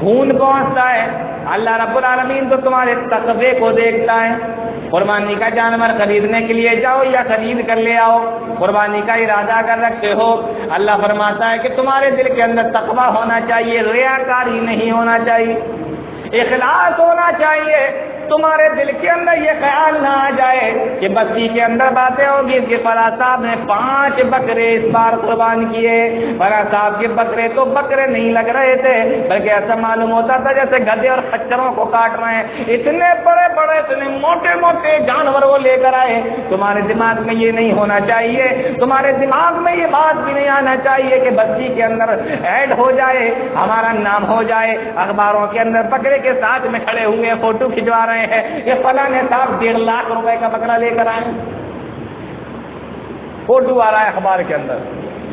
خون پہنچتا ہے، اللہ رب العالمین تو تمہارے تقوی کو دیکھتا ہے۔ قربانی کا جانور خریدنے کے لیے جاؤ یا خرید کر لے آؤ، قربانی کا ارادہ اگر رکھتے ہو، اللہ فرماتا ہے کہ تمہارے دل کے اندر تقویٰ ہونا چاہیے، ریاکاری نہیں ہونا چاہیے، اخلاص ہونا چاہیے۔ تمہارے دل کے اندر یہ خیال نہ آ جائے کہ بستی کے اندر باتیں ہوگی کہ فلاں صاحب نے 5 بکرے اس بار قربان کیے، فلاں صاحب کے بکرے تو بکرے نہیں لگ رہے تھے بلکہ ایسا معلوم ہوتا تھا جیسے گدھے اور خچروں کو کاٹ رہے ہیں، اتنے بڑے بڑے اتنے موٹے موٹے جانور وہ لے کر آئے۔ تمہارے دماغ میں یہ نہیں ہونا چاہیے، تمہارے دماغ میں یہ بات بھی نہیں آنا چاہیے کہ بستی کے اندر ایڈ ہو جائے، ہمارا نام ہو جائے، اخباروں کے اندر بکرے کے ساتھ میں کھڑے ہوئے فوٹو کھنچوا رہے ہیں، یہ فلاں صاحب 1.5 لاکھ روپے کا بکرا لے کر آئے، فوٹو آ رہا ہے اخبار کے اندر،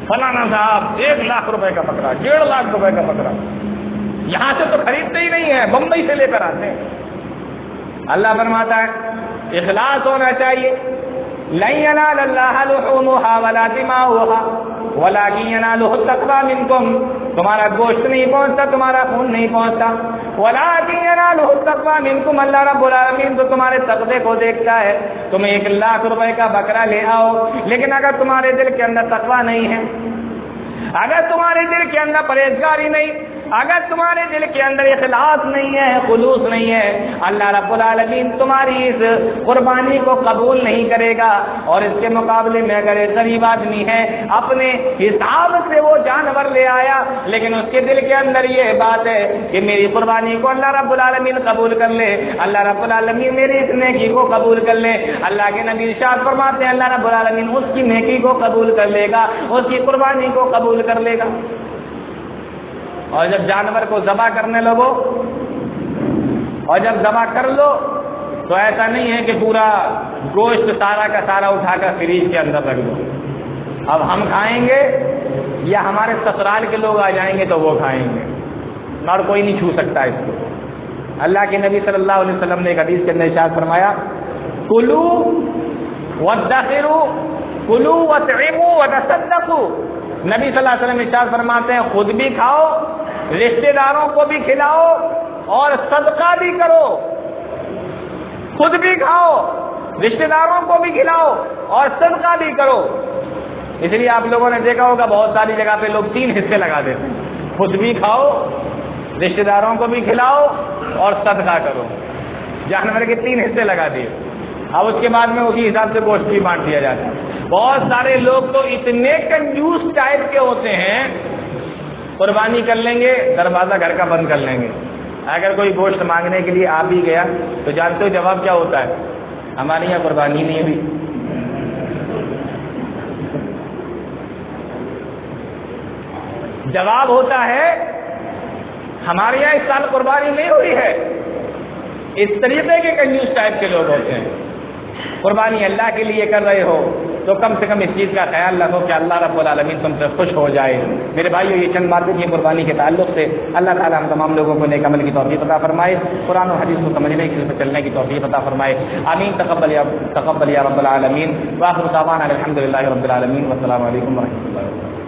فلاں صاحب 1 لاکھ روپے کا بکرا، 1.5 لاکھ روپے کا بکرا۔ یہاں سے تو خریدتے ہی نہیں ہے، بمبئی سے لے کر آتے ہیں۔ اللہ فرماتا ہے اخلاص ہونا چاہیے، لن ينال الله لحومها ولا دماؤها ولكن يناله التقوى منكم، تمہارا گوشت نہیں پہنچتا، تمہارا خون نہیں پہنچتا، ولكن يناله التقوى منكم، اللہ رب العالمین تو تمہارے تقوی کو دیکھتا ہے۔ تم 1 لاکھ روپے کا بکرا لے آؤ، لیکن اگر تمہارے دل کے اندر تقوی نہیں ہے، اگر تمہارے دل کے اندر پرہیزگاری نہیں، اگر تمہارے دل کے اندر اخلاص نہیں ہے، خلوص نہیں ہے، اللہ رب العالمین تمہاری اس قربانی کو قبول نہیں کرے گا۔ اور اس کے مقابلے میں اگر ایک غریب آدمی ہے، اپنے حساب سے وہ جانور لے آیا، لیکن اس کے دل کے اندر یہ بات ہے کہ میری قربانی کو اللہ رب العالمین قبول کر لے، اللہ رب العالمین میری اس نیکی کو قبول کر لے، اللہ کے نبی ارشاد فرماتے ہیں اللہ رب العالمین اس کی نیکی کو قبول کر لے گا، اس کی قربانی کو قبول کر لے گا۔ اور جب جانور کو ذبح کرنے لگو اور جب ذبح کر لو تو ایسا نہیں ہے کہ پورا گوشت سارا کا سارا اٹھا کر فریج کے اندر رکھ دو، اب ہم کھائیں گے یا ہمارے سسرال کے لوگ آ جائیں گے تو وہ کھائیں گے، اور کوئی نہیں چھو سکتا اس کو۔ اللہ کے نبی صلی اللہ علیہ وسلم نے ایک حدیث کے اندر ارشاد فرمایا کلو وادخروا، کلو واطعموا وتصدقوا۔ نبی صلی اللہ علیہ وسلم ارشاد فرماتے ہیں خود بھی کھاؤ، رشتہ داروں کو بھی کھلاؤ اور صدقہ بھی کرو۔ خود بھی کھاؤ، رشتہ داروں کو بھی کھلاؤ اور صدقہ بھی کرو۔ اس لیے آپ لوگوں نے دیکھا ہوگا بہت ساری جگہ پہ لوگ 3 حصے لگا دیتے ہیں، خود بھی کھاؤ، رشتہ داروں کو بھی کھلاؤ اور صدقہ کرو۔ جانور کے 3 حصے لگا دیے، اب اس کے بعد میں اسی حساب سے گوشت بھی بانٹ دیا جاتا ہے۔ بہت سارے لوگ تو اتنے کنجوس ٹائپ کے ہوتے ہیں، قربانی کر لیں گے دروازہ گھر کا بند کر لیں گے۔ اگر کوئی گوشت مانگنے کے لیے آ بھی گیا تو جانتے ہو جواب کیا ہوتا ہے؟ ہمارے یہاں قربانی نہیں ہوئی۔ جواب ہوتا ہے ہمارے یہاں اس سال قربانی نہیں ہوئی ہے۔ اس طریقے کے کنجوس ٹائپ کے لوگ ہوتے ہیں۔ قربانی اللہ کے لیے کر رہے ہو تو کم سے کم اس چیز کا خیال رکھو کہ اللہ رب العالمین تم سے خوش ہو جائے۔ میرے بھائیو یہ چند باتیں تھیں قربانی کے تعلق سے۔ اللہ تعالیٰ ہم تمام لوگوں کو نیک عمل کی توفیق عطا فرمائے، قرآن و حدیث کو سمجھنے کی طرف چلنے کی توفیق عطا فرمائے، آمین۔ تقبل یا رب العالمین۔ وآخر دعوانا الحمد للہ رب العالمین، والسلام علیکم ورحمۃ اللہ۔